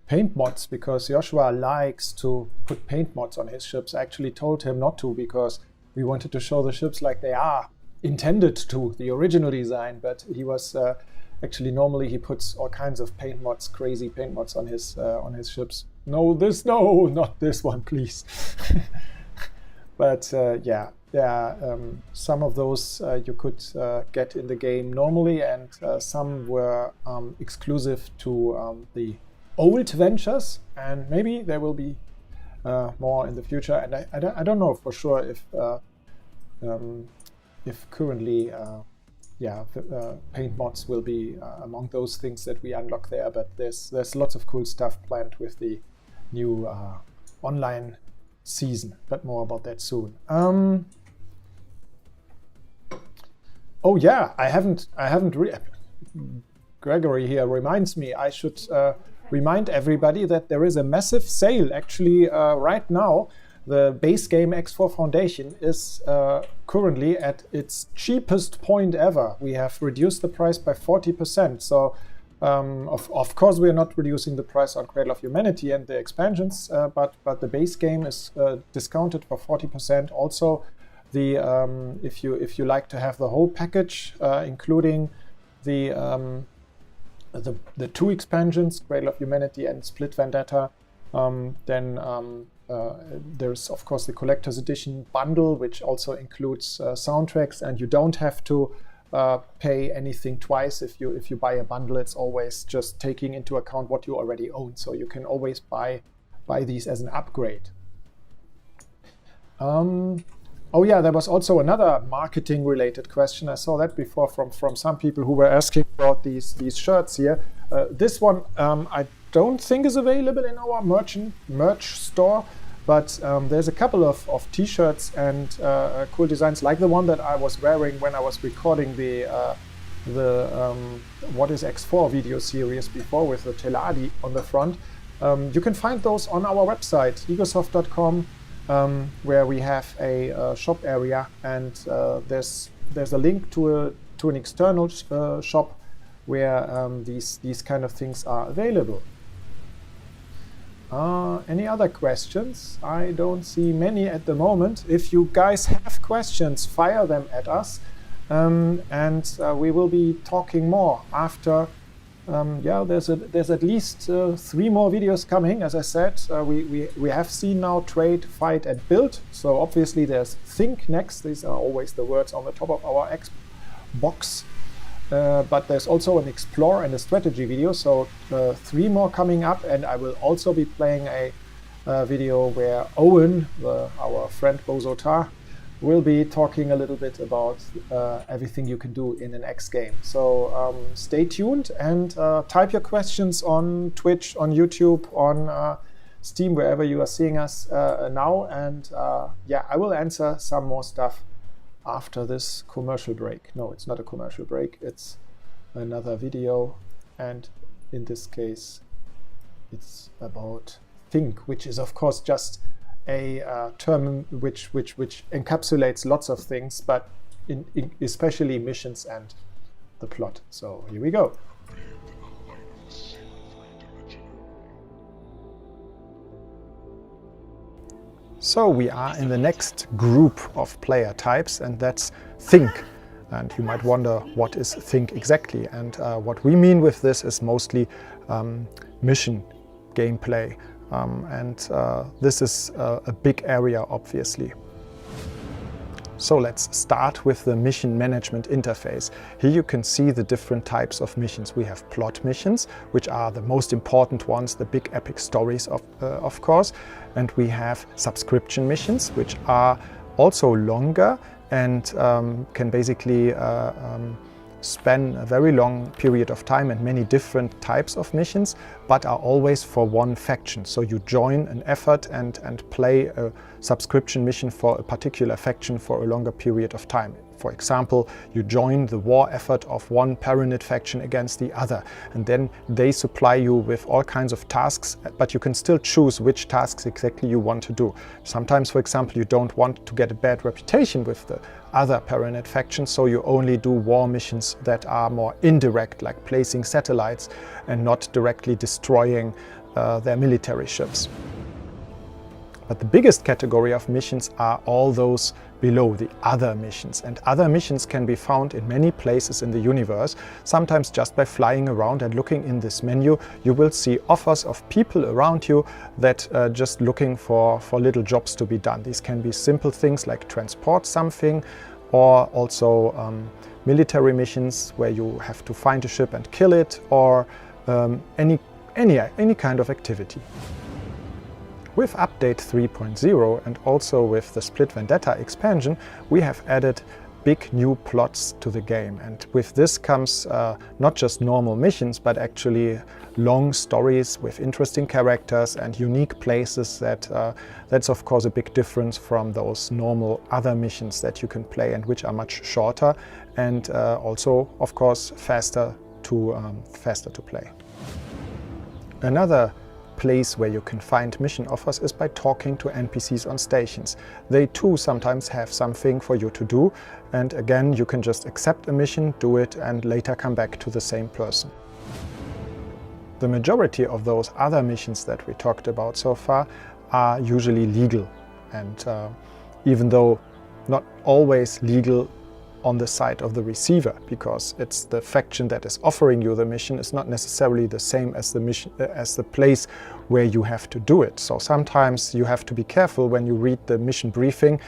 paint mods because Joshua likes to put paint mods on his ships. I actually told him not to because we wanted to show the ships like they are intended to, the original design, but he was actually normally he puts all kinds of paint mods, crazy paint mods on his ships. No, not this one, please. But yeah, there are some of those you could get in the game normally, and some were exclusive to the old ventures, and maybe there will be more in the future. And I don't know for sure if if currently paint mods will be among those things that we unlock there, but there's lots of cool stuff planned with the new online season, but more about that soon. Oh yeah, I haven't Gregory here reminds me I should remind everybody that there is a massive sale actually right now. The base game X4 Foundation is currently at its cheapest point ever. We have reduced the price by 40%. So of course we are not reducing the price on Cradle of Humanity and the expansions, but the base game is discounted for 40%. Also, the if you like to have the whole package, including the 2 expansions, Cradle of Humanity and Split Vendetta, then there's of course the collector's edition bundle, which also includes soundtracks, and you don't have to pay anything twice. If you buy a bundle, it's always just taking into account what you already own, so you can always buy these as an upgrade. Oh yeah, there was also another marketing related question. I saw that before from some people who were asking about these shirts here. This one I don't think is available in our merch store, but there's a couple of t-shirts and cool designs like the one that I was wearing when I was recording the What is X4 video series before, with the Teladi on the front. You can find those on our website, egosoft.com, where we have a shop area, and there's a link to an external shop where these kind of things are available. Any other questions? I don't see many at the moment. If you guys have questions, fire them at us, and we will be talking more after. There's at least 3 more videos coming. As I said, we have seen now Trade, Fight, and Build. So obviously there's Think next. These are always the words on the top of our Xbox. But there's also an Explore and a Strategy video. So 3 more coming up, and I will also be playing a video where Owen, our friend Bozotar, will be talking a little bit about everything you can do in an X game. So stay tuned and type your questions on Twitch, on YouTube, on Steam, wherever you are seeing us now. And I will answer some more stuff after this commercial break. No, it's not a commercial break. It's another video. And in this case, it's about Think, which is of course just a term which encapsulates lots of things, but especially missions and the plot. So here we go. So we are in the next group of player types, and that's Think. And you might wonder, what is Think exactly? And what we mean with this is mostly mission gameplay. This is a big area, obviously. So let's start with the mission management interface. Here you can see the different types of missions. We have plot missions, which are the most important ones, the big epic stories of course. And we have subscription missions, which are also longer and can basically span a very long period of time and many different types of missions, but are always for one faction. So you join an effort and play a subscription mission for a particular faction for a longer period of time. For example, you join the war effort of one Paranid faction against the other, and then they supply you with all kinds of tasks, but you can still choose which tasks exactly you want to do. Sometimes, for example, you don't want to get a bad reputation with the other Paranid faction, so you only do war missions that are more indirect, like placing satellites and not directly destroying their military ships. But the biggest category of missions are all those below, the other missions. And other missions can be found in many places in the universe. Sometimes just by flying around and looking in this menu, you will see offers of people around you that are just looking for little jobs to be done. These can be simple things like transport something, or also military missions where you have to find a ship and kill it, or any kind of activity. With update 3.0 and also with the Split Vendetta expansion, we have added big new plots to the game. And with this comes not just normal missions, but actually long stories with interesting characters and unique places. That's of course a big difference from those normal other missions that you can play, and which are much shorter and also of course faster to play. Another place where you can find mission offers is by talking to NPCs on stations. They too sometimes have something for you to do, and again you can just accept a mission, do it, and later come back to the same person. The majority of those other missions that we talked about so far are usually legal, and even though not always legal on the side of the receiver, because it's the faction that is offering you the mission is not necessarily the same as the mission as the place where you have to do it. So sometimes you have to be careful when you read the mission briefing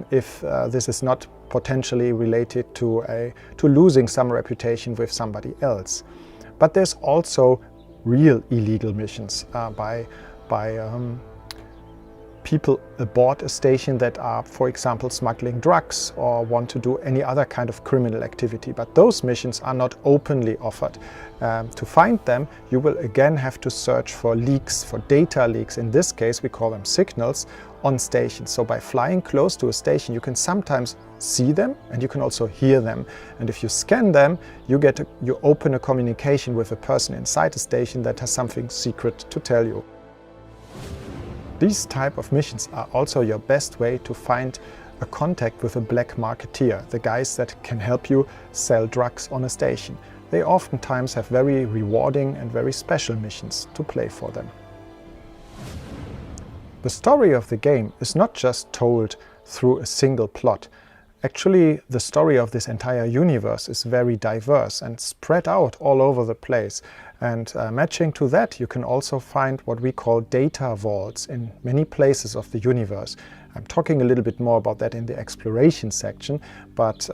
if this is not potentially related to losing some reputation with somebody else. But there's also real illegal missions by people aboard a station that are, for example, smuggling drugs or want to do any other kind of criminal activity. But those missions are not openly offered. To find them, you will again have to search for leaks, for data leaks. In this case, we call them signals on stations. So by flying close to a station, you can sometimes see them and you can also hear them. And if you scan them, you open a communication with a person inside the station that has something secret to tell you. These type of missions are also your best way to find a contact with a black marketeer, the guys that can help you sell drugs on a station. They oftentimes have very rewarding and very special missions to play for them. The story of the game is not just told through a single plot. Actually, the story of this entire universe is very diverse and spread out all over the place. And matching to that, you can also find what we call data vaults in many places of the universe. I'm talking a little bit more about that in the exploration section, but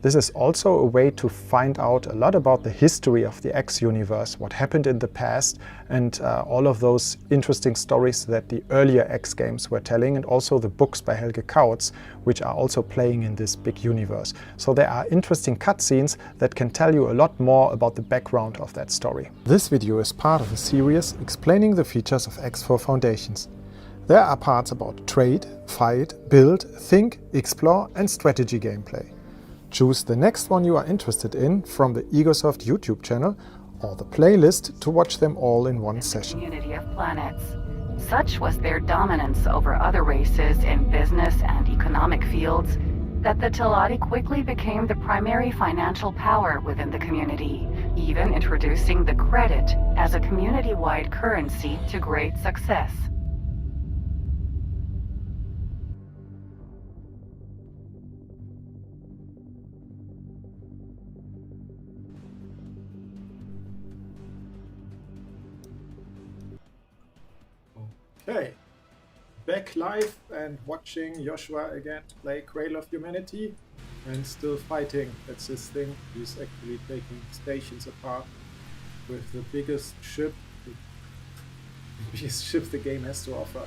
this is also a way to find out a lot about the history of the X universe, what happened in the past, and all of those interesting stories that the earlier X games were telling, and also the books by Helge Kautz, which are also playing in this big universe. So there are interesting cutscenes that can tell you a lot more about the background of that story. This video is part of a series explaining the features of X4 Foundations. There are parts about trade, fight, build, think, explore and strategy gameplay. Choose the next one you are interested in from the Egosoft YouTube channel or the playlist to watch them all in one session. Community of planets. Such was their dominance over other races in business and economic fields that the Teladi quickly became the primary financial power within the community, even introducing the credit as a community-wide currency to great success. Okay, back live and watching Joshua again play Cradle of Humanity and still fighting. That's his thing. He's actually taking stations apart with the biggest ship the game has to offer,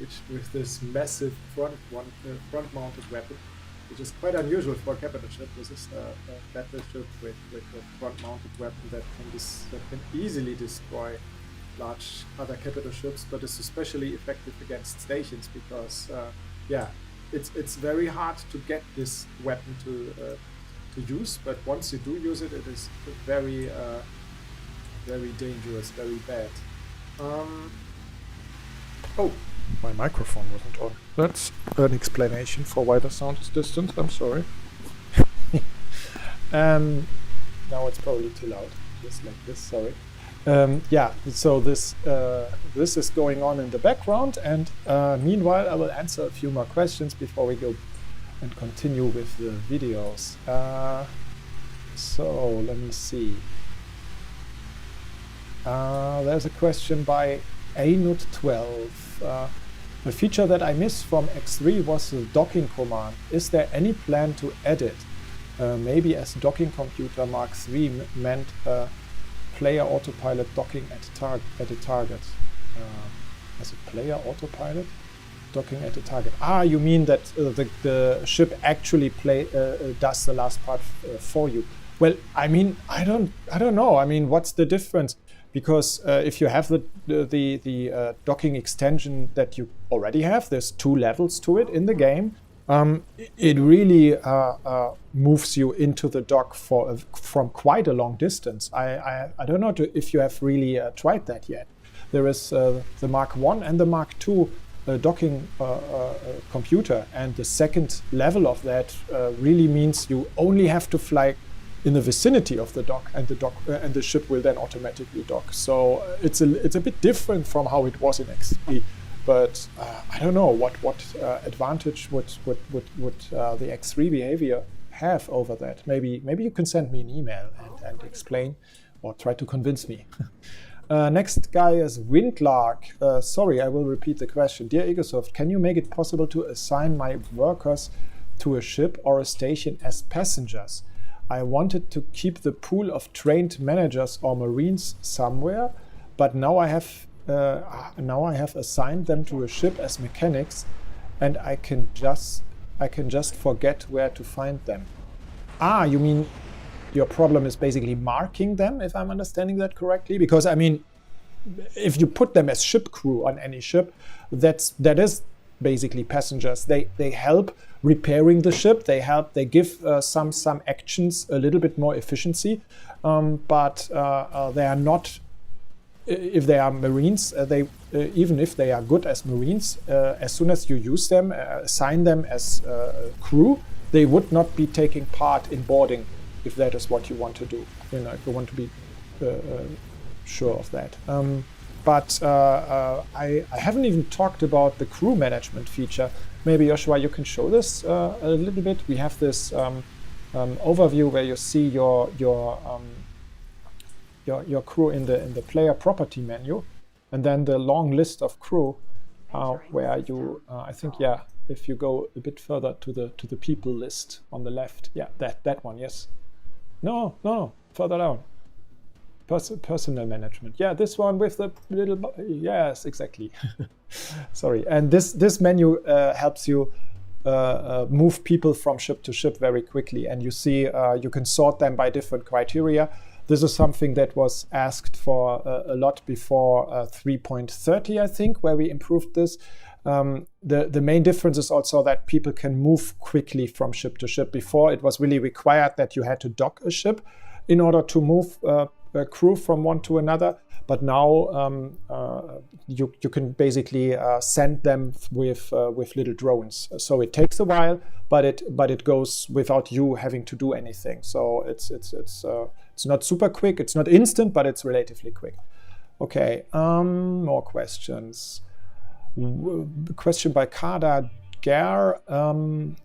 which with this massive front-mounted weapon, which is quite unusual for a capital ship. This is a battleship with a front-mounted weapon that can easily destroy large other capital ships, but it's especially effective against stations because it's very hard to get this weapon to use, but once you do use it, it is very dangerous, very bad. Oh, my microphone wasn't on. That's an explanation for why the sound is distant. I'm sorry. Now it's probably too loud, just like this. Sorry. So this is going on in the background, and meanwhile I will answer a few more questions before we go and continue with the videos. So let me see. There's a question by Anut12. A feature that I missed from X3 was the docking command. Is there any plan to add it? Maybe as docking computer Mark III meant player autopilot docking at a target. As a player autopilot? docking at the target. You mean that the ship actually does the last part for you? Well, I mean, I don't know. I mean, what's the difference? Because if you have the docking extension that you already have, there's 2 levels to it in the game. It really moves you into the dock from quite a long distance. I don't know if you have really tried that yet. There is the Mark I and the Mark II docking computer, and the second level of that really means you only have to fly in the vicinity of the dock, and the ship will then automatically dock. So it's a bit different from how it was in XP. But I don't know what advantage would the X3 behavior have over that. Maybe you can send me an email and explain, or try to convince me. Next guy is Windlark. Sorry, I will repeat the question. Dear Egosoft, can you make it possible to assign my workers to a ship or a station as passengers? I wanted to keep the pool of trained managers or marines somewhere, but now I have assigned them to a ship as mechanics, and I can just forget where to find them. You mean your problem is basically marking them, if I'm understanding that correctly? Because I mean, if you put them as ship crew on any ship, that is basically passengers. They help repairing the ship. They give some actions a little bit more efficiency, but they are not. If they are Marines, even if they are good as Marines, as soon as you use them, assign them as crew, they would not be taking part in boarding, if that is what you want to do. If you want to be sure of that. But I haven't even talked about the crew management feature. Maybe Joshua, you can show this a little bit. We have this overview where you see your crew in the player property menu, and then the long list of crew where you I think if you go a bit further to the people list on the left, that one, yes, no, further down, personnel management, this one with the little, yes, exactly. Sorry. And this menu helps you move people from ship to ship very quickly, and you see you can sort them by different criteria. This is something that was asked for a lot before 3.30, I think, where we improved this. The main difference is also that people can move quickly from ship to ship. Before, it was really required that you had to dock a ship in order to move a crew from one to another. But now you can basically send them with little drones. So it takes a while, but it goes without you having to do anything. So it's not super quick. It's not instant, but it's relatively quick. Okay, more questions. Question by Kada Ger.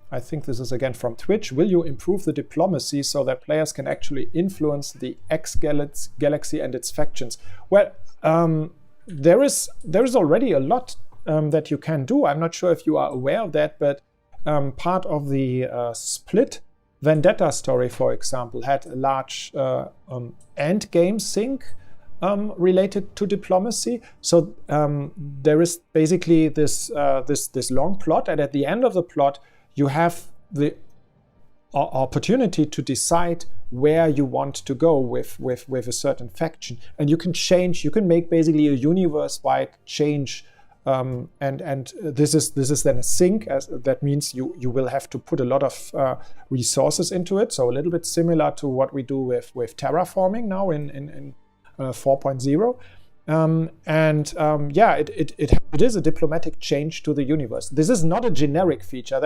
I think this is again from Twitch. Will you improve the diplomacy so that players can actually influence the X Galaxy and its factions? Well, there is already a lot that you can do. I'm not sure if you are aware of that, but part of the Split Vendetta story, for example, had a large end game sync related to diplomacy. So there is basically this long plot, and at the end of the plot, you have the opportunity to decide where you want to go with a certain faction, and you can make basically a universe-wide change. And this is then a sync, as that means you will have to put a lot of resources into it. So a little bit similar to what we do with terraforming now in 4.0. It is a diplomatic change to the universe. This is not a generic feature,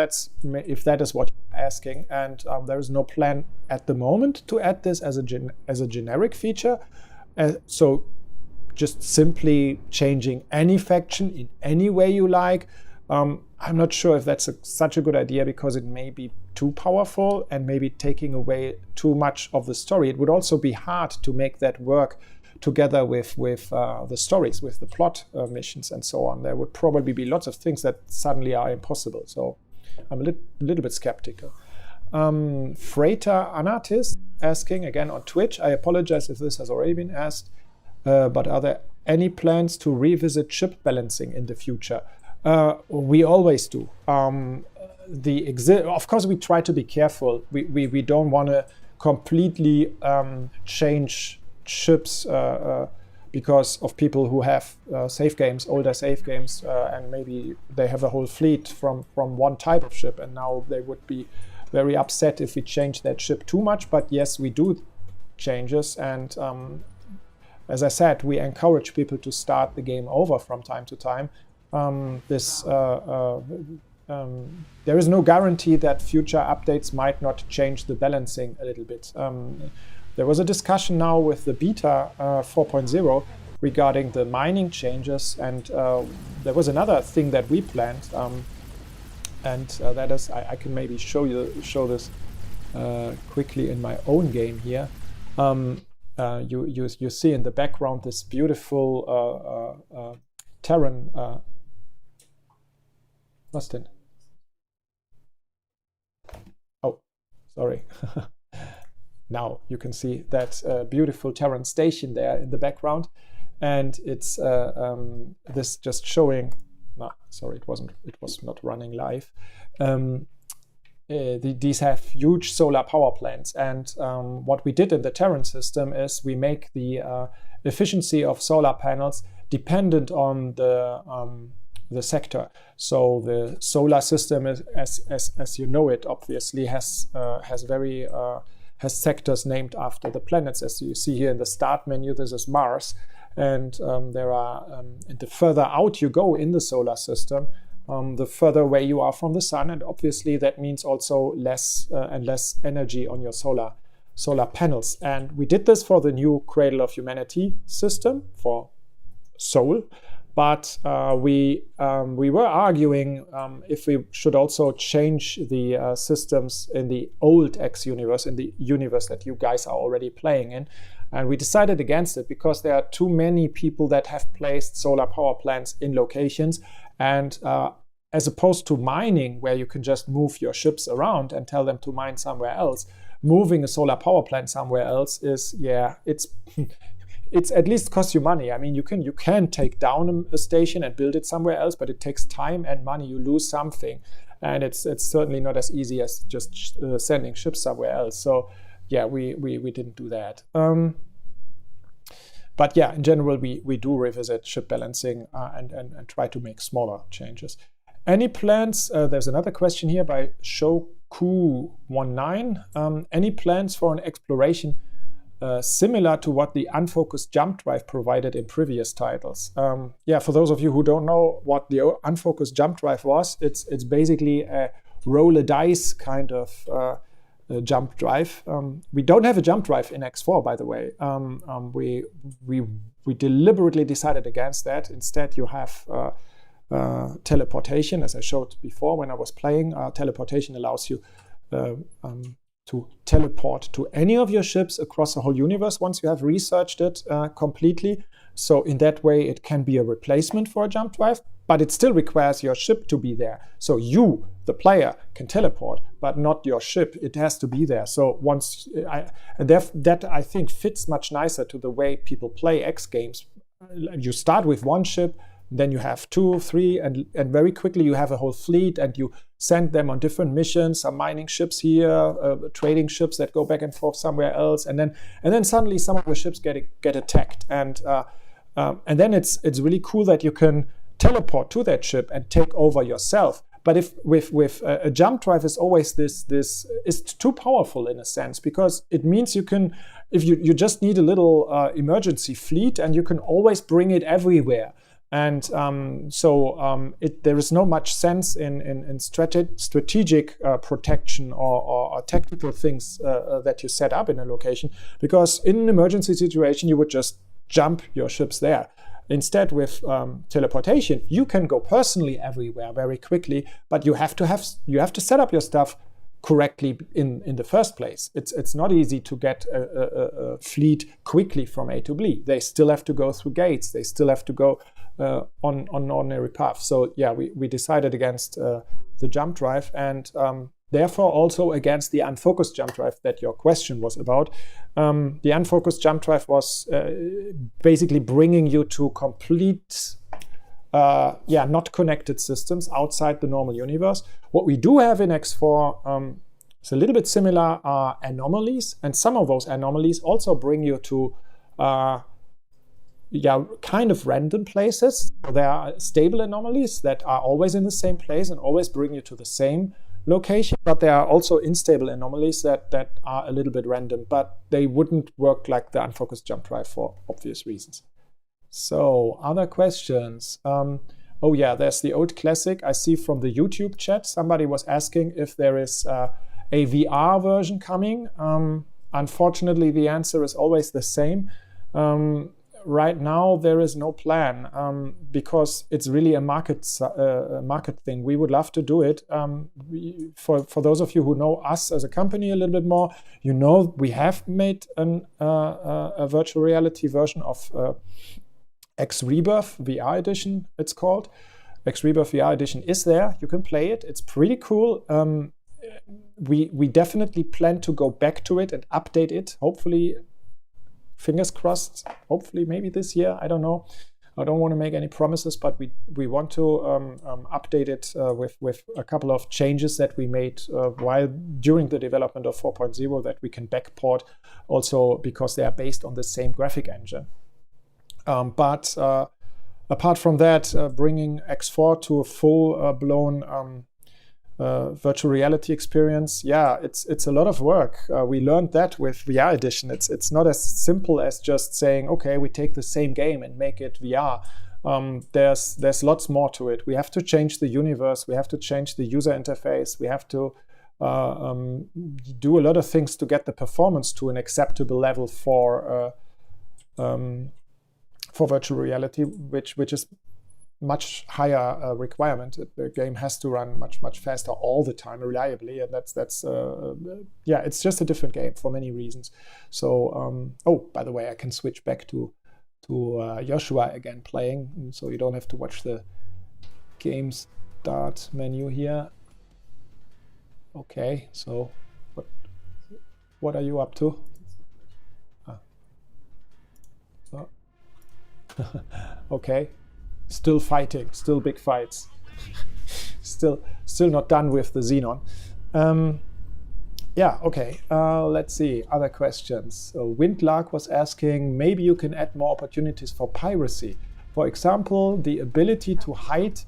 if that is what you're asking, and there is no plan at the moment to add this as a generic feature. So just simply changing any faction in any way you like, I'm not sure if that's such a good idea, because it may be too powerful and maybe taking away too much of the story. It would also be hard to make that work together with the stories, with the plot missions and so on. There would probably be lots of things that suddenly are impossible. So I'm a little bit skeptical. Freighter Anatis asking again on Twitch. I apologize if this has already been asked, but are there any plans to revisit ship balancing in the future? We always do. Of course, we try to be careful. We don't want to completely change ships because of people who have save games, older save games, and maybe they have a whole fleet from one type of ship, and now they would be very upset if we change that ship too much. But yes, we do changes, and as I said, we encourage people to start the game over from time to time. There is no guarantee that future updates might not change the balancing a little bit. There was a discussion now with the beta 4.0 regarding the mining changes, and there was another thing that we planned, and that is, I can maybe show this quickly in my own game here. You see in the background this beautiful Terran. Was denn? Oh, sorry. Now you can see that beautiful Terran station there in the background, and it's this just showing. No, sorry, it was not running live. These have huge solar power plants, and what we did in the Terran system is we make the efficiency of solar panels dependent on the sector. So the solar system, as you know it, obviously has sectors named after the planets. As you see here in the start menu, this is Mars, and there are. And the further out you go in the solar system, the further away you are from the sun, and obviously that means also less and less energy on your solar panels. And we did this for the new Cradle of Humanity system for Sol. But we were arguing if we should also change the systems in the old X universe, in the universe that you guys are already playing in. And we decided against it because there are too many people that have placed solar power plants in locations. And as opposed to mining, where you can just move your ships around and tell them to mine somewhere else, moving a solar power plant somewhere else is, it's at least costs you money. I mean, you can take down a station and build it somewhere else, but it takes time and money. You lose something, and it's certainly not as easy as just sending ships somewhere else. So yeah, we didn't do that. But yeah, in general, we do revisit ship balancing and try to make smaller changes. Any plans? There's another question here by Shoku19. Any plans for an exploration similar to what the unfocused jump drive provided in previous titles? Yeah, for those of you who don't know what the unfocused jump drive was, it's basically a roll a dice kind of jump drive. We don't have a jump drive in X4, by the way. We deliberately decided against that. Instead, you have teleportation, as I showed before when I was playing. Teleportation allows you to teleport to any of your ships across the whole universe once you have researched it completely. So in that way, it can be a replacement for a jump drive, but it still requires your ship to be there. So you, the player, can teleport, but not your ship. It has to be there. So that I think fits much nicer to the way people play X games. You start with one ship, then you have 2, 3, and very quickly you have a whole fleet, and you send them on different missions. Some mining ships here, trading ships that go back and forth somewhere else, and then suddenly some of the ships get attacked, and then it's really cool that you can teleport to that ship and take over yourself. But if with a jump drive is always this is too powerful in a sense, because it means you can, if you just need a little emergency fleet, and you can always bring it everywhere. And there is no much sense in strategic protection or technical things that you set up in a location, because in an emergency situation you would just jump your ships there. Instead, with teleportation, you can go personally everywhere very quickly, but you have to set up your stuff correctly in the first place. It's not easy to get a fleet quickly from A to B. They still have to go through gates. They still have to go on ordinary paths. So yeah, we decided against the jump drive, and therefore also against the unfocused jump drive that your question was about. The unfocused jump drive was basically bringing you to complete not connected systems outside the normal universe. What we do have in X4 is a little bit similar, are anomalies, and some of those anomalies also bring you to kind of random places. There are stable anomalies that are always in the same place and always bring you to the same location, but there are also unstable anomalies that are a little bit random, but they wouldn't work like the unfocused jump drive for obvious reasons. So, other questions? Oh yeah, there's the old classic. I see from the YouTube chat, somebody was asking if there is a VR version coming. Unfortunately, the answer is always the same. Right now, there is no plan because it's really a market thing. We would love to do it. For those of you who know us as a company a little bit more, you know we have made a virtual reality version of X Rebirth VR Edition, it's called. X Rebirth VR Edition is there. You can play it. It's pretty cool. We definitely plan to go back to it and update it, hopefully. Fingers crossed, hopefully maybe this year, I don't know. I don't want to make any promises, but we want to update it with a couple of changes that we made while during the development of 4.0 that we can backport also because they are based on the same graphic engine. But apart from that, bringing X4 to a full-blown virtual reality experience, it's a lot of work. We learned that with VR Edition. It's not as simple as just saying, okay, we take the same game and make it VR. There's lots more to it. We have to change the universe. We have to change the user interface. We have to do a lot of things to get the performance to an acceptable level for virtual reality, which is much higher requirement. The game has to run much faster all the time, reliably, and that's it's just a different game for many reasons. So oh, by the way, I can switch back to Joshua again playing, so you don't have to watch the game start menu here. Okay, so what are you up to? So okay. Still fighting, still big fights. still not done with the Xenon. Okay. Let's see, other questions. Windlark was asking, maybe you can add more opportunities for piracy. For example, the ability to hide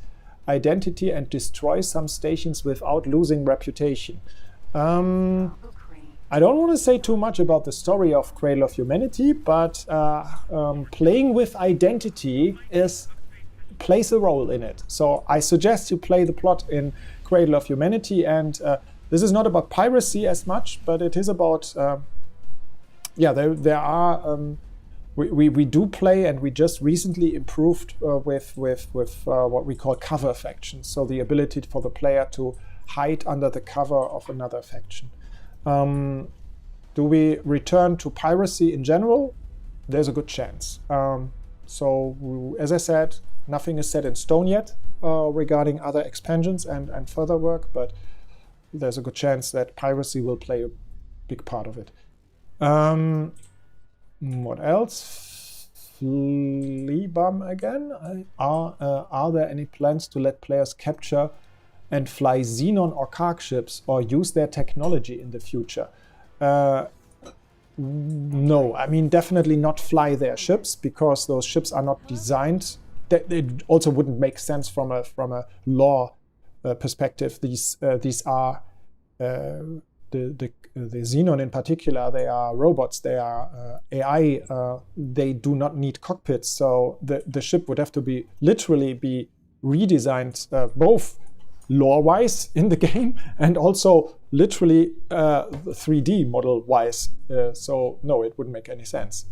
identity and destroy some stations without losing reputation. I don't want to say too much about the story of Cradle of Humanity, but playing with identity plays a role in it. So I suggest you play the plot in Cradle of Humanity, and this is not about piracy as much, but it is about there are we do play, and we just recently improved with what we call cover factions, so the ability for the player to hide under the cover of another faction. Do we return to piracy in general? There's a good chance. So as I said, nothing is set in stone yet regarding other expansions and further work, but there's a good chance that piracy will play a big part of it. What else? Fleabum again. Are there any plans to let players capture and fly Xenon or Karg ships or use their technology in the future? No, I mean definitely not fly their ships, because those ships are not designed. It also wouldn't make sense from a lore perspective. These are the Xenon in particular. They are robots. They are AI. They do not need cockpits. So the ship would have to be literally redesigned, both lore-wise in the game and also literally 3D model-wise. So no, it wouldn't make any sense.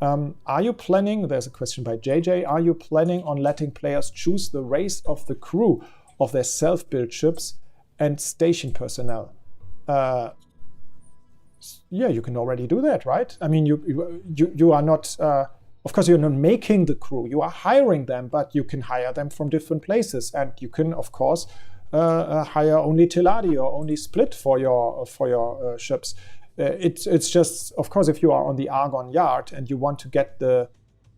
Are you planning, there's a question by JJ, are you planning on letting players choose the race of the crew of their self-built ships and station personnel? Yeah, you can already do that, right? I mean, you are not, of course, you're not making the crew, you are hiring them, but you can hire them from different places, and you can, of course, hire only Teladi or only Split for your ships. It's just, of course, if you are on the Argon Yard and you want to get the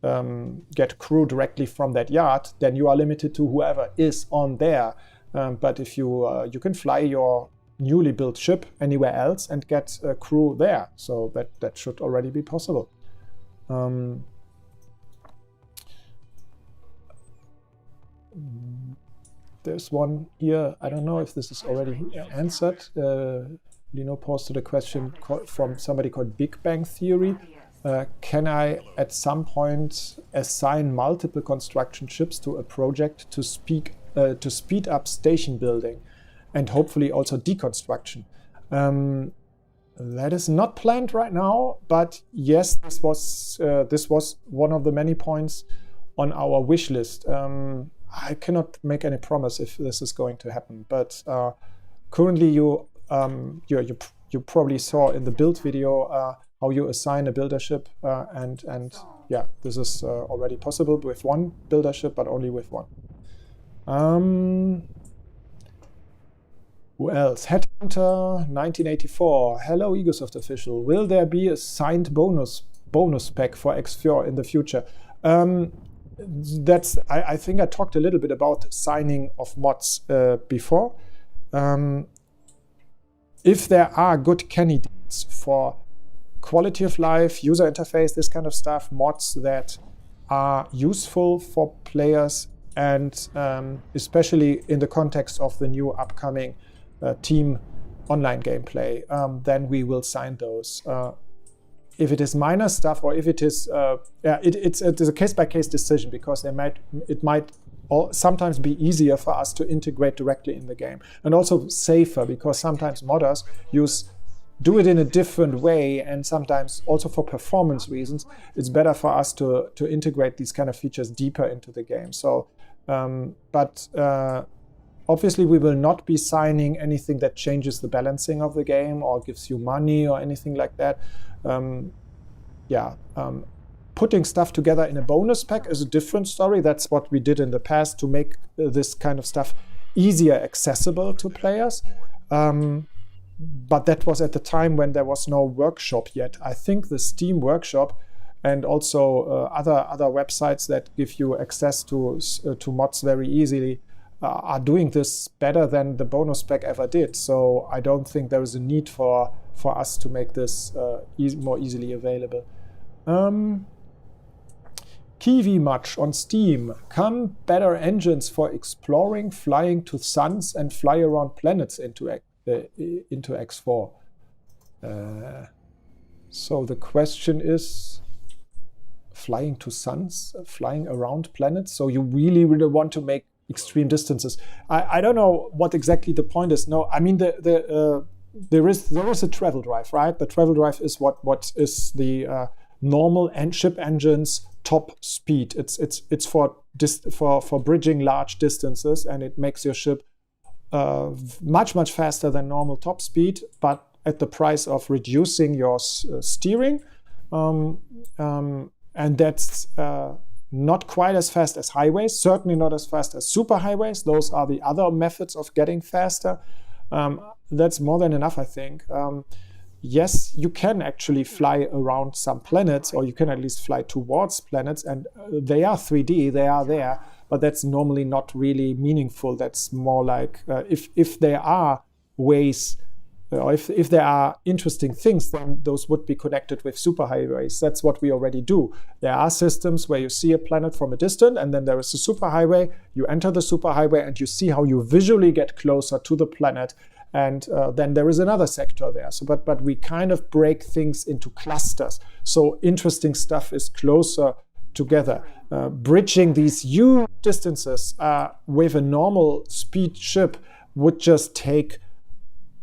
get crew directly from that yard, then you are limited to whoever is on there. But if you can fly your newly built ship anywhere else and get a crew there, so that should already be possible. There's one here. I don't know if this is already answered. Lino posted a question from somebody called Big Bang Theory. Can I at some point assign multiple construction ships to a project to speed up station building and hopefully also deconstruction? That is not planned right now, but yes, this was one of the many points on our wish list. I cannot make any promise if this is going to happen, but currently you probably saw in the build video how you assign a builder ship, and yeah, this is already possible with one builder ship, but only with one. Who else? Headhunter 1984. Hello, Egosoft official. Will there be a signed bonus pack for X4 in the future? I think I talked a little bit about signing of mods before. If there are good candidates for quality of life, user interface, this kind of stuff, mods that are useful for players, and especially in the context of the new upcoming team online gameplay, then we will sign those. If it is minor stuff, or if it is, it's a case-by-case decision, because it might sometimes be easier for us to integrate directly in the game, and also safer, because sometimes modders do it in a different way, and sometimes also for performance reasons, it's better for us to integrate these kind of features deeper into the game. So, but obviously we will not be signing anything that changes the balancing of the game or gives you money or anything like that. Putting stuff together in a bonus pack is a different story. That's what we did in the past to make this kind of stuff easier accessible to players. But that was at the time when there was no workshop yet. I think the Steam workshop and also other websites that give you access to mods very easily are doing this better than the bonus pack ever did. So I don't think there is a need for us to make this more easily available. Kiwi Much on Steam. Come better engines for exploring, flying to suns, and fly around planets into X4. So the question is, flying to suns, flying around planets? So you really want to make extreme distances. I don't know what exactly the point is. No, I mean there is a travel drive, right? The travel drive is what is the normal ship engine's top speed. It's for bridging large distances, and it makes your ship much faster than normal top speed, but at the price of reducing your steering, and that's not quite as fast as highways, certainly not as fast as superhighways. Those are the other methods of getting faster. That's more than enough, I think. Yes, you can actually fly around some planets, or you can at least fly towards planets, and they are 3D, they are there, but that's normally not really meaningful. That's more like if there are ways, or if there are interesting things, then those would be connected with superhighways. That's what we already do. There are systems where you see a planet from a distance, and then there is a superhighway. You enter the superhighway, and you see how you visually get closer to the planet. And then there is another sector there. So, but we kind of break things into clusters. So interesting stuff is closer together. Bridging these huge distances with a normal speed ship would just take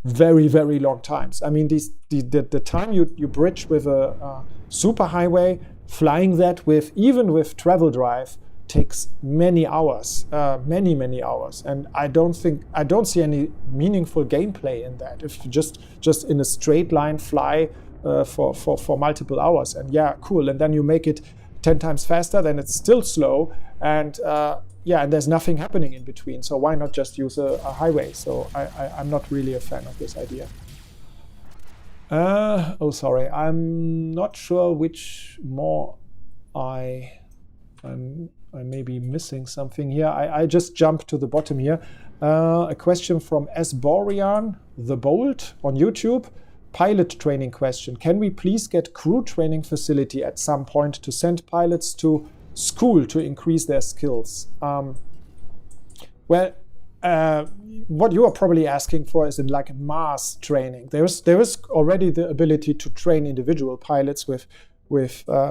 very, very long times. I mean, the time you bridge with a superhighway, flying that even with travel drive, takes many hours, many hours, and I don't see any meaningful gameplay in that. If you just in a straight line fly for multiple hours, and yeah, cool, and then you make it 10 times faster, then it's still slow, and and there's nothing happening in between. So why not just use a highway? So I'm not really a fan of this idea. Sorry, I'm not sure which more I I may be missing something here. I just jumped to the bottom here. A question from S. Borean, The Bold on YouTube. Pilot training question. Can we please get crew training facility at some point to send pilots to school to increase their skills? What you are probably asking for is in like mass training. There is already the ability to train individual pilots with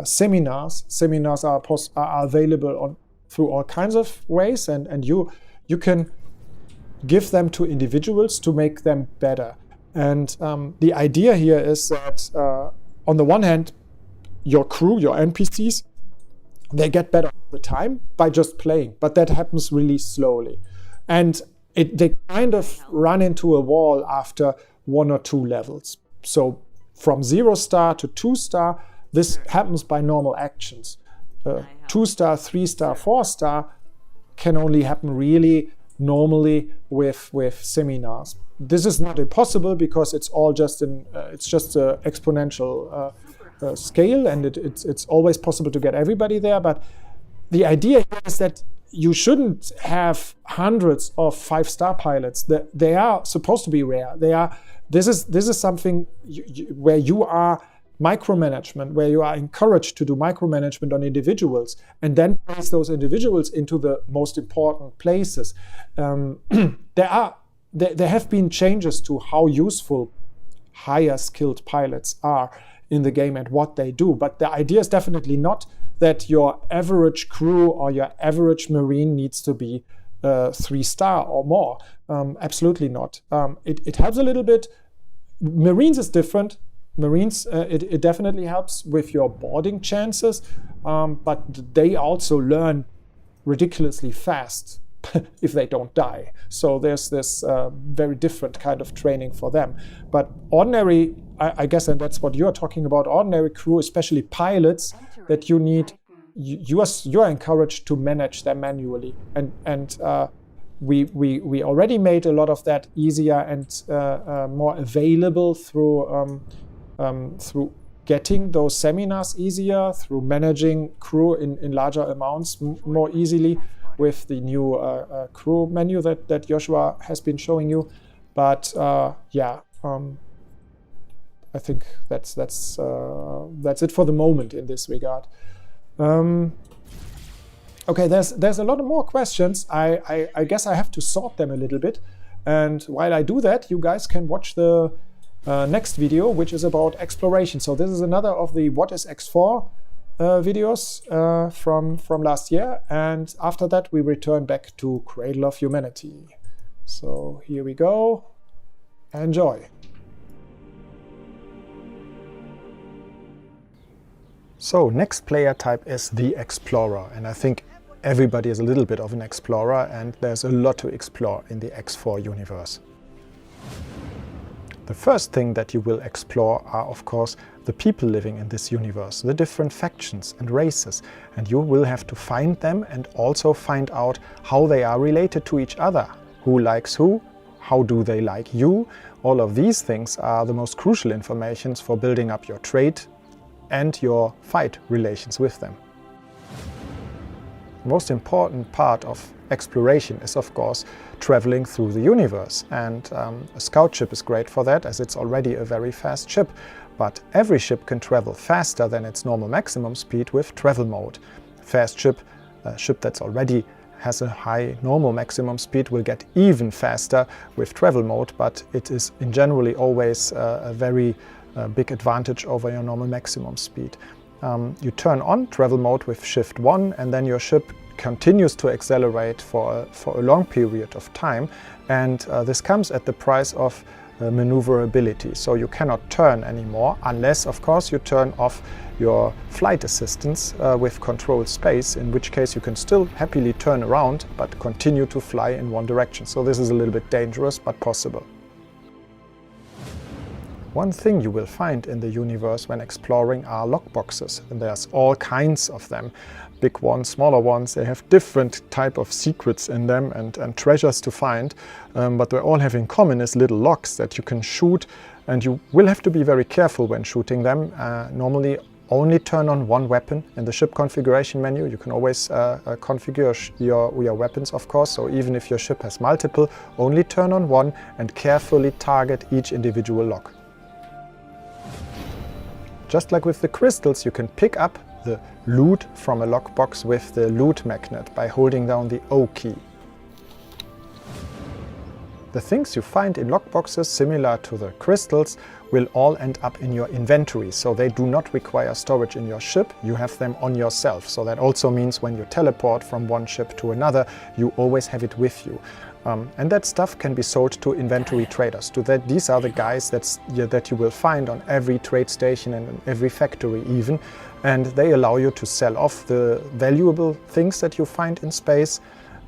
seminars. Seminars are available through all kinds of ways, and you can give them to individuals to make them better. And the idea here is that on the one hand, your crew, your NPCs, they get better all the time by just playing, but that happens really slowly. And they kind of run into a wall after 1 or 2 levels. So from 0 star to 2 star, this happens by normal actions. 2 star, 3 star, 4 star can only happen really normally with seminars. This is not impossible because it's all just it's just an exponential scale, and it's always possible to get everybody there. But the idea here is that you shouldn't have hundreds of 5-star pilots. They are supposed to be rare. This is something where you are micromanagement, where you are encouraged to do micromanagement on individuals and then place those individuals into the most important places. There have been changes to how useful higher skilled pilots are in the game and what they do, but the idea is definitely not that your average crew or your average Marine needs to be 3-star or more. Absolutely not. It helps a little bit. Marines is different. Marines, it definitely helps with your boarding chances, but they also learn ridiculously fast if they don't die. So there's this very different kind of training for them. But ordinary, I guess, and that's what you're talking about, ordinary crew, especially pilots, that you need, you are encouraged to manage them manually. And we already made a lot of that easier and more available through getting those seminars easier, through managing crew in larger amounts more easily with the new crew menu that Joshua has been showing you. But I think that's it for the moment in this regard. Okay, there's a lot of more questions. I guess I have to sort them a little bit. And while I do that, you guys can watch the next video, which is about exploration. So this is another of the What is X4 videos from last year. And after that, we return back to Cradle of Humanity. So here we go. Enjoy. So next player type is the Explorer, and I think everybody is a little bit of an explorer, and there's a lot to explore in the X4 universe. The first thing that you will explore are, of course, the people living in this universe, the different factions and races, and you will have to find them and also find out how they are related to each other. Who likes who? How do they like you? All of these things are the most crucial information for building up your trade and your fight relations with them. The most important part of exploration is, of course, traveling through the universe, and a scout ship is great for that, as it's already a very fast ship. But every ship can travel faster than its normal maximum speed with travel mode. Fast ship, a ship that's already has a high normal maximum speed, will get even faster with travel mode, but it is in generally always a very big advantage over your normal maximum speed. You turn on travel mode with shift 1, and then your ship continues to accelerate for a long period of time, and this comes at the price of maneuverability. So you cannot turn anymore, unless of course you turn off your flight assistance with controlled space, in which case you can still happily turn around but continue to fly in one direction. So this is a little bit dangerous, but possible. One thing you will find in the universe when exploring are lockboxes, and there's all kinds of them. Big ones, smaller ones, they have different type of secrets in them and treasures to find, but they all have in common is little locks that you can shoot, and you will have to be very careful when shooting them. Normally only turn on one weapon in the ship configuration menu. You can always configure your weapons, of course, so even if your ship has multiple, only turn on one and carefully target each individual lock. Just like with the crystals, you can pick up the loot from a lockbox with the loot magnet by holding down the O key. The things you find in lockboxes, similar to the crystals, will all end up in your inventory, so they do not require storage in your ship. You have them on yourself, so that also means when you teleport from one ship to another, you always have it with you. And that stuff can be sold to inventory traders. These are the guys that you will find on every trade station and in every factory even, and they allow you to sell off the valuable things that you find in space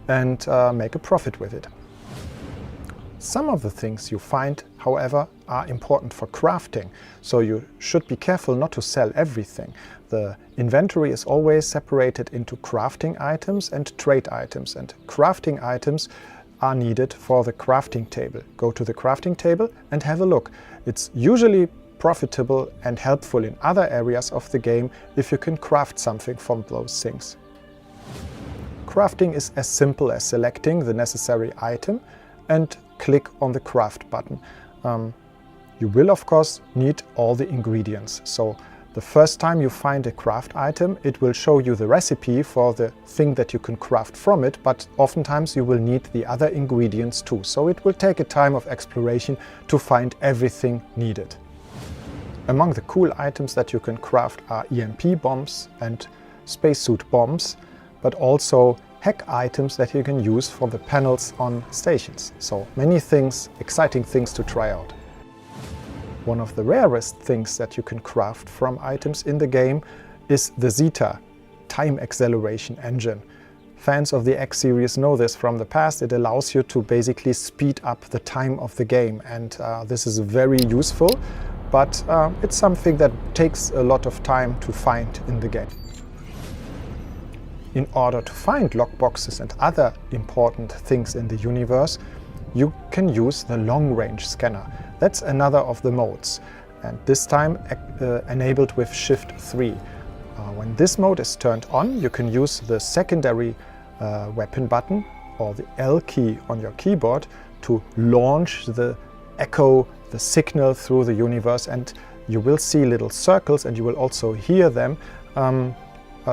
and make a profit with it. Some of the things you find, however, are important for crafting, so you should be careful not to sell everything. The inventory is always separated into crafting items and trade items, and crafting items are needed for the crafting table. Go to the crafting table and have a look. It's usually profitable and helpful in other areas of the game if you can craft something from those things. Crafting is as simple as selecting the necessary item and click on the craft button. You will of course need all the ingredients. So the first time you find a craft item, it will show you the recipe for the thing that you can craft from it, but oftentimes you will need the other ingredients too. So it will take a time of exploration to find everything needed. Among the cool items that you can craft are EMP bombs and spacesuit bombs, but also hack items that you can use for the panels on stations. So many things, exciting things to try out. One of the rarest things that you can craft from items in the game is the Zeta time acceleration engine. Fans of the X series know this from the past. It allows you to basically speed up the time of the game, and this is very useful, but it's something that takes a lot of time to find in the game. In order to find lockboxes and other important things in the universe, you can use the long-range scanner. That's another of the modes, and this time enabled with Shift 3. When this mode is turned on, you can use the secondary weapon button or the L key on your keyboard to launch the echo, the signal through the universe, and you will see little circles and you will also hear them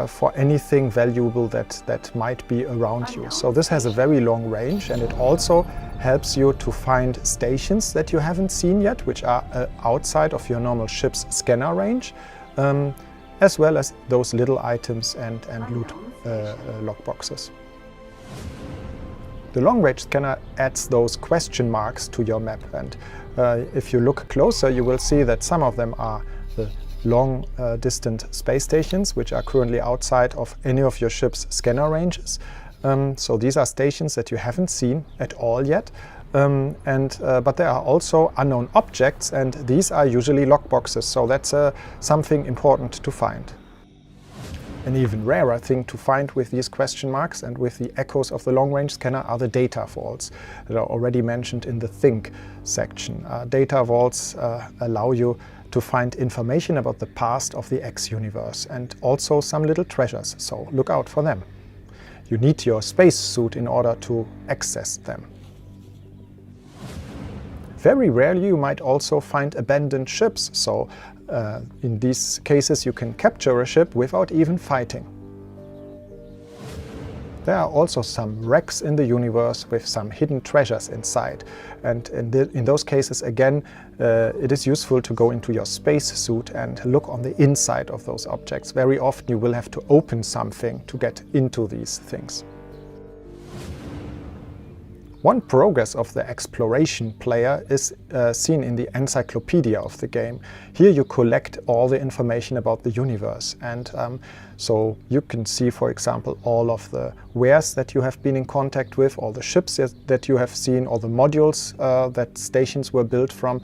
for anything valuable that might be around you. So this has a very long range, and it also helps you to find stations that you haven't seen yet, which are outside of your normal ship's scanner range, as well as those little items and loot lockboxes. The long-range scanner adds those question marks to your map, and if you look closer, you will see that some of them are the long distant space stations, which are currently outside of any of your ship's scanner ranges. So these are stations that you haven't seen at all yet, but there are also unknown objects, and these are usually lockboxes, so that's something important to find. An even rarer thing to find with these question marks and with the echoes of the long-range scanner are the data vaults that are already mentioned in the Think section. Data vaults allow you to find information about the past of the X universe and also some little treasures, so look out for them. You need your spacesuit in order to access them. Very rarely you might also find abandoned ships, so in these cases you can capture a ship without even fighting. There are also some wrecks in the universe with some hidden treasures inside, and in those cases again it is useful to go into your spacesuit and look on the inside of those objects. Very often you will have to open something to get into these things. One progress of the exploration player is seen in the encyclopedia of the game. Here you collect all the information about the universe, and so you can see, for example, all of the wares that you have been in contact with, all the ships that you have seen, all the modules that stations were built from.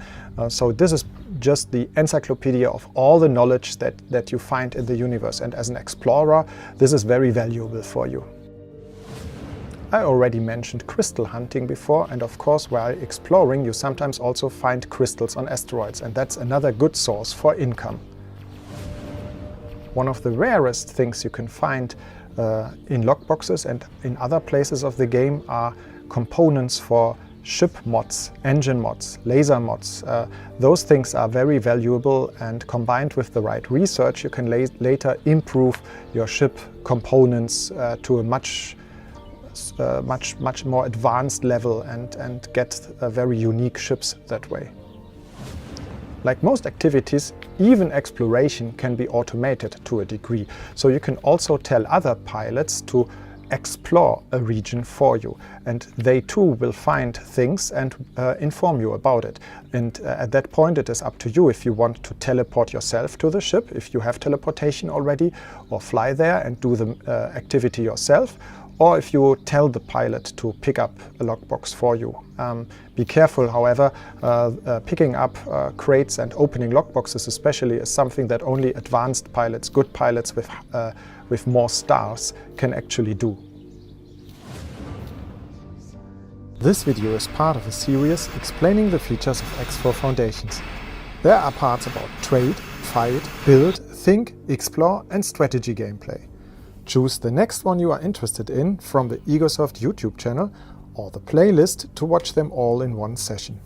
So this is just the encyclopedia of all the knowledge that you find in the universe, and as an explorer this is very valuable for you. I already mentioned crystal hunting before, and of course while exploring you sometimes also find crystals on asteroids, and that's another good source for income. one of the rarest things you can find in lockboxes and in other places of the game are components for ship mods, engine mods, laser mods. Those things are very valuable, and combined with the right research you can later improve your ship components to a much more advanced level and get very unique ships that way. Like most activities, even exploration can be automated to a degree, so you can also tell other pilots to explore a region for you, and they too will find things and inform you about it. And at that point it is up to you if you want to teleport yourself to the ship, if you have teleportation already, or fly there and do the activity yourself, or if you tell the pilot to pick up a lockbox for you. Be careful, however, picking up crates and opening lockboxes especially is something that only advanced pilots, good pilots with more stars, can actually do. This video is part of a series explaining the features of X4 Foundations. There are parts about trade, fight, build, think, explore and strategy gameplay. Choose the next one you are interested in from the Egosoft YouTube channel or the playlist to watch them all in one session.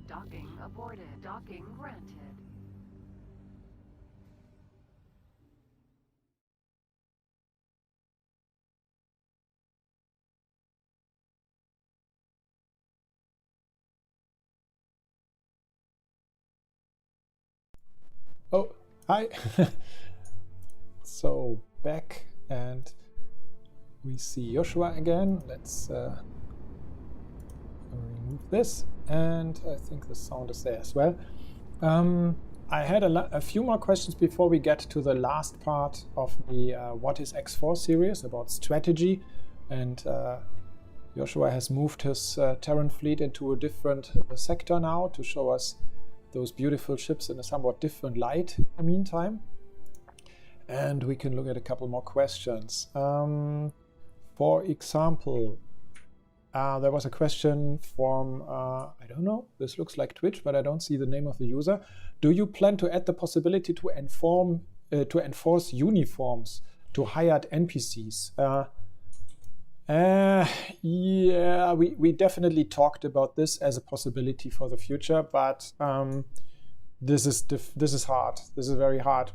Docking aborted. Docking granted. Oh, hi! So back, and we see Joshua again. Let's remove this, and I think the sound is there as well. I had a few more questions before we get to the last part of the What is X4 series about strategy, and Joshua has moved his Terran fleet into a different sector now to show us those beautiful ships in a somewhat different light in the meantime. And we can look at a couple more questions. For example, there was a question from, I don't know, this looks like Twitch, but I don't see the name of the user. Do you plan to add the possibility to enforce uniforms to hired NPCs? Yeah, we definitely talked about this as a possibility for the future, but this is hard. This is very hard.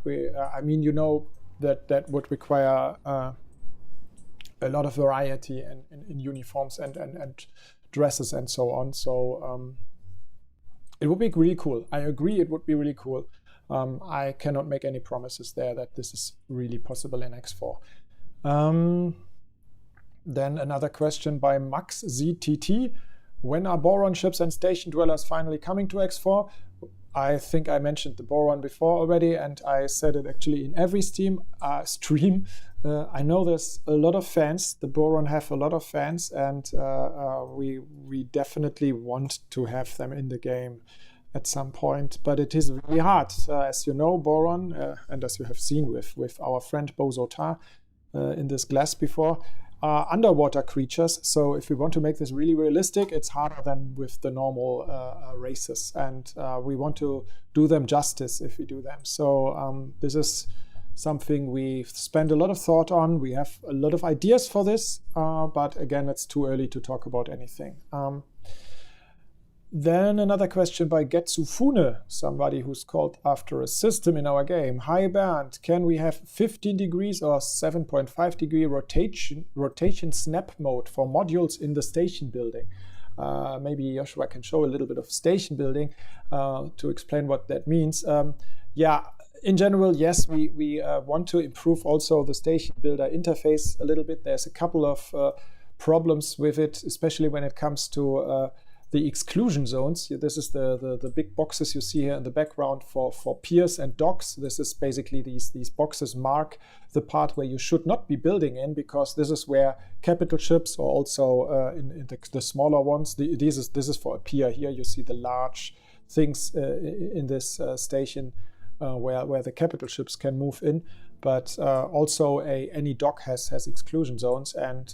I mean, you know that would require a lot of variety in uniforms and dresses and so on. So it would be really cool. I agree, it would be really cool. I cannot make any promises there that this is really possible in X4. Then another question by Max ZTT. When are Boron ships and station dwellers finally coming to X4? I think I mentioned the Boron before already, and I said it actually in every stream. I know there's a lot of fans. The Boron have a lot of fans, and we definitely want to have them in the game at some point. But it is really hard. As you know, Boron, and as you have seen with our friend Bozota in this glass before, are underwater creatures, so if we want to make this really realistic, it's harder than with the normal races, and we want to do them justice if we do them. So this is something we've spent a lot of thought on. We have a lot of ideas for this, but again, it's too early to talk about anything. Then another question by Getsufune, somebody who's called after a system in our game. Hi Bernd, can we have 15 degrees or 7.5 degree rotation snap mode for modules in the station building? Maybe Joshua can show a little bit of station building to explain what that means. Yeah, in general, yes, we want to improve also the station builder interface a little bit. There's a couple of problems with it, especially when it comes to the exclusion zones. This is the big boxes you see here in the background for piers and docks. This is basically these boxes mark the part where you should not be building in, because this is where capital ships, or also in the smaller ones, this is for a pier. Here you see the large things in this station where the capital ships can move in. but also any dock has exclusion zones, and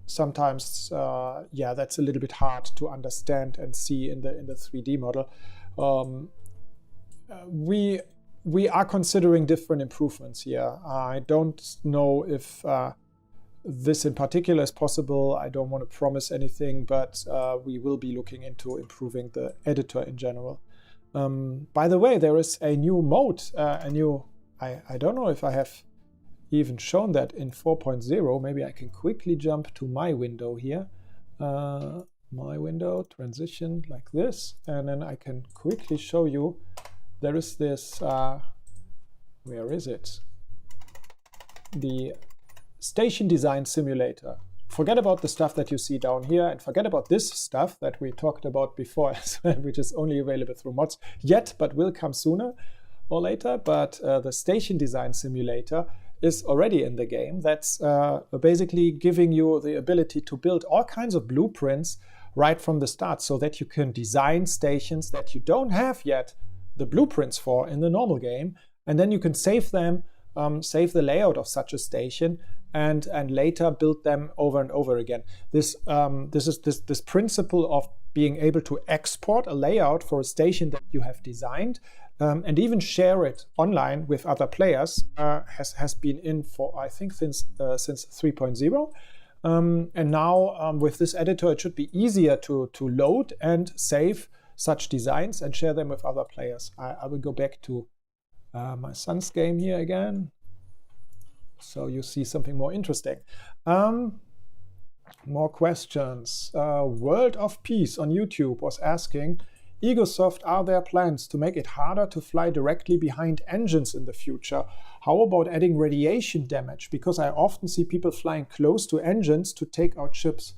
sometimes that's a little bit hard to understand and see in the 3D model. We are considering different improvements here. I don't know if this in particular is possible. I don't want to promise anything, but we will be looking into improving the editor in general. By the way, there is a new mode, I don't know if I have even shown that in 4.0. Maybe I can quickly jump to my window here. My window, transition like this, and then I can quickly show you there is this, where is it? The Station Design Simulator. Forget about the stuff that you see down here, and forget about this stuff that we talked about before, which is only available through mods yet, but will come sooner or later. But the Station Design Simulator is already in the game. That's basically giving you the ability to build all kinds of blueprints right from the start, so that you can design stations that you don't have yet the blueprints for in the normal game, and then you can save them, save the layout of such a station, and later build them over and over again. This principle of being able to export a layout for a station that you have designed and even share it online with other players has been in for, I think, since 3.0. And now with this editor, it should be easier to load and save such designs and share them with other players. I will go back to my son's game here again, so you see something more interesting. More questions. World of Peace on YouTube was asking, Egosoft, are there plans to make it harder to fly directly behind engines in the future? How about adding radiation damage? Because I often see people flying close to engines to take out ships.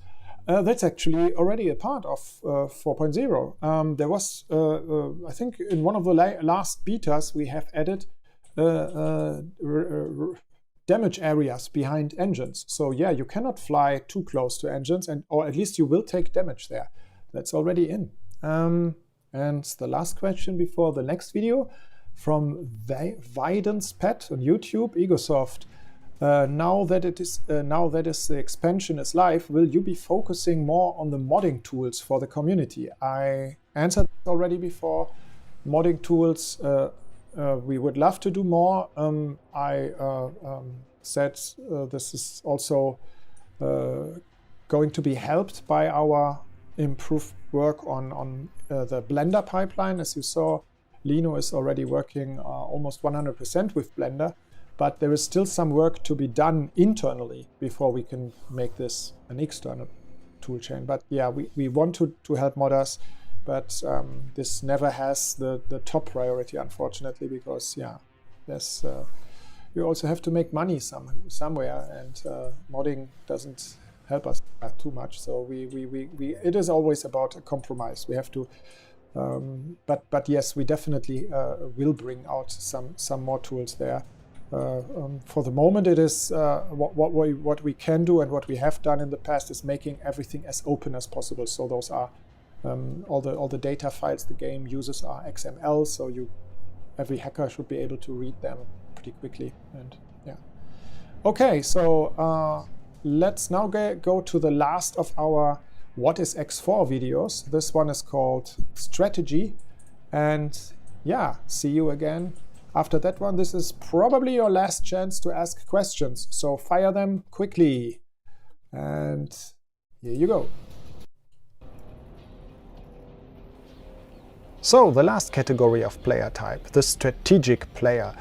That's actually already a part of 4.0. There was, I think, in one of the last betas, we have added damage areas behind engines. So yeah, you cannot fly too close to engines, or at least you will take damage there. That's already in. And the last question before the next video from Viden's Pet on YouTube, Egosoft. Now that the expansion is live, will you be focusing more on the modding tools for the community? I answered already before. Modding tools, we would love to do more. I said this is also going to be helped by our improved work on the Blender pipeline. As you saw, Lino is already working almost 100% with Blender. But there is still some work to be done internally before we can make this an external toolchain. But yeah, we want to help modders, but this never has the top priority, unfortunately, because yeah, there's you also have to make money somewhere, and modding doesn't help us too much. So it is always about a compromise. We have to. But yes, we definitely will bring out some more tools there. For the moment, it is what we can do, and what we have done in the past is making everything as open as possible. So those are all the data files the game uses are XML. So every hacker should be able to read them pretty quickly. And yeah, okay. So let's now go to the last of our What is X4 videos. This one is called Strategy, and yeah, see you again. After that one, this is probably your last chance to ask questions, so fire them quickly. And here you go. So the last category of player type, the strategic player.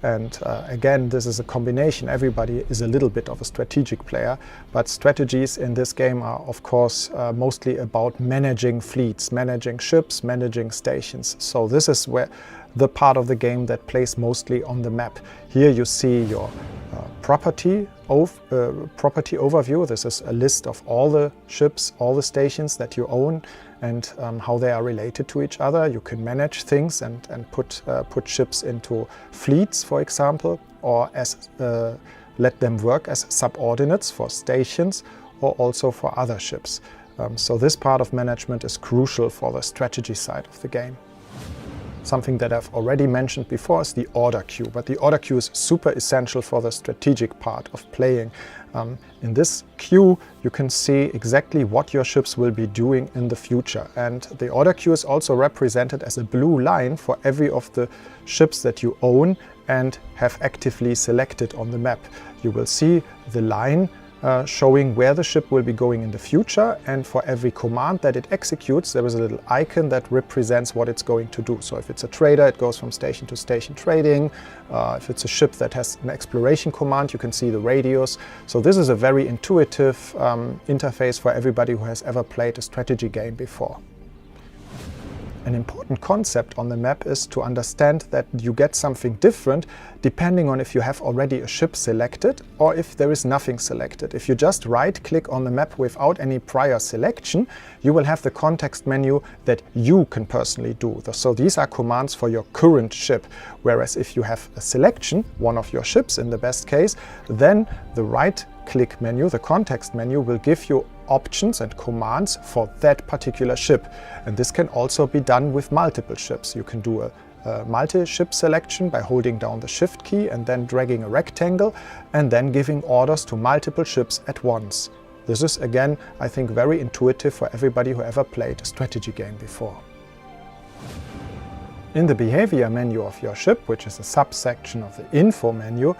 And again, this is a combination. Everybody is a little bit of a strategic player, but strategies in this game are, of course, mostly about managing fleets, managing ships, managing stations. So this is where the part of the game that plays mostly on the map. Here you see your property overview. This is a list of all the ships, all the stations that you own, and how they are related to each other. You can manage things and put ships into fleets, for example, or let them work as subordinates for stations, or also for other ships. So this part of management is crucial for the strategy side of the game. something that I've already mentioned before is the order queue. But the order queue is super essential for the strategic part of playing. In this queue, you can see exactly what your ships will be doing in the future. And the order queue is also represented as a blue line for every of the ships that you own and have actively selected on the map. You will see the line showing where the ship will be going in the future, and for every command that it executes there is a little icon that represents what it's going to do. So if it's a trader, it goes from station to station trading. If it's a ship that has an exploration command, you can see the radios. So this is a very intuitive interface for everybody who has ever played a strategy game before. An important concept on the map is to understand that you get something different depending on if you have already a ship selected or if there is nothing selected. If you just right-click on the map without any prior selection, you will have the context menu that you can personally do. So these are commands for your current ship. Whereas if you have a selection, one of your ships in the best case, then the right-click menu, the context menu, will give you options and commands for that particular ship. And this can also be done with multiple ships. You can do a multi-ship selection by holding down the shift key and then dragging a rectangle and then giving orders to multiple ships at once. This is again, I think, very intuitive for everybody who ever played a strategy game before. In the behavior menu of your ship, which is a subsection of the info menu,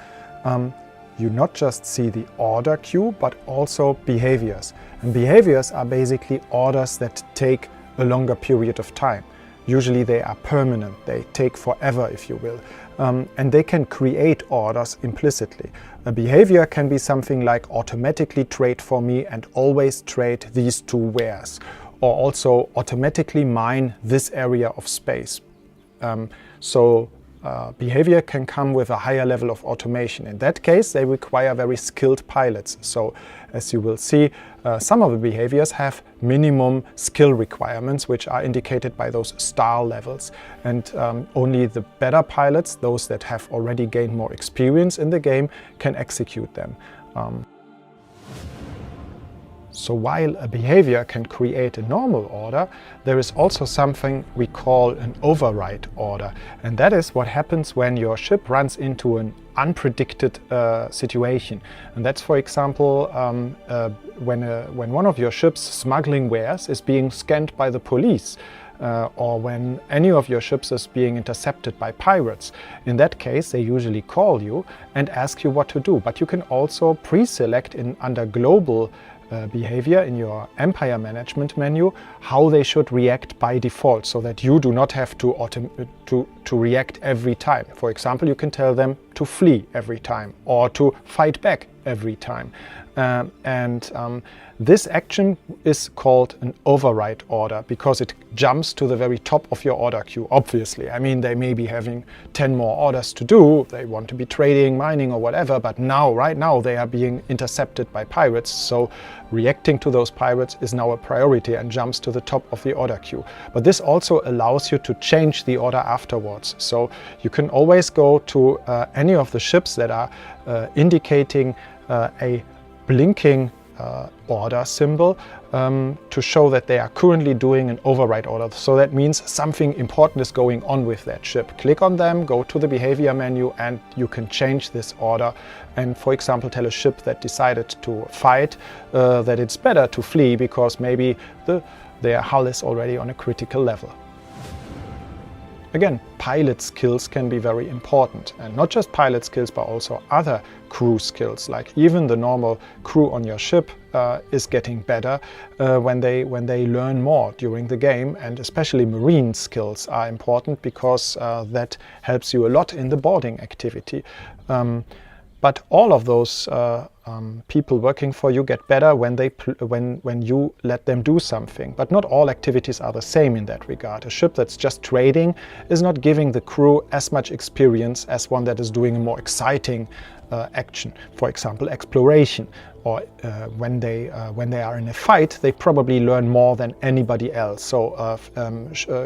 you not just see the order queue, but also behaviors. And behaviors are basically orders that take a longer period of time. Usually they are permanent, they take forever, if you will. And they can create orders implicitly. A behavior can be something like automatically trade for me and always trade these two wares, or also automatically mine this area of space. Behavior can come with a higher level of automation. In that case, they require very skilled pilots. So, as you will see, some of the behaviors have minimum skill requirements, which are indicated by those star levels. And only the better pilots, those that have already gained more experience in the game, can execute them. So while a behavior can create a normal order, there is also something we call an override order. And that is what happens when your ship runs into an unpredicted situation. And that's, for example, when one of your ship's smuggling wares is being scanned by the police. Or when any of your ships is being intercepted by pirates. In that case, they usually call you and ask you what to do. But you can also pre-select under global behavior in your empire management menu how they should react by default, so that you do not have to react every time. For example, you can tell them to flee every time or to fight back every time. This action is called an override order because it jumps to the very top of your order queue, obviously. I mean, they may be having 10 more orders to do, they want to be trading, mining or whatever, but right now they are being intercepted by pirates, so reacting to those pirates is now a priority and jumps to the top of the order queue. But this also allows you to change the order afterwards. So you can always go to any of the ships that are indicating a blinking order symbol to show that they are currently doing an override order. So that means something important is going on with that ship. Click on them, go to the behavior menu, and you can change this order and, for example, tell a ship that decided to fight that it's better to flee because maybe their hull is already on a critical level. Again, pilot skills can be very important, and not just pilot skills but also other crew skills, like even the normal crew on your ship is getting better when they learn more during the game, and especially marine skills are important because that helps you a lot in the boarding activity. But all of those people working for you get better when you let them do something. But not all activities are the same in that regard. A ship that's just trading is not giving the crew as much experience as one that is doing a more exciting action. For example, exploration. Or when they are in a fight, they probably learn more than anybody else. So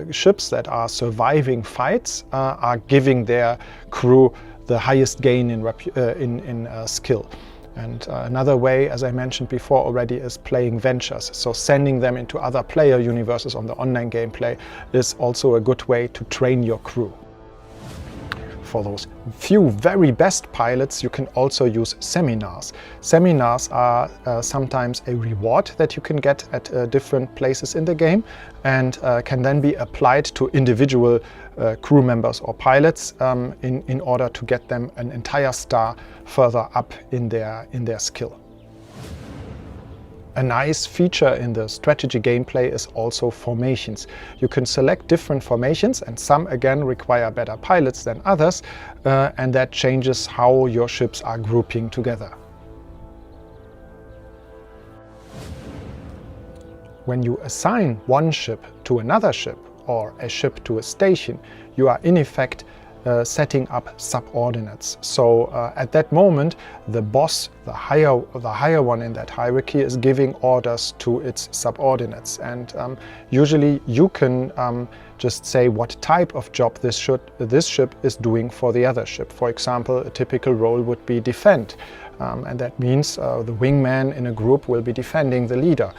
ships that are surviving fights are giving their crew the highest gain in skill. And another way, as I mentioned before already, is playing ventures. So sending them into other player universes on the online gameplay is also a good way to train your crew. For those few very best pilots, you can also use seminars. Seminars are sometimes a reward that you can get at different places in the game, and can then be applied to individual crew members or pilots in order to get them an entire star further up in their skill. A nice feature in the strategy gameplay is also formations. You can select different formations, and some again require better pilots than others, and that changes how your ships are grouping together. When you assign one ship to another ship or a ship to a station, you are in effect setting up subordinates. So at that moment, the boss, the higher one in that hierarchy, is giving orders to its subordinates, and usually you can just say what type of job this ship is doing for the other ship. For example, a typical role would be defend. And that means the wingman in a group will be defending the leader.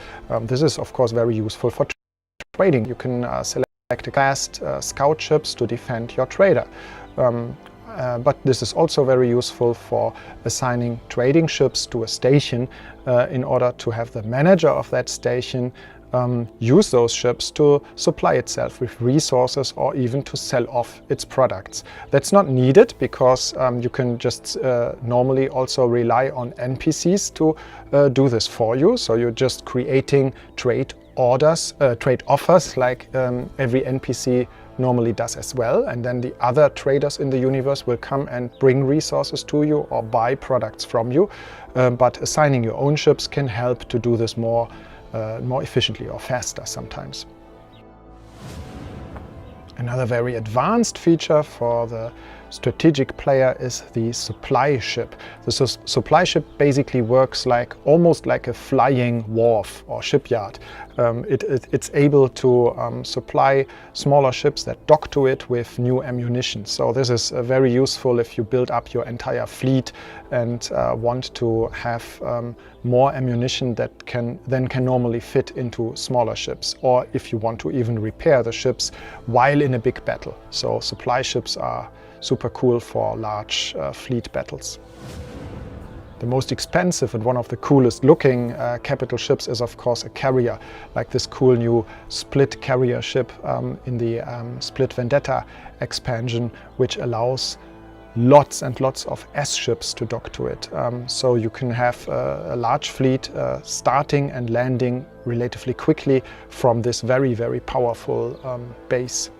This is of course very useful for trading. You can select fast scout ships to defend your trader. But this is also very useful for assigning trading ships to a station in order to have the manager of that station use those ships to supply itself with resources or even to sell off its products. That's not needed because you can just normally also rely on NPCs to do this for you. So you're just creating trade offers like every NPC normally does as well, and then the other traders in the universe will come and bring resources to you or buy products from you. But assigning your own ships can help to do this more efficiently or faster sometimes. Another very advanced feature for the strategic player is the supply ship. The supply ship basically works almost like a flying wharf or shipyard. It's able to supply smaller ships that dock to it with new ammunition. So this is very useful if you build up your entire fleet and want to have more ammunition that can normally fit into smaller ships, or if you want to even repair the ships while in a big battle. So supply ships are super cool for large fleet battles. The most expensive and one of the coolest looking capital ships is of course a carrier, like this cool new split carrier ship in the Split Vendetta expansion, which allows lots and lots of S-ships to dock to it. So you can have a large fleet starting and landing relatively quickly from this very, very powerful base.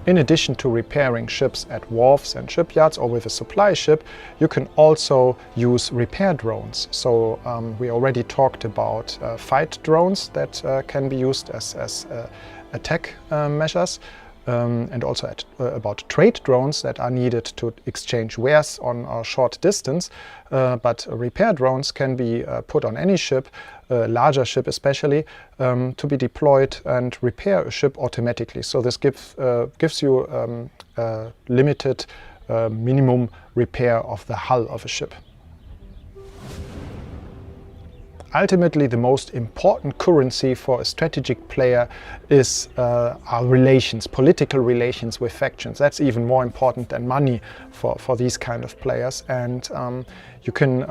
In addition to repairing ships at wharves and shipyards or with a supply ship, you can also use repair drones. So we already talked about fight drones that can be used as attack measures, and also about trade drones that are needed to exchange wares on a short distance. But repair drones can be put on any ship, a larger ship especially, to be deployed and repair a ship automatically. So this gives you limited minimum repair of the hull of a ship. Ultimately, the most important currency for a strategic player is our relations, political relations with factions. That's even more important than money for these kind of players. And you can.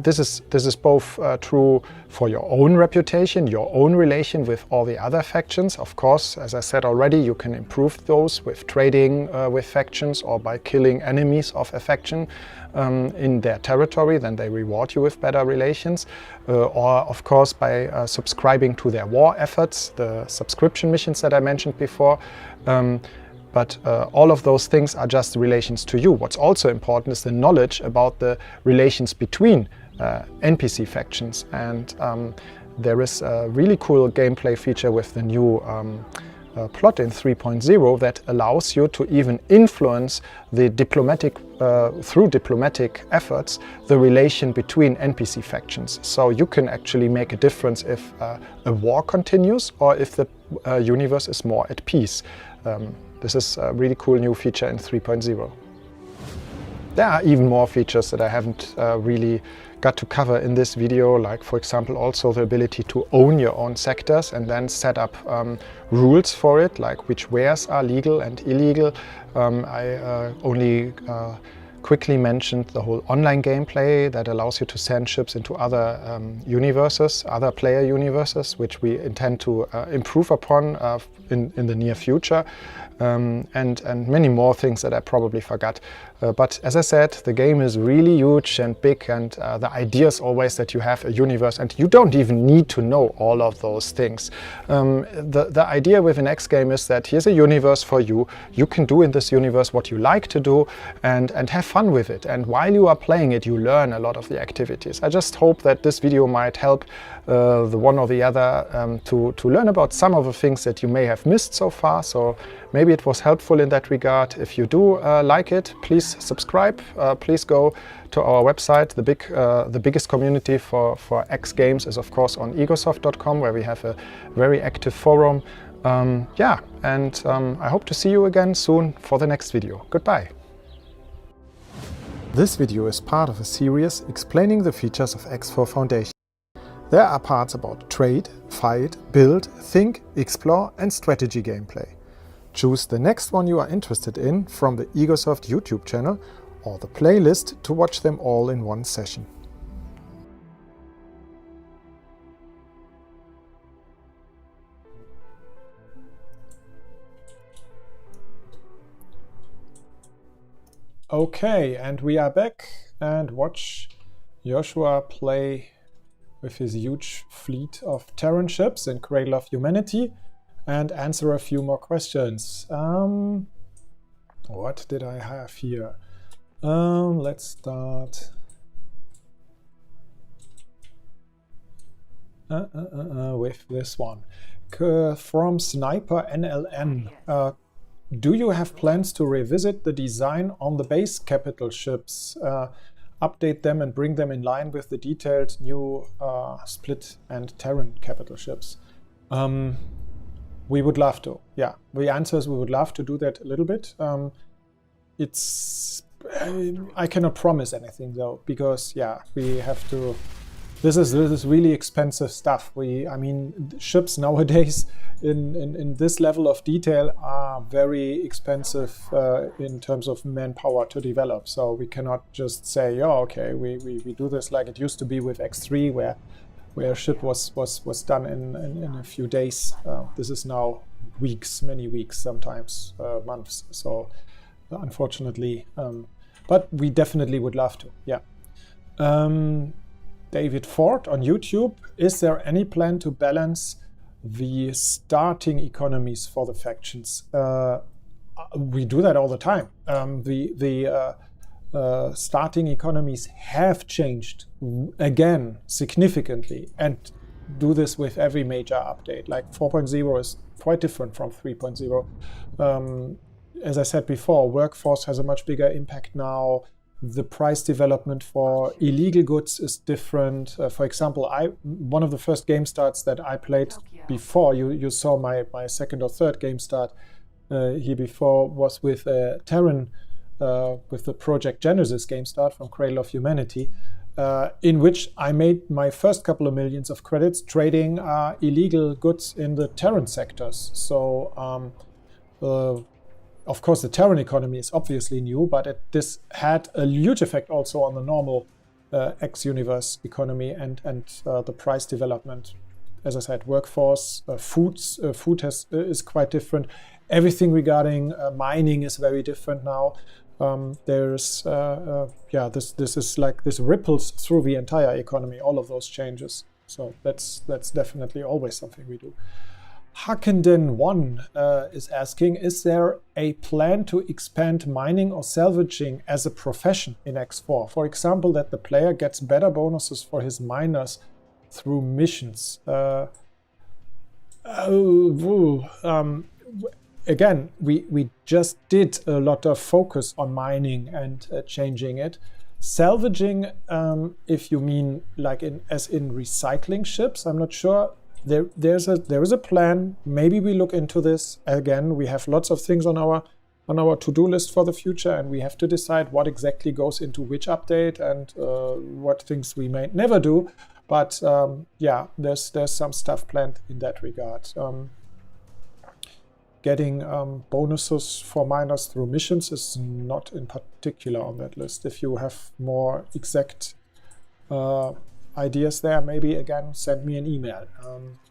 This is both true for your own reputation, your own relation with all the other factions. Of course, as I said already, you can improve those with trading with factions or by killing enemies of a faction in their territory. Then they reward you with better relations. Or of course by subscribing to their war efforts, the subscription missions that I mentioned before. But all of those things are just relations to you. What's also important is the knowledge about the relations between NPC factions. And there is a really cool gameplay feature with the new plot in 3.0 that allows you to even influence the through diplomatic efforts, the relation between NPC factions. So you can actually make a difference if a war continues or if the universe is more at peace. This is a really cool new feature in 3.0. there are even more features that I haven't really got to cover in this video, like for example also the ability to own your own sectors and then set up rules for it, like which wares are legal and illegal. I only quickly mentioned the whole online gameplay that allows you to send ships into other universes, other player universes, which we intend to improve upon in the near future, and many more things that I probably forgot. But as I said, the game is really huge and big, and the idea is always that you have a universe and you don't even need to know all of those things. The idea with an X game is that here's a universe for you. You can do in this universe what you like to do and have fun with it. And while you are playing it, you learn a lot of the activities. I just hope that this video might help the one or the other to learn about some of the things that you may have missed so far. So maybe it was helpful in that regard. If you do like it, please subscribe. Please go to our website. The biggest community for X games is of course on egosoft.com, where we have a very active forum. Yeah, and I hope to see you again soon for the next video. Goodbye. This video is part of a series explaining the features of X4 Foundation. There are parts about trade, fight, build, think, explore and strategy gameplay. Choose the next one you are interested in from the Egosoft YouTube channel or the playlist to watch them all in one session. Okay, and we are back and watch Joshua play with his huge fleet of Terran ships in Cradle of Humanity and answer a few more questions. What did I have here? Let's start with this one. From Sniper NLN. Do you have plans to revisit the design on the base capital ships, update them and bring them in line with the detailed new split and Terran capital ships? We would love to, yeah. The answer is we would love to do that a little bit. I cannot promise anything though, because yeah, we have to. This is really expensive stuff. I mean, ships nowadays in this level of detail are very expensive in terms of manpower to develop. So we cannot just say, oh, okay, we do this like it used to be with X3, where a ship was done in a few days. This is now weeks, many weeks, sometimes months. So unfortunately, but we definitely would love to, yeah. David Ford on YouTube, is there any plan to balance the starting economies for the factions? We do that all the time. The starting economies have changed again significantly, and do this with every major update. Like 4.0 is quite different from 3.0. As I said before, workforce has a much bigger impact now. The price development for illegal goods is different. For example, one of the first game starts that I played before, you saw my second or third game start here before, was with Terran, with the Project Genesis game start from Cradle of Humanity, in which I made my first couple of millions of credits trading illegal goods in the Terran sectors. So of course, the Terran economy is obviously new, but this had a huge effect also on the normal X-Universe economy and the price development. As I said, workforce, food is quite different. Everything regarding mining is very different now. There's this is like this ripples through the entire economy, all of those changes. So that's definitely always something we do. Hakenden1 is asking, is there a plan to expand mining or salvaging as a profession in X4? For example, that the player gets better bonuses for his miners through missions. Again, we just did a lot of focus on mining and changing it. Salvaging, if you mean like as in recycling ships, I'm not sure. There is a plan. Maybe we look into this again. We have lots of things on our on our to-do list for the future, and we have to decide what exactly goes into which update and what things we may never do. But yeah, there's some stuff planned in that regard. Getting bonuses for miners through missions is not in particular on that list. If you have more exact ideas there, maybe again send me an email,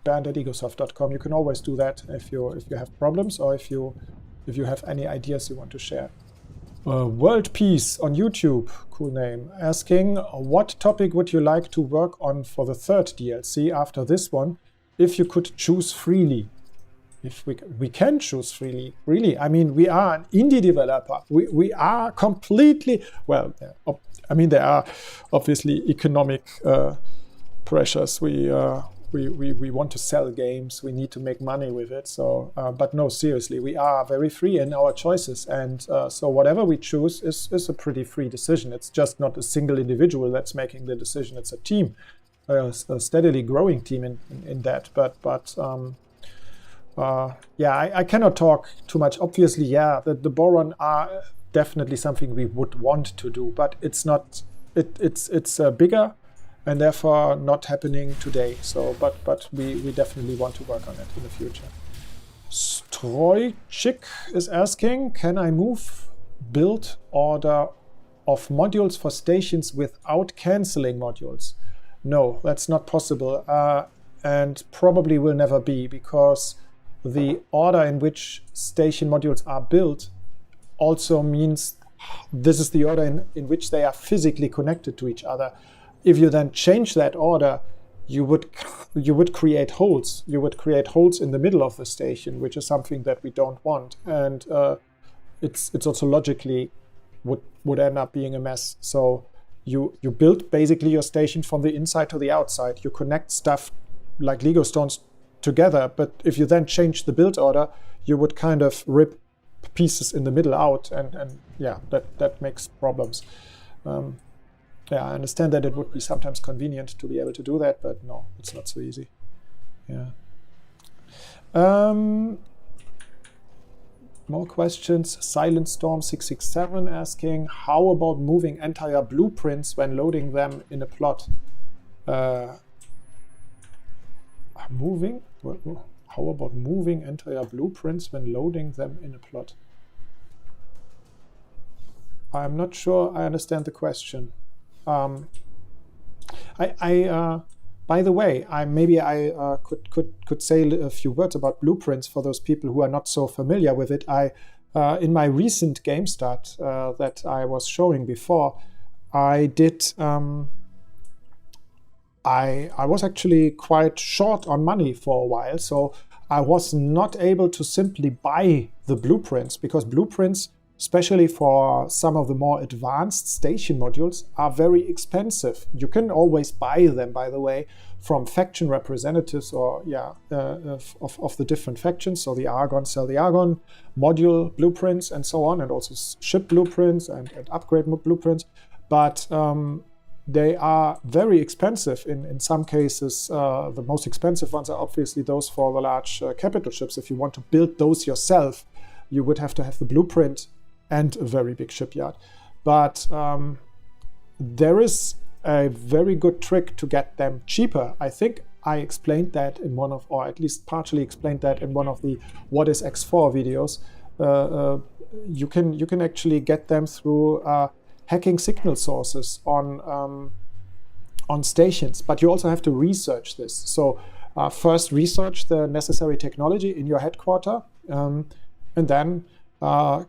bernd@egosoft.com. You can always do that if you have problems, or if you have any ideas you want to share. World Peace on YouTube, cool name, asking, what topic would you like to work on for the third DLC after this one, if you could choose freely? If we can choose freely, really. I mean, we are an indie developer. We are completely, well, I mean, there are obviously economic pressures. We want to sell games. We need to make money with it. So, but no, seriously, we are very free in our choices. And so whatever we choose is a pretty free decision. It's just not a single individual that's making the decision. It's a team, a steadily growing team in that. But yeah, I cannot talk too much. Obviously, yeah, the Boron are definitely something we would want to do, but it's not. It's bigger, and therefore not happening today. So, but we definitely want to work on it in the future. Strojchik is asking, can I move build order of modules for stations without canceling modules? No, that's not possible, and probably will never be, because the order in which station modules are built also means this is the order in which they are physically connected to each other. If you then change that order, you would create holes. You would create holes in the middle of the station, which is something that we don't want. And it's also logically would end up being a mess. So you build basically your station from the inside to the outside. You connect stuff like Lego stones together, but if you then change the build order, you would kind of rip pieces in the middle out, and yeah, that makes problems. Yeah, I understand that it would be sometimes convenient to be able to do that, but no, it's not so easy. Yeah. More questions. Silent Storm 667 asking, how about moving entire blueprints when loading them in a plot? Moving? How about moving entire blueprints when loading them in a plot? I'm not sure I understand the question. By the way, maybe I could say a few words about blueprints for those people who are not so familiar with it. In my recent game start that I was showing before, I did. I was actually quite short on money for a while, so I was not able to simply buy the blueprints, because blueprints, especially for some of the more advanced station modules, are very expensive. You can always buy them, by the way, from faction representatives, or of the different factions. So the Argon sell the Argon module blueprints and so on, and also ship blueprints and upgrade blueprints. But they are very expensive. In some cases, the most expensive ones are obviously those for the large capital ships. If you want to build those yourself, you would have to have the blueprint and a very big shipyard. But there is a very good trick to get them cheaper. I think I explained that in one of, or at least partially explained that in one of the What is X4 videos. You can actually get them through hacking signal sources on stations, but you also have to research this. So first research the necessary technology in your headquarter, and then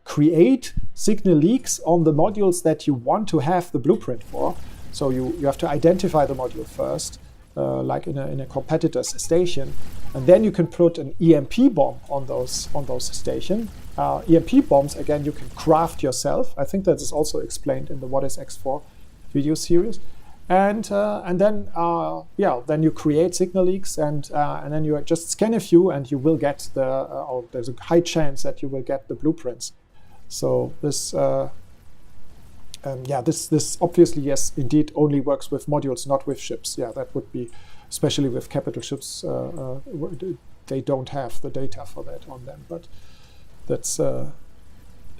create signal leaks on the modules that you want to have the blueprint for. So you have to identify the module first, like in a competitor's station, and then you can put an EMP bomb on those stations. EMP bombs, again, you can craft yourself. I think that is also explained in the What is X4 video series. And then you create signal leaks, and then you just scan a few, and you will get there's a high chance that you will get the blueprints. So this obviously, yes, indeed, only works with modules, not with ships. Yeah, that would be, especially with capital ships, they don't have the data for that on them. But that's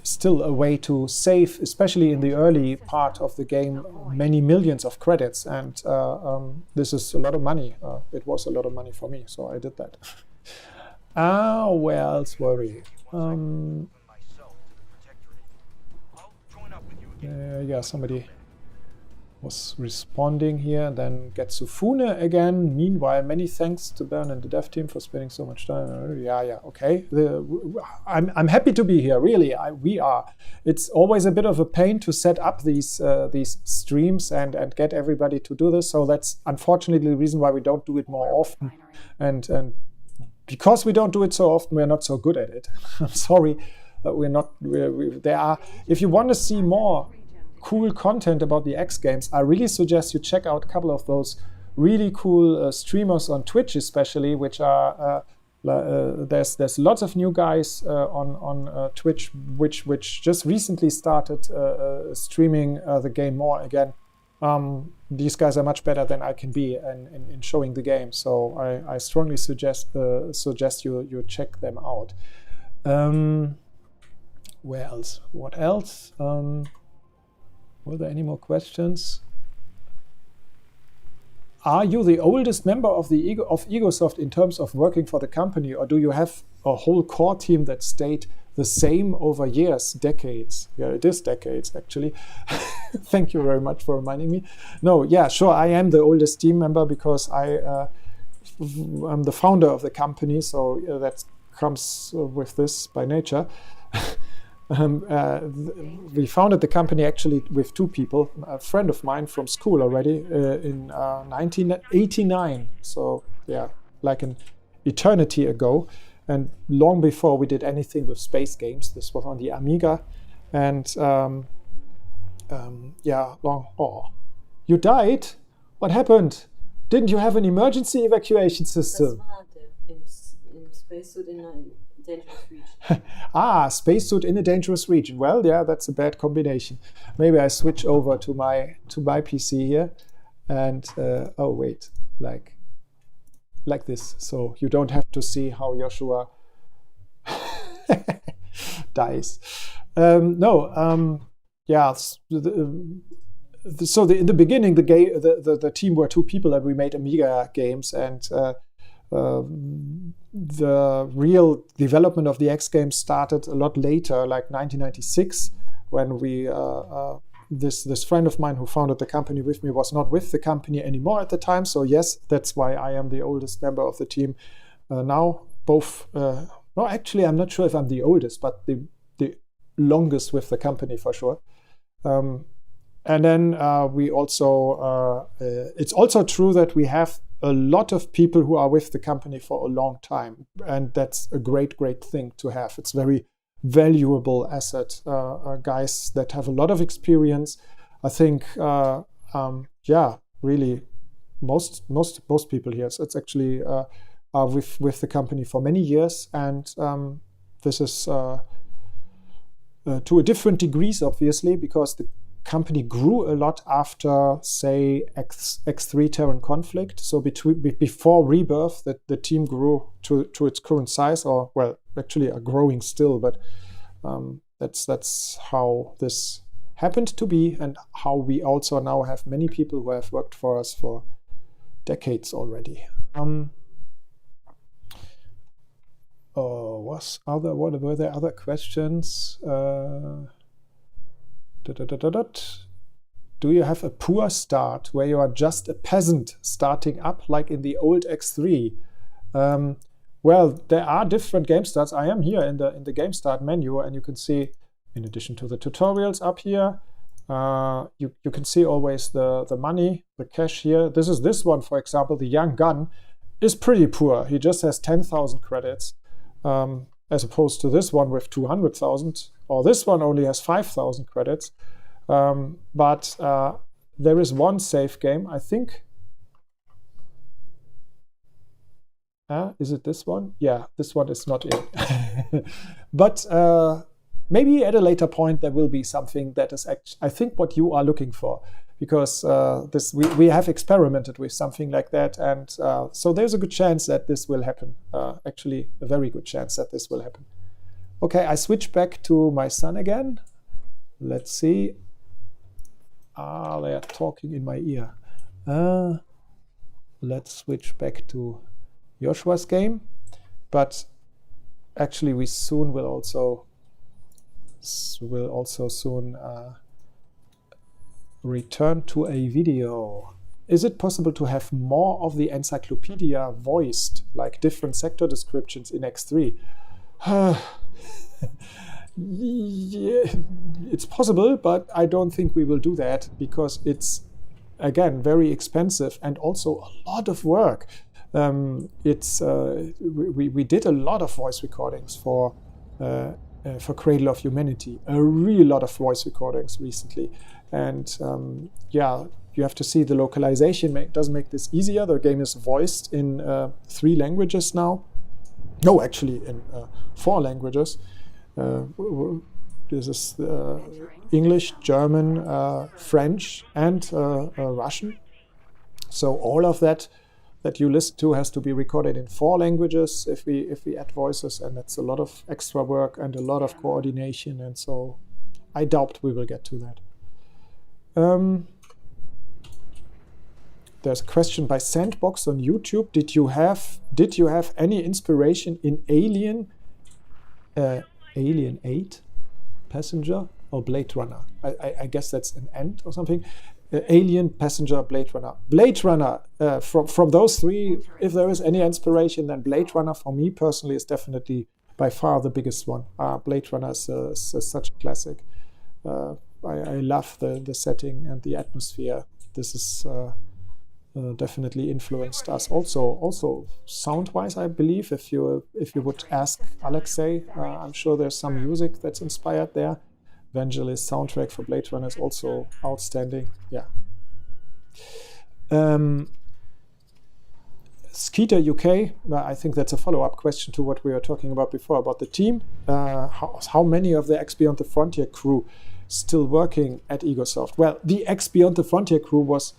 still a way to save, especially in the early part of the game, many millions of credits, and this is a lot of money. It was a lot of money for me, so I did that. Where else were we? Yeah, somebody was responding here, and then Getsufune again. Meanwhile, many thanks to Bern and the dev team for spending so much time. Yeah, okay. I'm happy to be here, really. We are. It's always a bit of a pain to set up these streams and get everybody to do this. So that's unfortunately the reason why we don't do it more often. And because we don't do it so often, we're not so good at it. I'm sorry, but we're not. There are. If you want to see more cool content about the X Games, I really suggest you check out a couple of those really cool streamers on Twitch, especially, which are there's lots of new guys on Twitch which just recently started streaming the game more again. These guys are much better than I can be in showing the game, so I strongly suggest you check them out. Where else? What else? Were there any more questions? Are you the oldest member of Egosoft in terms of working for the company, or do you have a whole core team that stayed the same over years, decades? Yeah, it is decades, actually. Thank you very much for reminding me. No, yeah, sure, I am the oldest team member because I'm the founder of the company, so that comes with this by nature. We founded the company actually with two people, a friend of mine from school already in 1989. So yeah, like an eternity ago, and long before we did anything with space games. This was on the Amiga, and yeah, long. Oh, you died? What happened? Didn't you have an emergency evacuation system? Das war im Spacesuit in a dangerous region. Spacesuit in a dangerous region. Well, yeah, that's a bad combination. Maybe I switch over to my PC here, and oh wait, like this, so you don't have to see how Joshua dies. Yeah. So in the beginning, the team were two people, and we made Amiga games, and the real development of the X Games started a lot later, like 1996, when we this friend of mine who founded the company with me was not with the company anymore at the time. So yes, that's why I am the oldest member of the team now. Both, no, actually, I'm not sure if I'm the oldest, but the longest with the company for sure. And then we also, it's also true that we have a lot of people who are with the company for a long time, and that's a great thing to have. It's very valuable asset, guys that have a lot of experience. I think, yeah, really, most people here. So it's actually are with the company for many years, and this is to a different degrees, obviously, because the company grew a lot after, say, X3 Terran Conflict. So before Rebirth, the team grew to its current size, or well, actually are growing still. But that's how this happened to be, and how we also now have many people who have worked for us for decades already. What were there other questions? Do you have a poor start where you are just a peasant starting up like in the old X3? Well, there are different game starts. I am here in the game start menu, and you can see, in addition to the tutorials up here, you can see always the money, the cash here. This one, for example, the young gun is pretty poor. He just has 10,000 credits, as opposed to this one with 200,000. Or this one only has 5,000 credits. But there is one save game, I think. Is it this one? Yeah, this one is not in. But maybe at a later point there will be something that is actually, I think, what you are looking for. Because we have experimented with something like that. And so there's a good chance that this will happen. Actually, a very good chance that this will happen. Okay, I switch back to my son again. Let's see. They are talking in my ear. Let's switch back to Joshua's game. But actually, we soon will also soon return to a video. Is it possible to have more of the encyclopedia voiced, like different sector descriptions in X3? Yeah, it's possible, but I don't think we will do that because it's, again, very expensive and also a lot of work. We did a lot of voice recordings for Cradle of Humanity, a real lot of voice recordings recently. And yeah, you have to see the localization doesn't make this easier. The game is voiced in 3 languages now. No, actually in 4 languages. This is English, German, French, and Russian. So all of that you listen to has to be recorded in 4 languages if we add voices, and that's a lot of extra work and a lot of coordination, and so I doubt we will get to that. There's a question by Sandbox on YouTube. Did you have any inspiration in Alien 8 Passenger or Blade Runner? I guess that's an end or something. Alien, Passenger, Blade Runner. Blade Runner, from those 3, if there is any inspiration, then Blade Runner for me personally is definitely by far the biggest one. Blade Runner is such a classic. I love the setting and the atmosphere. This is definitely influenced us. Also sound-wise, I believe, if you would ask Alexei, I'm sure there's some music that's inspired there. Vangelis soundtrack for Blade Runner is also outstanding. Yeah. Skeeter UK, I think that's a follow-up question to what we were talking about before about the team. How many of the X Beyond the Frontier crew still working at Egosoft? Well, the X Beyond the Frontier crew was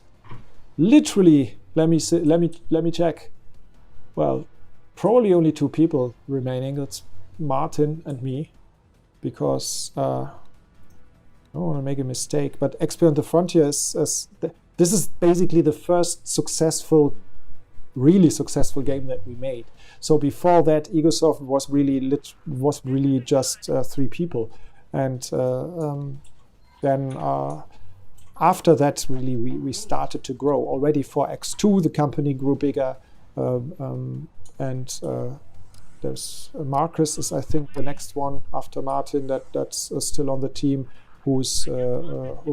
literally, let me check. Well, probably only 2 people remaining. That's Martin and me, because I don't want to make a mistake, but X Beyond the Frontier this is basically the first really successful game that we made. So before that, Egosoft was really just 3 people, and then after that, really we started to grow. Already for X2, the company grew bigger, and there's Marcus is, I think, the next one after Martin that's still on the team, who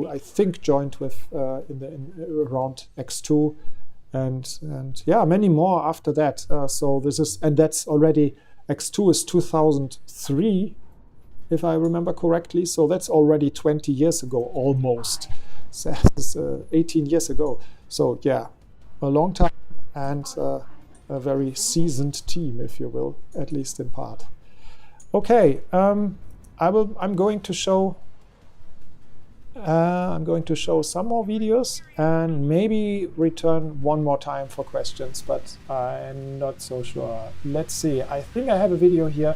I think joined with around X2, and yeah, many more after that. So this is, and that's already, X2 is 2003, if I remember correctly. So that's already 20 years ago, almost. So it's 18 years ago. So yeah, a long time, and a very seasoned team, if you will, at least in part. Okay, I'm going to show some more videos and maybe return one more time for questions, but I'm not so sure. Let's see. I think I have a video here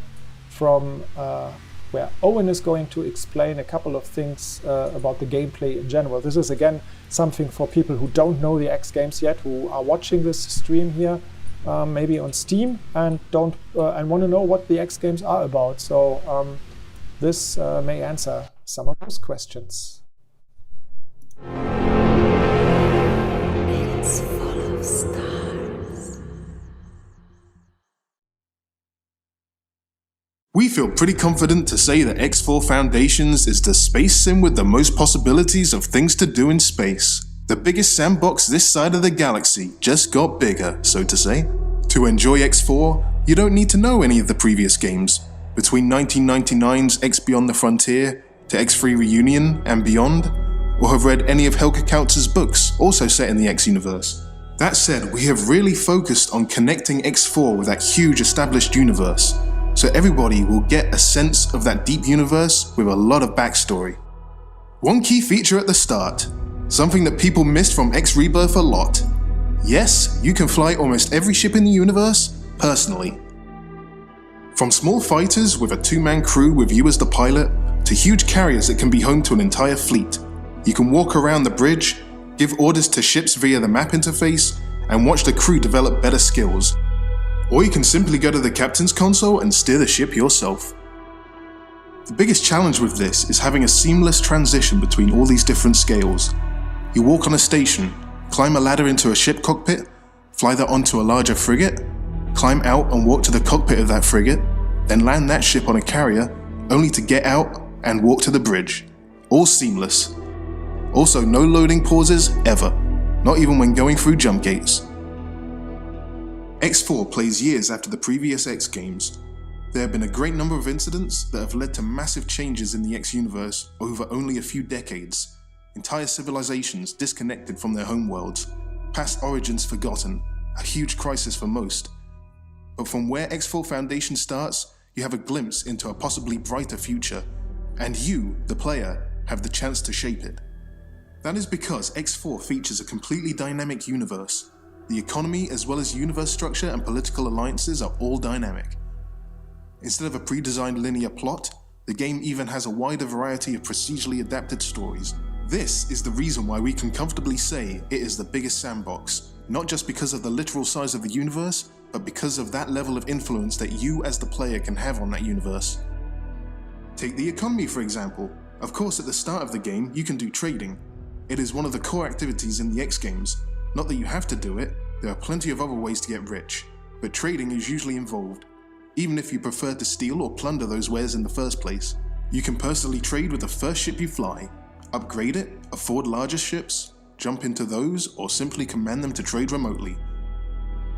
from where Owen is going to explain a couple of things about the gameplay in general. This is again something for people who don't know the X games yet, who are watching this stream here, maybe on Steam, and don't and want to know what the X games are about. So this may answer some of those questions. It's full of stars. We feel pretty confident to say that X4 Foundations is the space sim with the most possibilities of things to do in space. The biggest sandbox this side of the galaxy just got bigger, so to say. To enjoy X4, you don't need to know any of the previous games. Between 1999's X Beyond the Frontier to X3 Reunion and beyond, or have read any of Helge Kautz's books, also set in the X universe. That said, we have really focused on connecting X4 with that huge established universe, so everybody will get a sense of that deep universe with a lot of backstory. One key feature at the start, something that people missed from X Rebirth a lot. Yes, you can fly almost every ship in the universe personally. From small fighters with a 2-man crew with you as the pilot, to huge carriers that can be home to an entire fleet, you can walk around the bridge, give orders to ships via the map interface, and watch the crew develop better skills. Or you can simply go to the captain's console and steer the ship yourself. The biggest challenge with this is having a seamless transition between all these different scales. You walk on a station, climb a ladder into a ship cockpit, fly that onto a larger frigate, climb out and walk to the cockpit of that frigate, then land that ship on a carrier, only to get out and walk to the bridge. All seamless. Also, no loading pauses ever, not even when going through jump gates. X4 plays years after the previous X games. There have been a great number of incidents that have led to massive changes in the X universe over only a few decades. Entire civilizations disconnected from their homeworlds, past origins forgotten, a huge crisis for most. But from where X4 Foundation starts, you have a glimpse into a possibly brighter future, and you, the player, have the chance to shape it. That is because X4 features a completely dynamic universe. The economy as well as universe structure and political alliances are all dynamic. Instead of a pre-designed linear plot, the game even has a wider variety of procedurally adapted stories. This is the reason why we can comfortably say it is the biggest sandbox, not just because of the literal size of the universe, but because of that level of influence that you as the player can have on that universe. Take the economy for example. Of course, at the start of the game, you can do trading. It is one of the core activities in the X games. Not that you have to do it, there are plenty of other ways to get rich, but trading is usually involved. Even if you prefer to steal or plunder those wares in the first place, you can personally trade with the first ship you fly, upgrade it, afford larger ships, jump into those, or simply command them to trade remotely.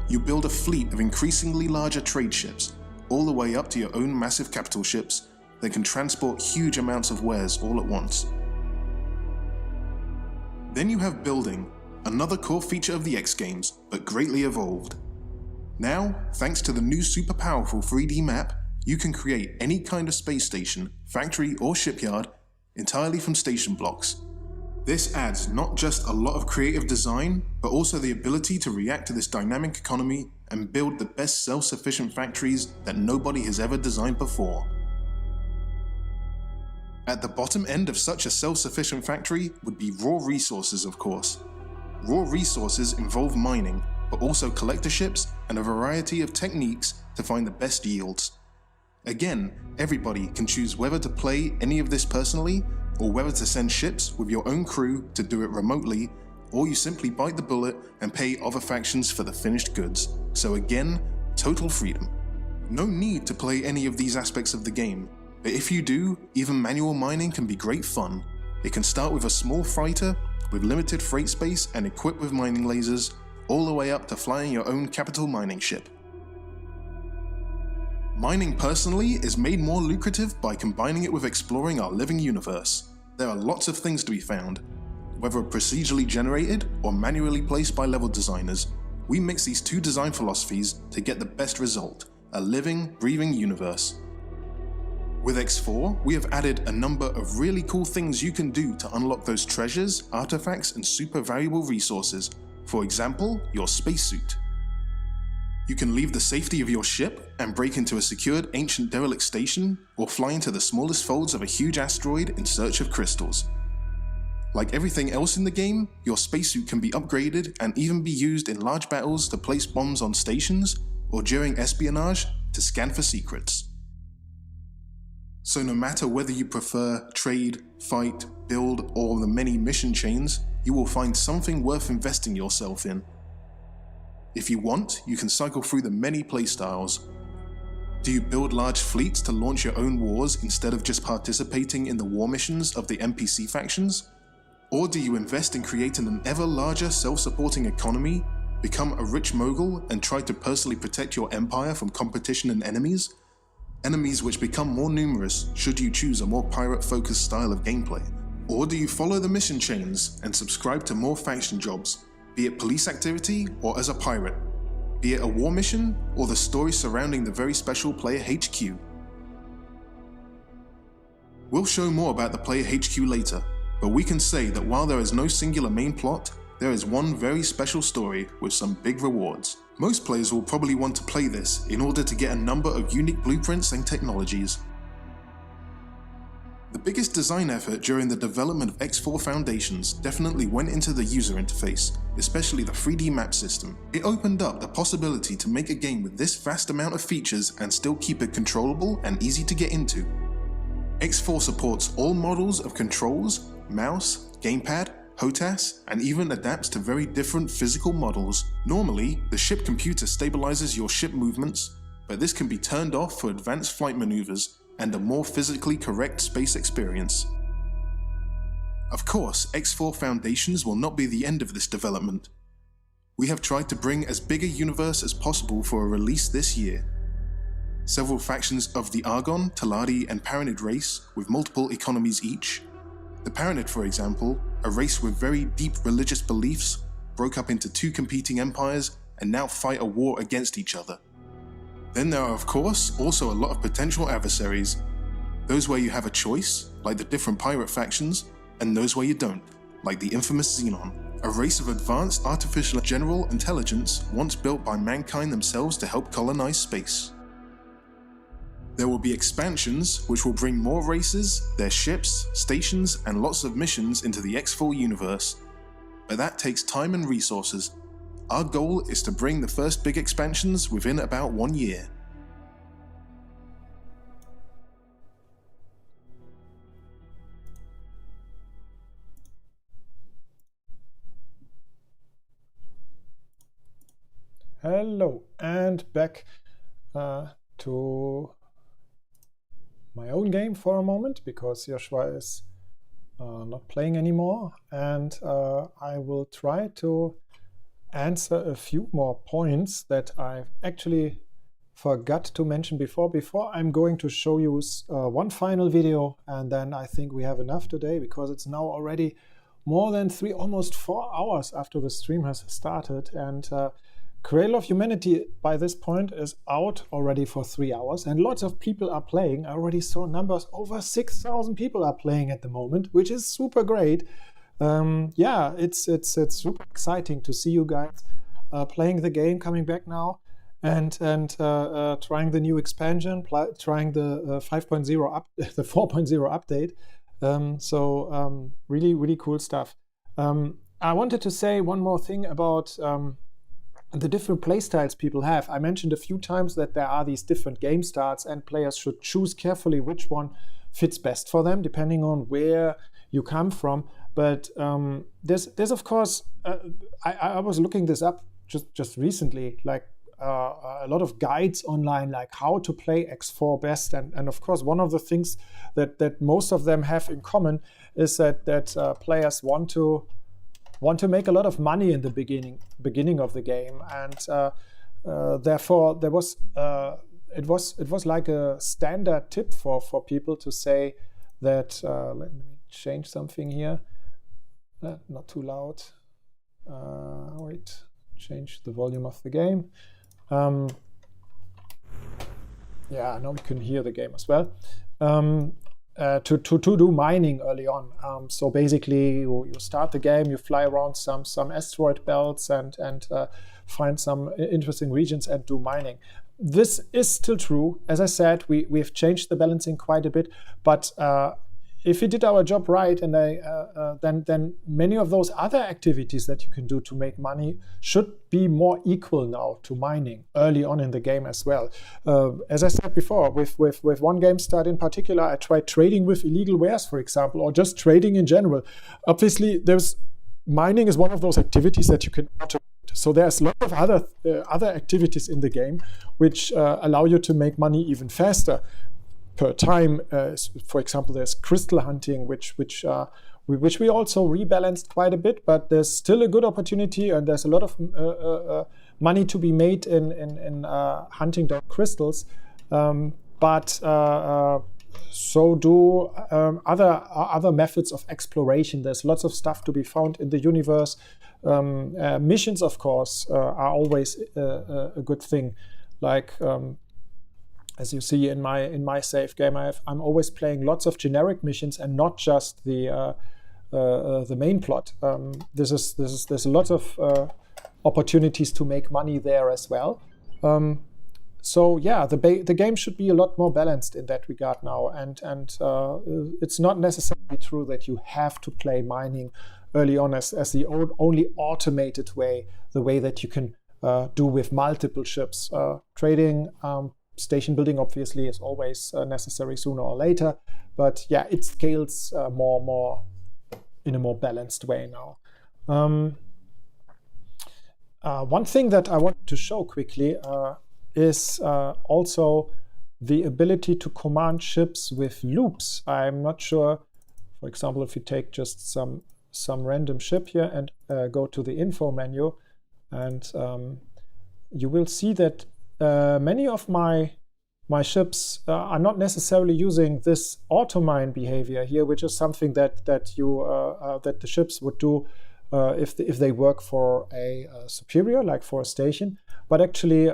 You build a fleet of increasingly larger trade ships, all the way up to your own massive capital ships that can transport huge amounts of wares all at once. Then you have building, another core feature of the X games, but greatly evolved. Now, thanks to the new super powerful 3D map, you can create any kind of space station, factory or shipyard entirely from station blocks. This adds not just a lot of creative design, but also the ability to react to this dynamic economy and build the best self-sufficient factories that nobody has ever designed before. At the bottom end of such a self-sufficient factory would be raw resources, of course. Raw resources involve mining, but also collectorships and a variety of techniques to find the best yields. Again, everybody can choose whether to play any of this personally, or whether to send ships with your own crew to do it remotely, or you simply bite the bullet and pay other factions for the finished goods. So again, total freedom. No need to play any of these aspects of the game, but if you do, even manual mining can be great fun. It can start with a small freighter with limited freight space and equipped with mining lasers, all the way up to flying your own capital mining ship. Mining personally is made more lucrative by combining it with exploring our living universe. There are lots of things to be found. Whether procedurally generated or manually placed by level designers, we mix these two design philosophies to get the best result, a living, breathing universe. With X4, we have added a number of really cool things you can do to unlock those treasures, artifacts, and super valuable resources. For example, your spacesuit. You can leave the safety of your ship and break into a secured ancient derelict station, or fly into the smallest folds of a huge asteroid in search of crystals. Like everything else in the game, your spacesuit can be upgraded and even be used in large battles to place bombs on stations, or during espionage to scan for secrets. So no matter whether you prefer trade, fight, build, or the many mission chains, you will find something worth investing yourself in. If you want, you can cycle through the many playstyles. Do you build large fleets to launch your own wars instead of just participating in the war missions of the NPC factions? Or do you invest in creating an ever larger self-supporting economy, become a rich mogul and try to personally protect your empire from competition and enemies? Enemies which become more numerous should you choose a more pirate-focused style of gameplay. Or do you follow the mission chains and subscribe to more faction jobs, be it police activity or as a pirate, be it a war mission or the story surrounding the very special Player HQ? We'll show more about the Player HQ later, but we can say that while there is no singular main plot, there is one very special story with some big rewards. Most players will probably want to play this in order to get a number of unique blueprints and technologies. The biggest design effort during the development of X4 Foundations definitely went into the user interface, especially the 3D map system. It opened up the possibility to make a game with this vast amount of features and still keep it controllable and easy to get into. X4 supports all models of controls, mouse, gamepad, HOTAS, and even adapts to very different physical models. Normally, the ship computer stabilizes your ship movements, but this can be turned off for advanced flight maneuvers and a more physically correct space experience. Of course, X4 Foundations will not be the end of this development. We have tried to bring as big a universe as possible for a release this year. Several factions of the Argon, Taladi, and Paranid race, with multiple economies each. The Paranid, for example, a race with very deep religious beliefs, broke up into two competing empires and now fight a war against each other. Then there are, of course, also a lot of potential adversaries. Those where you have a choice, like the different pirate factions, and those where you don't, like the infamous Xenon, a race of advanced artificial general intelligence once built by mankind themselves to help colonize space. There will be expansions which will bring more races, their ships, stations, and lots of missions into the X4 universe. But that takes time and resources. Our goal is to bring the first big expansions within about 1 year. Hello, and back to my own game for a moment, because Joshua is not playing anymore, and I will try to answer a few more points that I actually forgot to mention before. I'm going to show you one final video, and then I think we have enough today, because it's now already more than almost 4 hours after the stream has started, and Cradle of Humanity by this point is out already for 3 hours, and lots of people are playing. I already saw numbers, over 6,000 people are playing at the moment, which is super great. Yeah, it's super exciting to see you guys playing the game, coming back now, and trying the new expansion, trying the 5.0 the 4.0 update. Really cool stuff. I wanted to say one more thing about the different playstyles people have. I mentioned a few times that there are these different game starts, and players should choose carefully which one fits best for them, depending on where you come from. But there's of course, I was looking this up just recently, like a lot of guides online, like how to play X4 best, and of course one of the things that most of them have in common is that players want to make a lot of money in the beginning of the game, and therefore there was it was like a standard tip for people to say that let me change something here, not too loud, wait, change the volume of the game. Yeah, now we can hear the game as well. To do mining early on. So basically you start the game, you fly around some asteroid belts and find some interesting regions and do mining. This is still true. As I said, we've changed the balancing quite a bit, but if we did our job right, and then many of those other activities that you can do to make money should be more equal now to mining early on in the game as well. As I said before, with one game start in particular, I tried trading with illegal wares, for example, or just trading in general. Obviously, mining is one of those activities that you can automate. So there's a lot of other activities in the game which allow you to make money even faster per time. For example, there's crystal hunting, which we also rebalanced quite a bit, but there's still a good opportunity, and there's a lot of money to be made in hunting down crystals. But so do other methods of exploration. There's lots of stuff to be found in the universe. Missions, of course, are always a good thing. Like as you see in my save game, I'm always playing lots of generic missions and not just the the main plot. There's a lot of opportunities to make money there as well. So yeah, the game should be a lot more balanced in that regard now, and it's not necessarily true that you have to play mining early on as the only automated way, the way that you can do with multiple ships. Trading, station building obviously is always necessary sooner or later, but yeah, it scales more in a more balanced way now. One thing that I want to show quickly is also the ability to command ships with loops. I'm not sure, for example, if you take just some random ship here and go to the info menu, and you will see that many of my ships are not necessarily using this auto-mine behavior here, which is something that the ships would do if they work for a superior, like for a station, but actually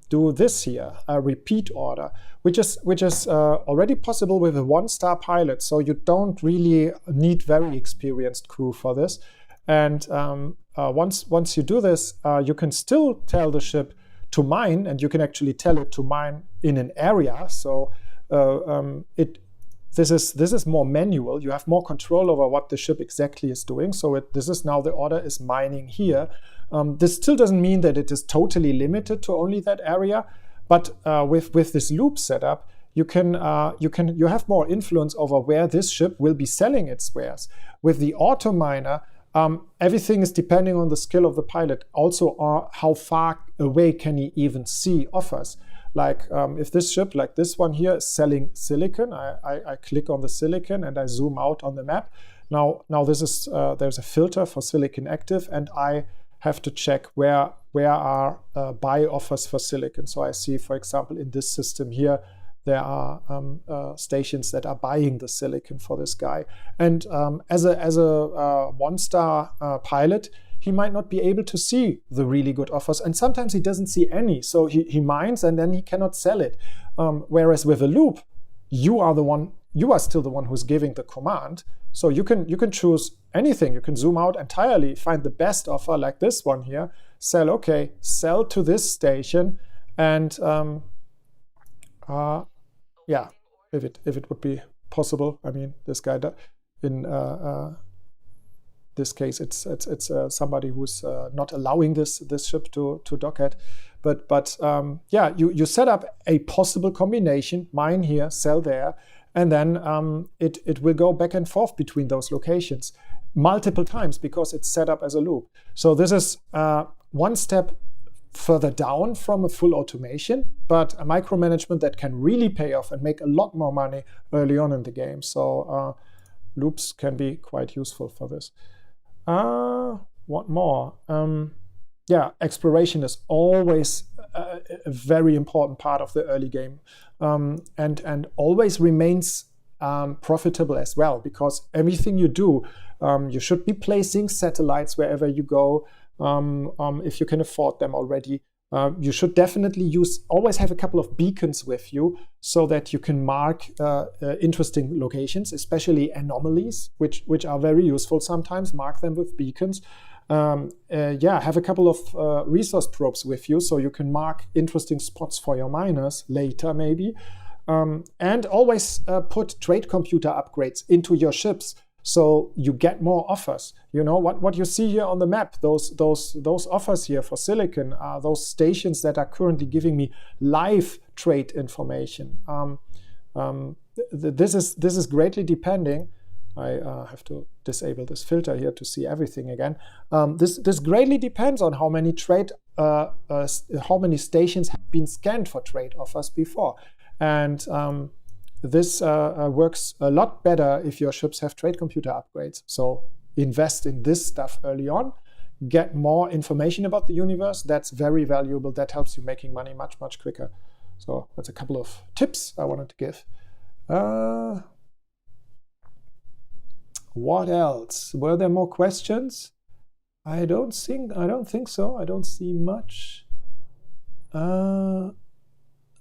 do this here, a repeat order, which is already possible with a 1-star pilot. So you don't really need very experienced crew for this. And once you do this, you can still tell the ship to mine, and you can actually tell it to mine in an area. So this is more manual. You have more control over what the ship exactly is doing. So this is now the order is mining here. This still doesn't mean that it is totally limited to only that area, but with this loop setup, you have more influence over where this ship will be selling its wares. With the auto miner, everything is depending on the skill of the pilot. Also, how far away can he even see offers? Like if this ship, like this one here, is selling silicon, I click on the silicon and I zoom out on the map. Now this is there's a filter for silicon active, and I have to check where are buy offers for silicon. So I see, for example, in this system here, there are stations that are buying the silicon for this guy. And as a 1-star pilot, he might not be able to see the really good offers, and sometimes he doesn't see any. So he mines and then he cannot sell it. Whereas with a loop, you are still the one who's giving the command. So you can choose anything. You can zoom out entirely, find the best offer like this one here, sell to this station, and yeah, if it would be possible. I mean, this guy in this case, it's somebody who's not allowing this ship to dock at, but yeah, you set up a possible combination, mine here, sell there, and then it will go back and forth between those locations multiple times because it's set up as a loop. So this is one step further down from a full automation, but a micromanagement that can really pay off and make a lot more money early on in the game. So loops can be quite useful for this. What more? Yeah, exploration is always a very important part of the early game, and always remains profitable as well, because everything you do, you should be placing satellites wherever you go. If you can afford them already, you should definitely always have a couple of beacons with you so that you can mark interesting locations, especially anomalies, which are very useful sometimes. Mark them with beacons. Yeah, have a couple of resource probes with you so you can mark interesting spots for your miners later maybe. And always put trade computer upgrades into your ships so you get more offers. You know what you see here on the map, those offers here for silicon are those stations that are currently giving me live trade information. This is greatly depending. I have to disable this filter here to see everything again. This greatly depends on how many how many stations have been scanned for trade offers before, and this works a lot better if your ships have trade computer upgrades. So invest in this stuff early on, get more information about the universe. That's very valuable. That helps you making money much quicker. So that's a couple of tips I wanted to give. What else? Were there more questions? I don't think so. I don't see much.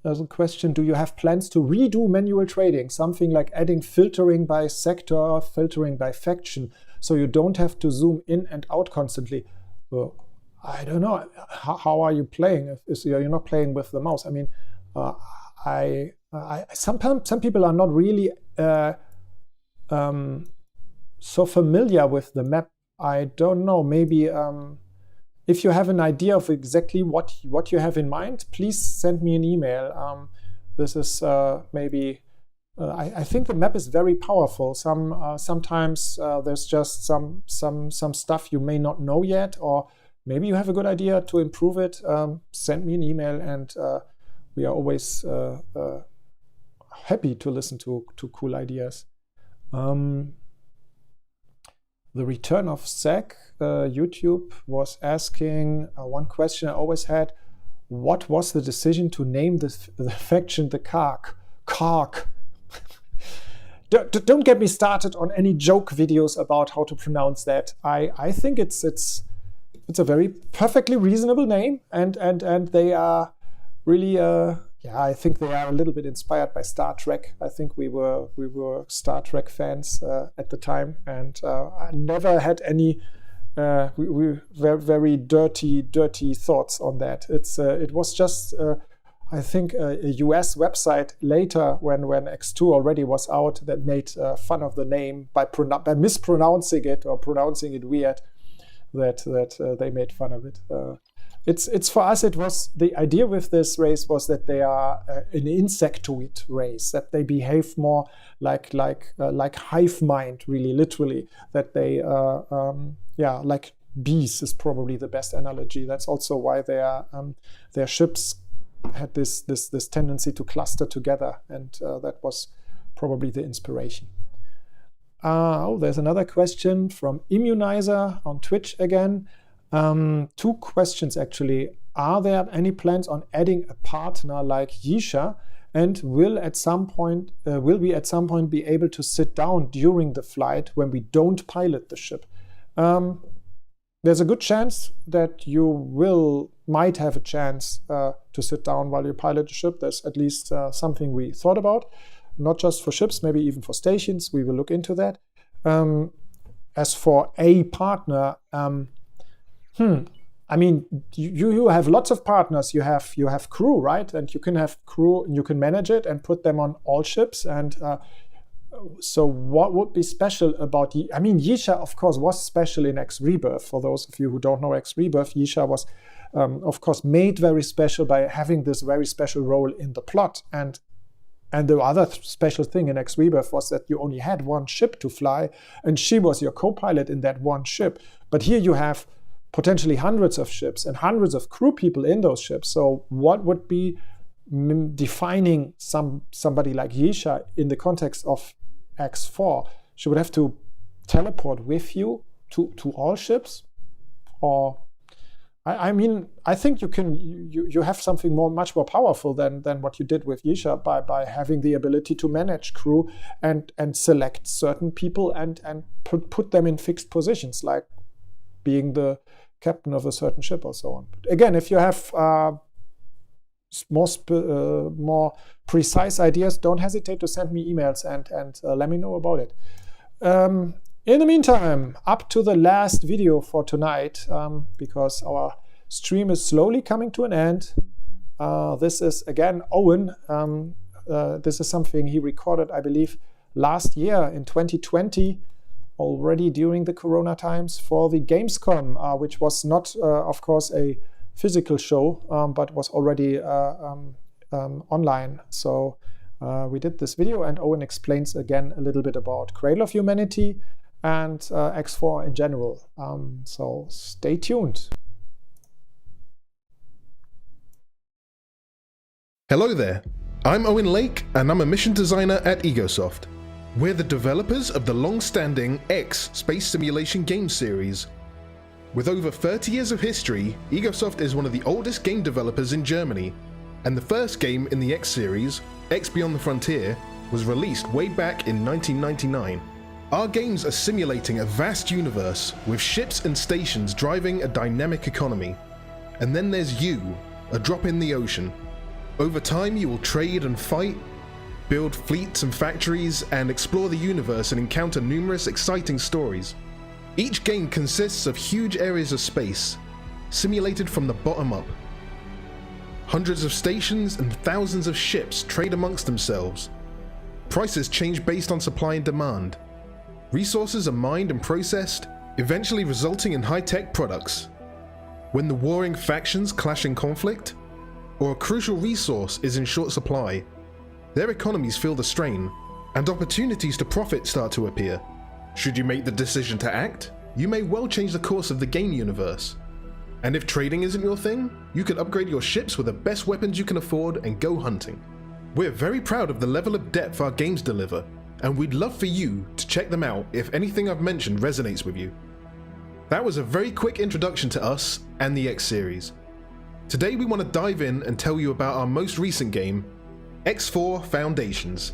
there's a question, do you have plans to redo manual trading? Something like adding filtering by sector, filtering by faction, so you don't have to zoom in and out constantly. Well, I don't know. How are you playing? If you're not playing with the mouse. I mean, some people are not really so familiar with the map. I don't know. Maybe if you have an idea of exactly what you have in mind, please send me an email. This is maybe. I think the map is very powerful. Sometimes there's just some stuff you may not know yet, or maybe you have a good idea to improve it. Send me an email, and we are always happy to listen to cool ideas. The return of Zach, YouTube was asking one question I always had: what was the decision to name the faction the Kark? Kark. Don't get me started on any joke videos about how to pronounce that. I think it's a very perfectly reasonable name, and they are really I think they are a little bit inspired by Star Trek. I think we were Star Trek fans at the time, and I never had any very dirty thoughts on that. It was just I think a US website later when X2 already was out that made fun of the name by mispronouncing it or pronouncing it weird. That they made fun of it. It's for us. It was the idea with this race was that they are an insectoid race, that they behave more like hive mind, really literally. That they like bees is probably the best analogy. That's also why their ships had this tendency to cluster together, and that was probably the inspiration. There's another question from Immunizer on Twitch again. 2 questions actually. Are there any plans on adding a partner like Yisha? And will we at some point be able to sit down during the flight when we don't pilot the ship? There's a good chance that you might have a chance to sit down while you pilot the ship. There's at least something we thought about. Not just for ships, maybe even for stations. We will look into that. As for a partner, I mean, you have lots of partners. You have crew, right? And you can have crew, and you can manage it and put them on all ships. And so what would be special about Yisha, of course, was special in X Rebirth. For those of you who don't know X Rebirth, Yisha was, of course, made very special by having this very special role in the plot. And the other special thing in X Rebirth was that you only had one ship to fly, and she was your co-pilot in that one ship. But here you have potentially hundreds of ships and hundreds of crew people in those ships. So what would be defining somebody like Yisha in the context of X4? She would have to teleport with you to all ships? Or I think you have something much more powerful than what you did with Yisha by having the ability to manage crew and select certain people and put them in fixed positions, like being the captain of a certain ship or so on. But again, if you have more precise ideas, don't hesitate to send me emails and let me know about it. In the meantime, up to the last video for tonight, because our stream is slowly coming to an end. This is, again, Owen. This is something he recorded, I believe, last year in 2020, already during the Corona times, for the Gamescom, which was not, of course, a physical show, but was already online. So we did this video, and Owen explains again a little bit about Cradle of Humanity and X4 in general. So stay tuned. Hello there, I'm Owen Lake and I'm a mission designer at Egosoft. We're the developers of the long-standing X space simulation game series. With over 30 years of history, Egosoft is one of the oldest game developers in Germany, and the first game in the X series, X Beyond the Frontier, was released way back in 1999. Our games are simulating a vast universe with ships and stations driving a dynamic economy. And then there's you, a drop in the ocean. Over time, you will trade and fight, build fleets and factories, and explore the universe and encounter numerous exciting stories. Each game consists of huge areas of space, simulated from the bottom up. Hundreds of stations and thousands of ships trade amongst themselves. Prices change based on supply and demand. Resources are mined and processed, eventually resulting in high-tech products. When the warring factions clash in conflict, or a crucial resource is in short supply, their economies feel the strain, and opportunities to profit start to appear. Should you make the decision to act, you may well change the course of the game universe. And if trading isn't your thing, you could upgrade your ships with the best weapons you can afford and go hunting. We're very proud of the level of depth our games deliver, and we'd love for you to check them out if anything I've mentioned resonates with you. That was a very quick introduction to us and the X series. Today we want to dive in and tell you about our most recent game, X4 Foundations.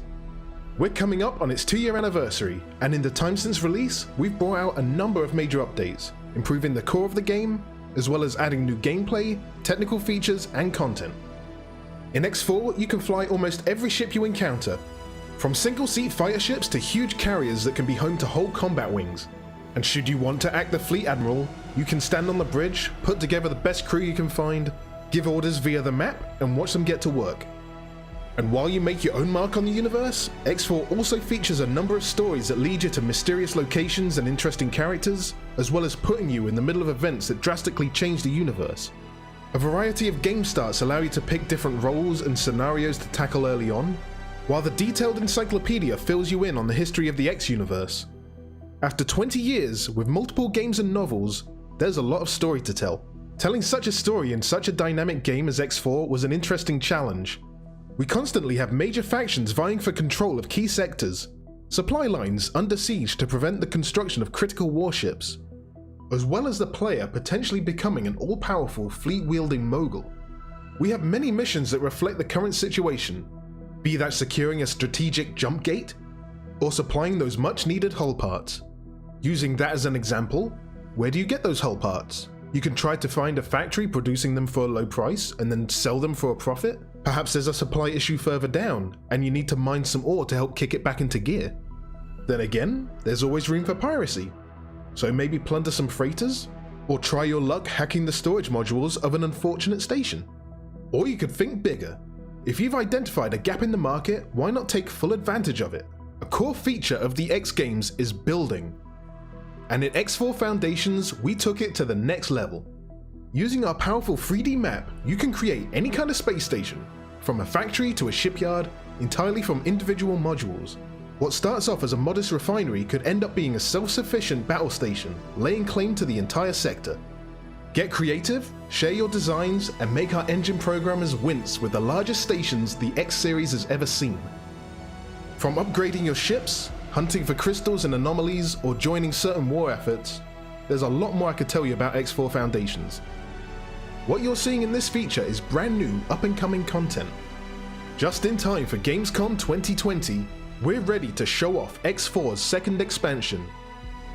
We're coming up on its 2-year anniversary, and in the time since release, we've brought out a number of major updates, improving the core of the game, as well as adding new gameplay, technical features, and content. In X4, you can fly almost every ship you encounter, from single-seat fighter ships to huge carriers that can be home to whole combat wings. And should you want to act the fleet admiral, you can stand on the bridge, put together the best crew you can find, give orders via the map, and watch them get to work. And while you make your own mark on the universe, X4 also features a number of stories that lead you to mysterious locations and interesting characters, as well as putting you in the middle of events that drastically change the universe. A variety of game starts allow you to pick different roles and scenarios to tackle early on, while the detailed encyclopedia fills you in on the history of the X universe. After 20 years, with multiple games and novels, there's a lot of story to tell. Telling such a story in such a dynamic game as X4 was an interesting challenge. We constantly have major factions vying for control of key sectors, supply lines under siege to prevent the construction of critical warships, as well as the player potentially becoming an all-powerful fleet-wielding mogul. We have many missions that reflect the current situation, be that securing a strategic jump gate, or supplying those much-needed hull parts. Using that as an example, where do you get those hull parts? You can try to find a factory producing them for a low price and then sell them for a profit. Perhaps there's a supply issue further down, and you need to mine some ore to help kick it back into gear. Then again, there's always room for piracy. So maybe plunder some freighters, or try your luck hacking the storage modules of an unfortunate station. Or you could think bigger. If you've identified a gap in the market, why not take full advantage of it? A core feature of the X games is building. And in X4 Foundations, we took it to the next level. Using our powerful 3D map, you can create any kind of space station, from a factory to a shipyard, entirely from individual modules. What starts off as a modest refinery could end up being a self-sufficient battle station, laying claim to the entire sector. Get creative, share your designs, and make our engine programmers wince with the largest stations the X series has ever seen. From upgrading your ships, hunting for crystals and anomalies, or joining certain war efforts, there's a lot more I could tell you about X4 Foundations. What you're seeing in this feature is brand new, up-and-coming content. Just in time for Gamescom 2020, we're ready to show off X4's second expansion,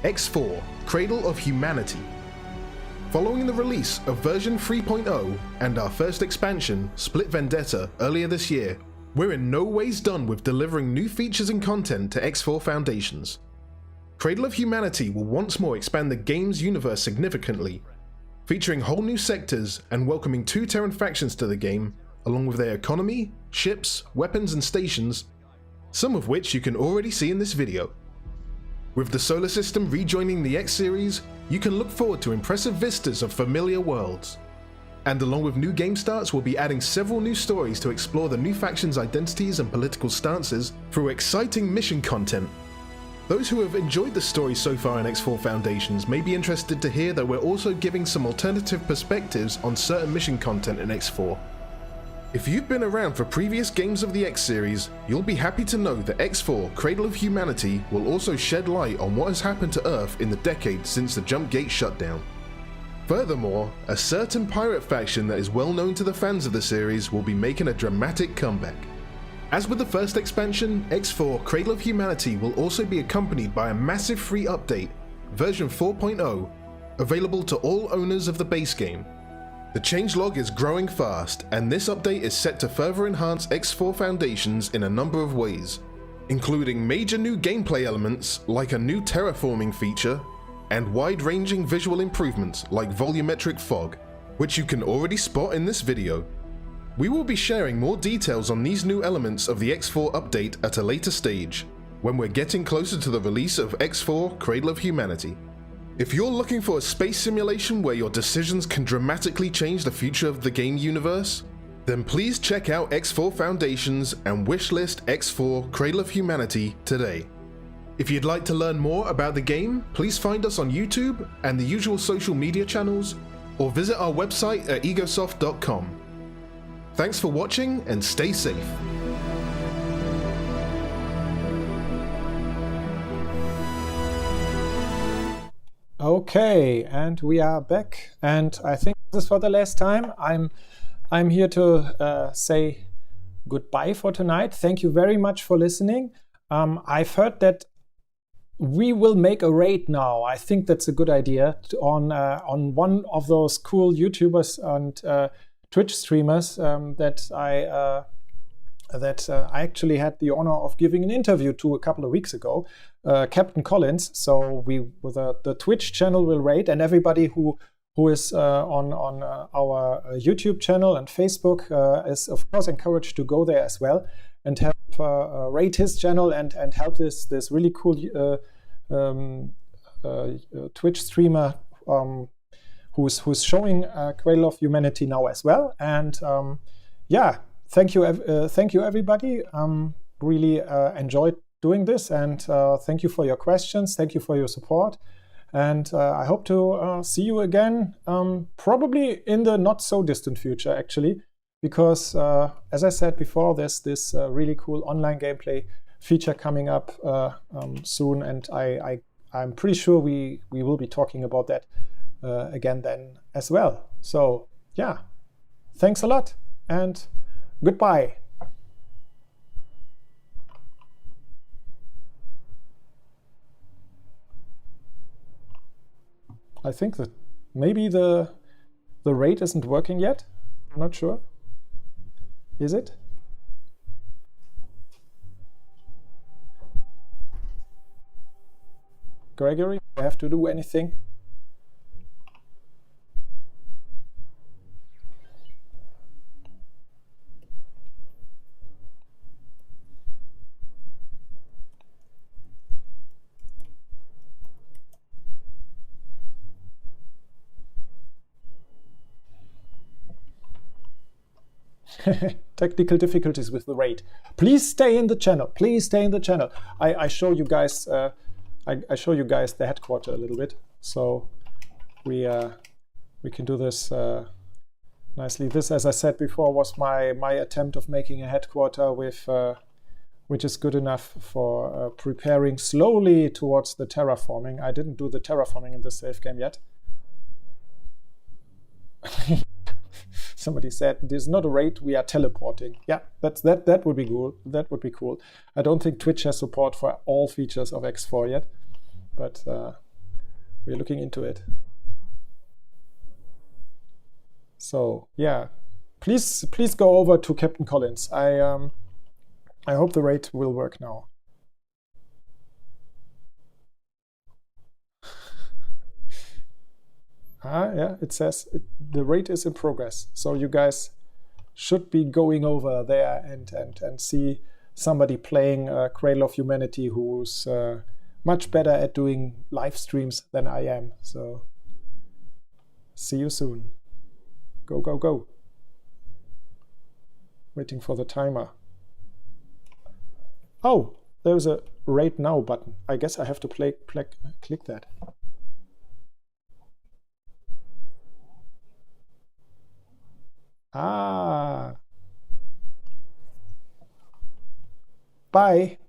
X4 Cradle of Humanity. Following the release of version 3.0 and our first expansion, Split Vendetta, earlier this year, we're in no ways done with delivering new features and content to X4 Foundations. Cradle of Humanity will once more expand the game's universe significantly, featuring whole new sectors and welcoming 2 Terran factions to the game, along with their economy, ships, weapons and stations, some of which you can already see in this video. With the solar system rejoining the X series, you can look forward to impressive vistas of familiar worlds. And along with new game starts, we'll be adding several new stories to explore the new factions' identities and political stances through exciting mission content. Those who have enjoyed the story so far in X4 Foundations may be interested to hear that we're also giving some alternative perspectives on certain mission content in X4. If you've been around for previous games of the X series, you'll be happy to know that X4 Cradle of Humanity will also shed light on what has happened to Earth in the decade since the Jump Gate shutdown. Furthermore, a certain pirate faction that is well known to the fans of the series will be making a dramatic comeback. As with the first expansion, X4 Cradle of Humanity will also be accompanied by a massive free update, version 4.0, available to all owners of the base game. The changelog is growing fast, and this update is set to further enhance X4 Foundations in a number of ways, including major new gameplay elements like a new terraforming feature, and wide-ranging visual improvements like volumetric fog, which you can already spot in this video. We will be sharing more details on these new elements of the X4 update at a later stage, when we're getting closer to the release of X4 Cradle of Humanity. If you're looking for a space simulation where your decisions can dramatically change the future of the game universe, then please check out X4 Foundations and wishlist X4 Cradle of Humanity today. If you'd like to learn more about the game, please find us on YouTube and the usual social media channels, or visit our website at egosoft.com. Thanks for watching and stay safe. Okay, and we are back, and I think this is for the last time. I'm here to say goodbye for tonight. Thank you very much for listening. I've heard that we will make a raid now. I think that's a good idea on one of those cool YouTubers and Twitch streamers that I actually had the honor of giving an interview to a couple of weeks ago, Captain Collins. So the Twitch channel will raid, and everybody who is on our YouTube channel and Facebook is of course encouraged to go there as well and help rate his channel and help this really cool Twitch streamer who's showing Cradle of Humanity now as well. And yeah. Thank you, everybody. Really enjoyed doing this, and thank you for your questions. Thank you for your support, and I hope to see you again, probably in the not so distant future, actually, because as I said before, there's this really cool online gameplay feature coming up soon, and I'm pretty sure we will be talking about that again then as well. So yeah, thanks a lot, and goodbye. I think that maybe the raid isn't working yet. I'm not sure. Is it? Gregory, do I have to do anything? Technical difficulties with the raid. Please stay in the channel. Please stay in the channel. I show you guys. I show you guys the headquarter a little bit, so we can do this nicely. This, as I said before, was my attempt of making a headquarter with which is good enough for preparing slowly towards the terraforming. I didn't do the terraforming in the save game yet. Somebody said, "This is not a raid, we are teleporting." Yeah, that would be cool. That would be cool. I don't think Twitch has support for all features of X4 yet, but we're looking into it. So yeah, please go over to Captain Collins. I hope the raid will work now. Yeah, it says the raid is in progress. So you guys should be going over there and see somebody playing Cradle of Humanity who's much better at doing live streams than I am. So see you soon. Go, go, go. Waiting for the timer. Oh, there's a raid now button. I guess I have to click that. Ah. Bye.